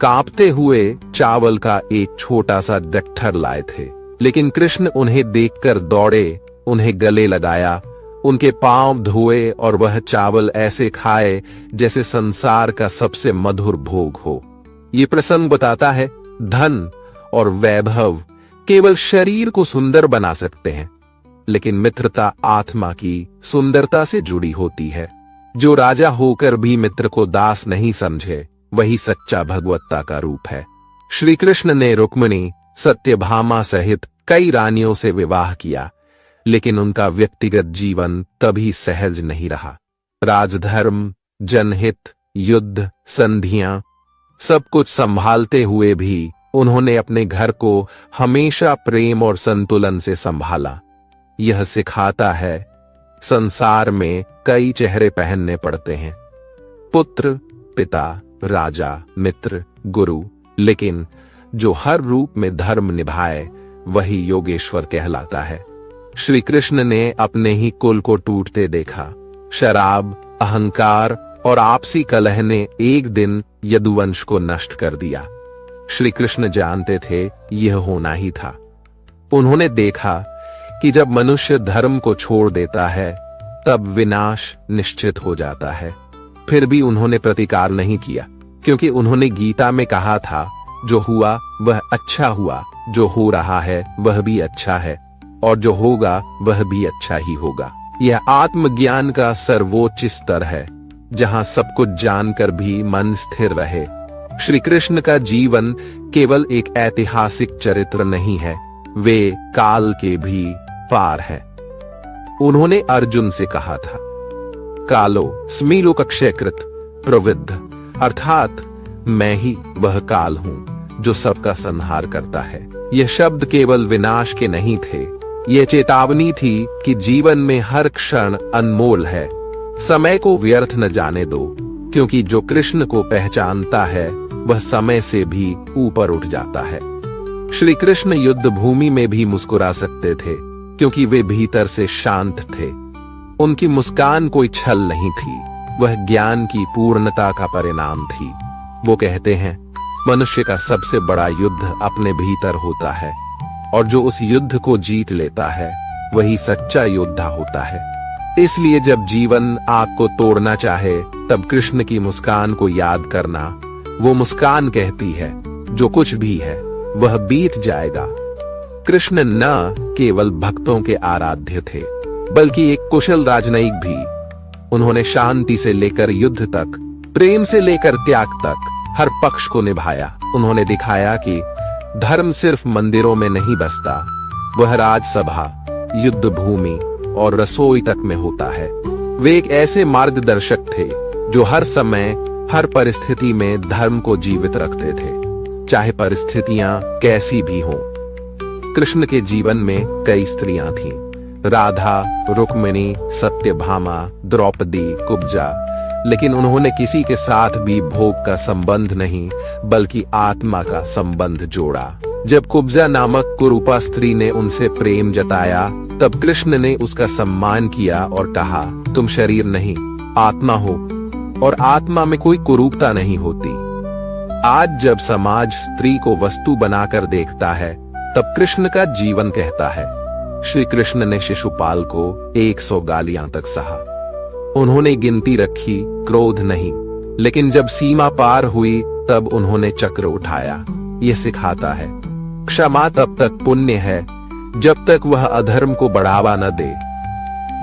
कांपते हुए चावल का एक छोटा सा गट्ठर लाए थे, लेकिन कृष्ण उन्हें देखकर दौड़े, उन्हें गले लगाया, उनके पांव धोए और वह चावल ऐसे खाए जैसे संसार का सबसे मधुर भोग हो। ये प्रसंग बताता है, धन और वैभव केवल शरीर को सुंदर बना सकते हैं, लेकिन मित्रता आत्मा की सुंदरता से जुड़ी होती है। जो राजा होकर भी मित्र को दास नहीं समझे, वही सच्चा भगवत्ता का रूप है। श्री कृष्ण ने रुक्मिणी, सत्यभामा सहित कई रानियों से विवाह किया, लेकिन उनका व्यक्तिगत जीवन तभी सहज नहीं रहा। राजधर्म, जनहित, युद्ध, संधियां, सब कुछ संभालते हुए भी उन्होंने अपने घर को हमेशा प्रेम और संतुलन से संभाला। यह सिखाता है, संसार में कई चेहरे पहनने पड़ते हैं, पुत्र, पिता, राजा, मित्र, गुरु, लेकिन जो हर रूप में धर्म निभाए वही योगेश्वर कहलाता है। श्री कृष्ण ने अपने ही कुल को टूटते देखा। शराब, अहंकार और आपसी कलह ने एक दिन यदुवंश को नष्ट कर दिया। श्री कृष्ण जानते थे यह होना ही था। उन्होंने देखा कि जब मनुष्य धर्म को छोड़ देता है, तब विनाश निश्चित हो जाता है। फिर भी उन्होंने प्रतिकार नहीं किया, क्योंकि उन्होंने गीता में कहा था, जो हुआ वह अच्छा हुआ, जो हो रहा है वह भी अच्छा है, और जो होगा वह भी अच्छा ही होगा। यह आत्मज्ञान का सर्वोच्च स्तर है, जहां सब कुछ जानकर भी मन स्थिर रहे। श्री कृष्ण का जीवन केवल एक ऐतिहासिक चरित्र नहीं है, वे काल के भी पार है। उन्होंने अर्जुन से कहा था, कालो स्मीलोकक्षयकृत प्रविद्ध, अर्थात मैं ही वह काल हूं जो सबका संहार करता है। यह शब्द केवल विनाश के नहीं थे, यह चेतावनी थी कि जीवन में हर क्षण अनमोल है। समय को व्यर्थ न जाने दो, क्योंकि जो कृष्ण को पहचानता है वह समय से भी ऊपर उठ जाता है। श्री कृष्ण युद्ध भूमि में भी मुस्कुरा सकते थे, क्योंकि वे भीतर से शांत थे। उनकी मुस्कान कोई छल नहीं थी, वह ज्ञान की पूर्णता का परिणाम थी। वो कहते हैं, मनुष्य का सबसे बड़ा युद्ध अपने भीतर होता है, और जो उस युद्ध को जीत लेता है वही सच्चा योद्धा होता है। इसलिए जब जीवन आपको तोड़ना चाहे, तब कृष्ण की मुस्कान को याद करना। वो मुस्कान कहती है, जो कुछ भी है वह बीत जाएगा। कृष्ण न केवल भक्तों के आराध्य थे, बल्कि एक कुशल राजनयिक भी। उन्होंने शांति से लेकर युद्ध तक, प्रेम से लेकर त्याग तक हर पक्ष को निभाया। उन्होंने दिखाया कि धर्म सिर्फ मंदिरों में नहीं बसता, वह राजसभा, युद्ध भूमि और रसोई तक में होता है। वे एक ऐसे मार्गदर्शक थे जो हर समय हर परिस्थिति में धर्म को जीवित रखते थे, चाहे परिस्थितियां कैसी भी हों। कृष्ण के जीवन में कई स्त्रियां थीं, राधा, रुक्मिणी, सत्यभामा, द्रौपदी, कुब्जा, लेकिन उन्होंने किसी के साथ भी भोग का संबंध नहीं बल्कि आत्मा का संबंध जोड़ा। जब कुब्जा नामक कुरूपा स्त्री ने उनसे प्रेम जताया, तब कृष्ण ने उसका सम्मान किया और कहा, तुम शरीर नहीं आत्मा हो और आत्मा में कोई कुरूपता नहीं होती। आज जब समाज स्त्री को वस्तु बनाकर देखता है, तब कृष्ण का जीवन कहता है। श्री कृष्ण ने शिशुपाल को 100 गालियां तक सहा। उन्होंने गिनती रखी, क्रोध नहीं, लेकिन जब सीमा पार हुई तब उन्होंने चक्र उठाया। ये सिखाता है क्षमा तब तक पुण्य है जब तक वह अधर्म को बढ़ावा न दे।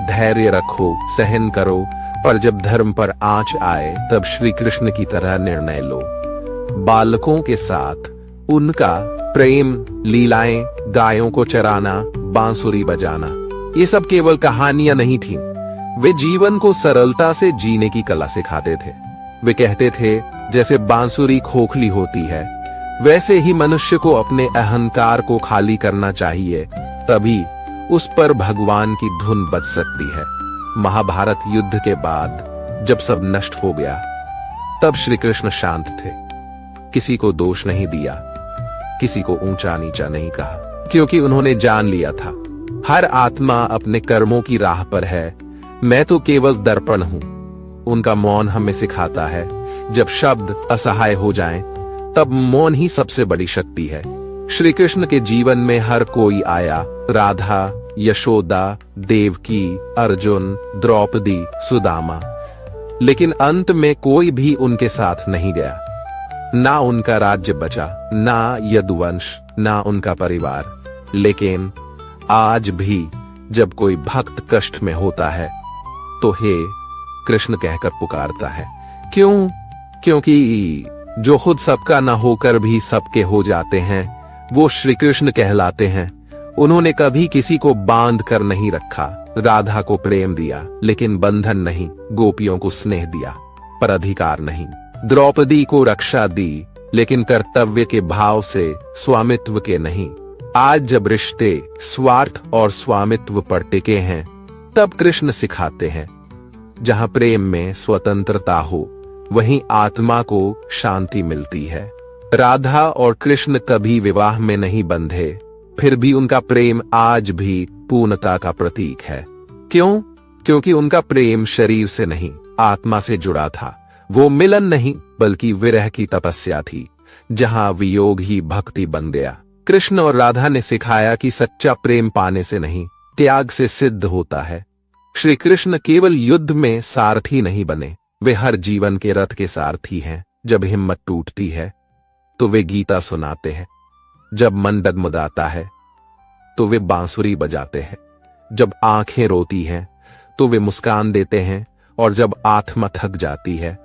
धैर्य रखो, सहन करो, पर जब धर्म पर आंच आए तब श्री कृष्ण की तरह निर्णय लो। बालकों के साथ उनका प्रेम, लीलाएं, गायों को चराना, बांसुरी बजाना, ये सब केवल कहानियां नहीं थीं। वे जीवन को सरलता से जीने की कला सिखाते थे। वे कहते थे, जैसे बांसुरी खोखली होती है, वैसे ही मनुष्य को अपने अहंकार को खाली करना चाहिए, तभी उस पर भगवान की धुन बज सकती है। महाभारत युद्ध के बाद जब सब नष्ट हो गया, तब श्री कृष्ण शांत थे। किसी को दोष नहीं दिया, किसी को ऊंचा नीचा नहीं कहा, क्योंकि उन्होंने जान लिया था हर आत्मा अपने कर्मों की राह पर है, मैं तो केवल दर्पण हूं। उनका मौन हमें सिखाता है, जब शब्द असहाय हो जाएं, तब मौन ही सबसे बड़ी शक्ति है। श्री कृष्ण के जीवन में हर कोई आया, राधा, यशोदा, देवकी, अर्जुन, द्रौपदी, सुदामा, लेकिन अंत में कोई भी उनके साथ नहीं गया। ना उनका राज्य बचा, ना यदुवंश, ना उनका परिवार। लेकिन आज भी जब कोई भक्त कष्ट में होता है, तो हे कृष्ण कहकर पुकारता है। क्यों? क्योंकि जो खुद सबका न होकर भी सबके हो जाते हैं, वो श्री कृष्ण कहलाते हैं। उन्होंने कभी किसी को बांध कर नहीं रखा। राधा को प्रेम दिया, लेकिन बंधन नहीं। गोपियों को स्नेह दिया, पर अधिकार नहीं। द्रौपदी को रक्षा दी, लेकिन कर्तव्य के भाव से, स्वामित्व के नहीं। आज जब रिश्ते स्वार्थ और स्वामित्व पर टिके हैं, तब कृष्ण सिखाते हैं, जहां प्रेम में स्वतंत्रता हो, वहीं आत्मा को शांति मिलती है। राधा और कृष्ण कभी विवाह में नहीं बंधे, फिर भी उनका प्रेम आज भी पूर्णता का प्रतीक है। क्यों? क्योंकि उनका प्रेम शरीर से नहीं, आत्मा से जुड़ा था। वो मिलन नहीं, बल्कि विरह की तपस्या थी, जहां वियोग ही भक्ति बन गया। कृष्ण और राधा ने सिखाया कि सच्चा प्रेम पाने से नहीं, त्याग से सिद्ध होता है। श्री कृष्ण केवल युद्ध में सारथी नहीं बने, वे हर जीवन के रथ के सारथी हैं। जब हिम्मत टूटती है, तो वे गीता सुनाते हैं। जब मन डगमगाता है, तो वे बांसुरी बजाते हैं। जब आंखें रोती हैं, तो वे मुस्कान देते हैं, और जब आत्मा थक जाती है,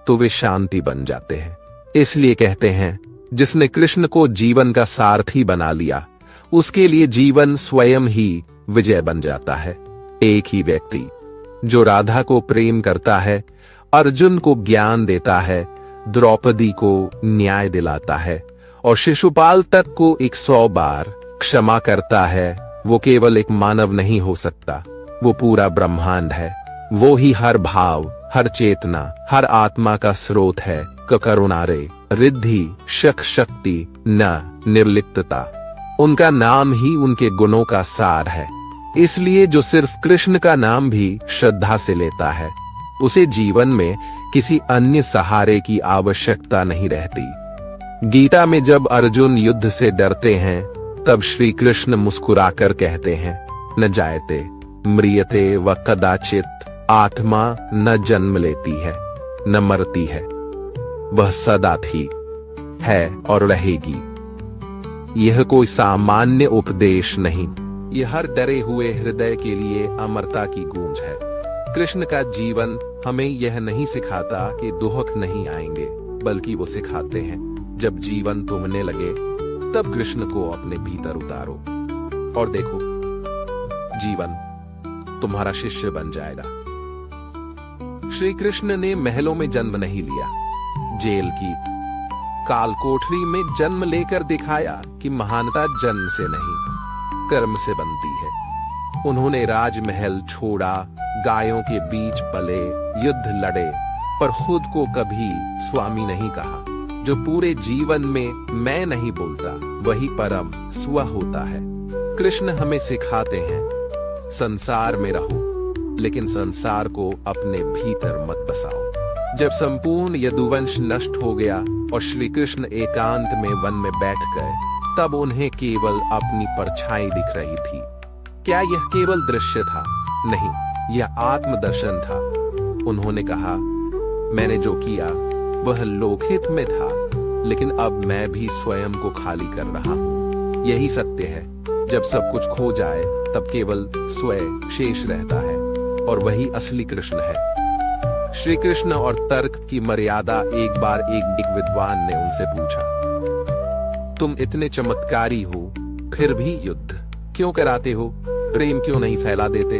तो वे शांति बन जाते हैं। इसलिए कहते हैं, जिसने कृष्ण को जीवन का सारथी बना लिया, उसके लिए जीवन स्वयं ही विजय बन जाता है। एक ही व्यक्ति जो राधा को प्रेम करता है, अर्जुन को ज्ञान देता है, द्रौपदी को न्याय दिलाता है, और शिशुपाल तक को 100 बार क्षमा करता है, वो केवल एक मानव नहीं हो सकता, वो पूरा ब्रह्मांड है। वो ही हर भाव, हर चेतना, हर आत्मा का स्रोत है। करुणारे, रिद्धि, शक्ति, न निर्लिप्तता, उनका नाम ही उनके गुणों का सार है। इसलिए जो सिर्फ कृष्ण का नाम भी श्रद्धा से लेता है, उसे जीवन में किसी अन्य सहारे की आवश्यकता नहीं रहती। गीता में जब अर्जुन युद्ध से डरते हैं, तब श्री कृष्ण मुस्कुराकर कहते हैं, न जायते म्रियते व कदाचित, आत्मा न जन्म लेती है, न मरती है, वह सदा थी, है और रहेगी। यह कोई सामान्य उपदेश नहीं, यह हर डरे हुए हृदय के लिए अमरता की गूंज है। कृष्ण का जीवन हमें यह नहीं सिखाता कि दुख नहीं आएंगे, बल्कि वो सिखाते हैं, जब जीवन तुमने लगे, तब कृष्ण को अपने भीतर उतारो, और देखो, जीवन तुम्हारा शिष्य बन जाएगा। श्री कृष्ण ने महलों में जन्म नहीं लिया, जेल की काल कोठरी में जन्म लेकर दिखाया कि महानता जन्म से नहीं, कर्म से बनती है। उन्होंने राजमहल छोड़ा, गायों के बीच पले, युद्ध लड़े, पर खुद को कभी स्वामी नहीं कहा। जो पूरे जीवन में मैं नहीं बोलता, वही परम स्व होता है। कृष्ण हमें सिखाते हैं, संसार में रहो, लेकिन संसार को अपने भीतर मत बसाओ। जब संपूर्ण यदुवंश नष्ट हो गया और श्री कृष्ण एकांत में वन में बैठ गए, तब उन्हें केवल अपनी परछाई दिख रही थी। क्या यह केवल दृश्य था? नहीं, यह आत्मदर्शन था। उन्होंने कहा, मैंने जो किया वह लोकहित में था, लेकिन अब मैं भी स्वयं को खाली कर रहा हूं। यही सत्य है। जब सब कुछ खो जाए तब केवल स्वयं शेष रहता है, और वही असली कृष्ण है। श्री कृष्ण और तर्क की मर्यादा। एक बार एक विद्वान ने उनसे पूछा, तुम इतने चमत्कारी हो, फिर भी युद्ध क्यों कराते हो? प्रेम क्यों नहीं फैला देते?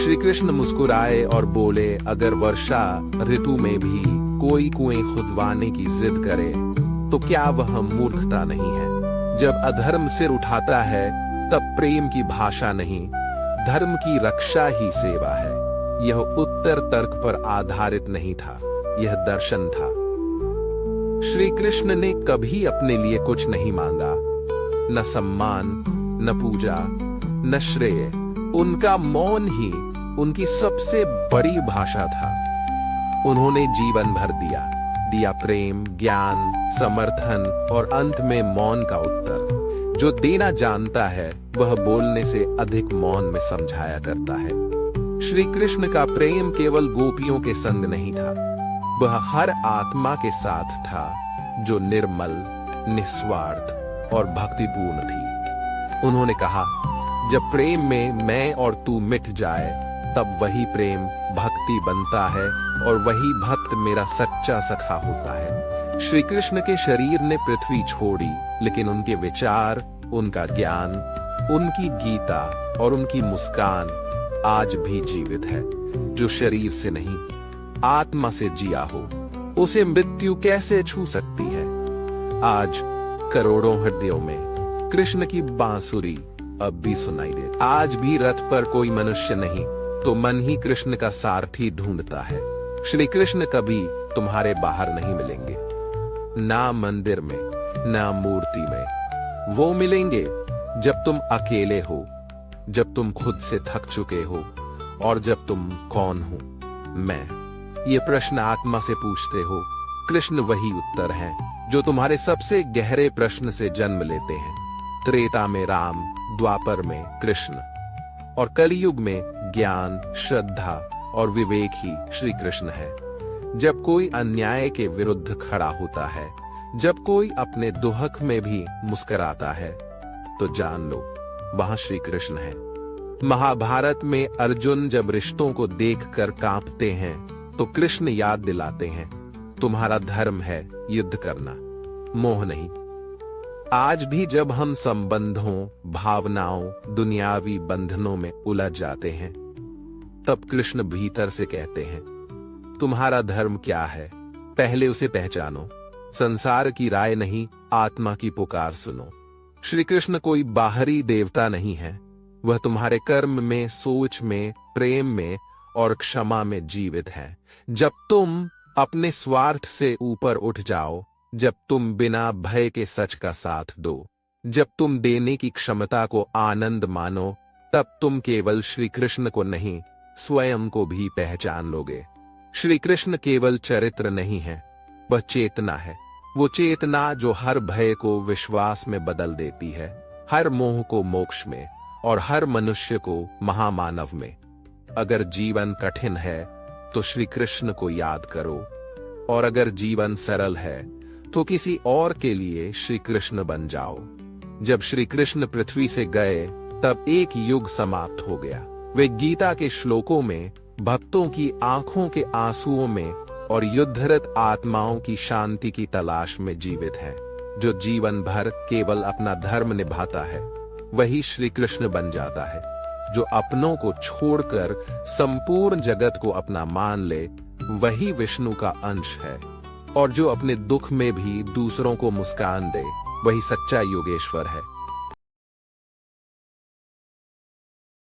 श्री कृष्ण मुस्कुराए और बोले, अगर वर्षा ऋतु में भी कोई कुएं खुदवाने की जिद करे तो क्या वह मूर्खता नहीं है? जब अधर्म सिर उठाता है तब प्रेम की भाषा नहीं, धर्म की रक्षा ही सेवा है। यह उत्तर तर्क पर आधारित नहीं था, यह दर्शन था। श्री कृष्ण ने कभी अपने लिए कुछ नहीं मांगा, न सम्मान, न पूजा, न श्रेय। उनका मौन ही उनकी सबसे बड़ी भाषा था। उन्होंने जीवन भर दिया प्रेम, ज्ञान, समर्थन और अंत में मौन का उत्तर। जो देना जानता है वह बोलने से अधिक मौन में समझाया करता है। श्री कृष्ण का प्रेम केवल गोपियों के संग नहीं था, वह हर आत्मा के साथ था जो निर्मल, निस्वार्थ और भक्तिपूर्ण थी। उन्होंने कहा, जब प्रेम में मैं और तू मिट जाए तब वही प्रेम भक्ति बनता है, और वही भक्त मेरा सच्चा सखा होता है। श्री कृष्ण के शरीर ने पृथ्वी छोड़ी, लेकिन उनके विचार, उनका ज्ञान, उनकी गीता और उनकी मुस्कान आज भी जीवित है। जो शरीर से नहीं, आत्मा से जिया हो, उसे मृत्यु कैसे छू सकती है? आज करोड़ों हृदयों में कृष्ण की बांसुरी अब भी सुनाई देती। आज भी रथ पर कोई मनुष्य नहीं तो मन ही कृष्ण का सारथी ढूंढता है। श्री कृष्ण कभी तुम्हारे बाहर नहीं मिलेंगे, ना मंदिर में, ना मूर्ति में। वो मिलेंगे जब तुम अकेले हो, जब तुम खुद से थक चुके हो, और जब तुम कौन हो? मैं। ये प्रश्न आत्मा से पूछते हो, कृष्ण वही उत्तर हैं जो तुम्हारे सबसे गहरे प्रश्न से जन्म लेते हैं। त्रेता में राम, द्वापर में कृष्ण, और कलयुग में ज्ञान, श्रद्धा और विवेक ही श्री कृष्ण है। जब कोई अन्याय के विरुद्ध खड़ा होता है, जब कोई अपने दुहक में भी मुस्कुराता है, तो जान लो वहां श्री कृष्ण है। महाभारत में अर्जुन जब रिश्तों को देखकर कांपते हैं तो कृष्ण याद दिलाते हैं, तुम्हारा धर्म है युद्ध करना, मोह नहीं। आज भी जब हम संबंधों, भावनाओं, दुनियावी बंधनों में उलझ जाते हैं, तब कृष्ण भीतर से कहते हैं, तुम्हारा धर्म क्या है? पहले उसे पहचानो। संसार की राय नहीं, आत्मा की पुकार सुनो। श्री कृष्ण कोई बाहरी देवता नहीं है, वह तुम्हारे कर्म में, सोच में, प्रेम में और क्षमा में जीवित है। जब तुम अपने स्वार्थ से ऊपर उठ जाओ, जब तुम बिना भय के सच का साथ दो, जब तुम देने की क्षमता को आनंद मानो, तब तुम केवल श्री कृष्ण को नहीं, स्वयं को भी पहचान लोगे। श्री कृष्ण केवल चरित्र नहीं है, वह चेतना है। वो चेतना जो हर भय को विश्वास में बदल देती है, हर मोह को मोक्ष में और हर मनुष्य को महामानव में। अगर जीवन कठिन है तो श्री कृष्ण को याद करो, और अगर जीवन सरल है तो किसी और के लिए श्री कृष्ण बन जाओ। जब श्री कृष्ण पृथ्वी से गए तब एक युग समाप्त हो गया। वे गीता के श्लोकों में, भक्तों की आंखों के आंसुओं में और युद्धरत आत्माओं की शांति की तलाश में जीवित है। जो जीवन भर केवल अपना धर्म निभाता है वही श्री कृष्ण बन जाता है। जो अपनों को छोड़कर संपूर्ण जगत को अपना मान ले वही विष्णु का अंश है। और जो अपने दुख में भी दूसरों को मुस्कान दे, वही सच्चा योगेश्वर है।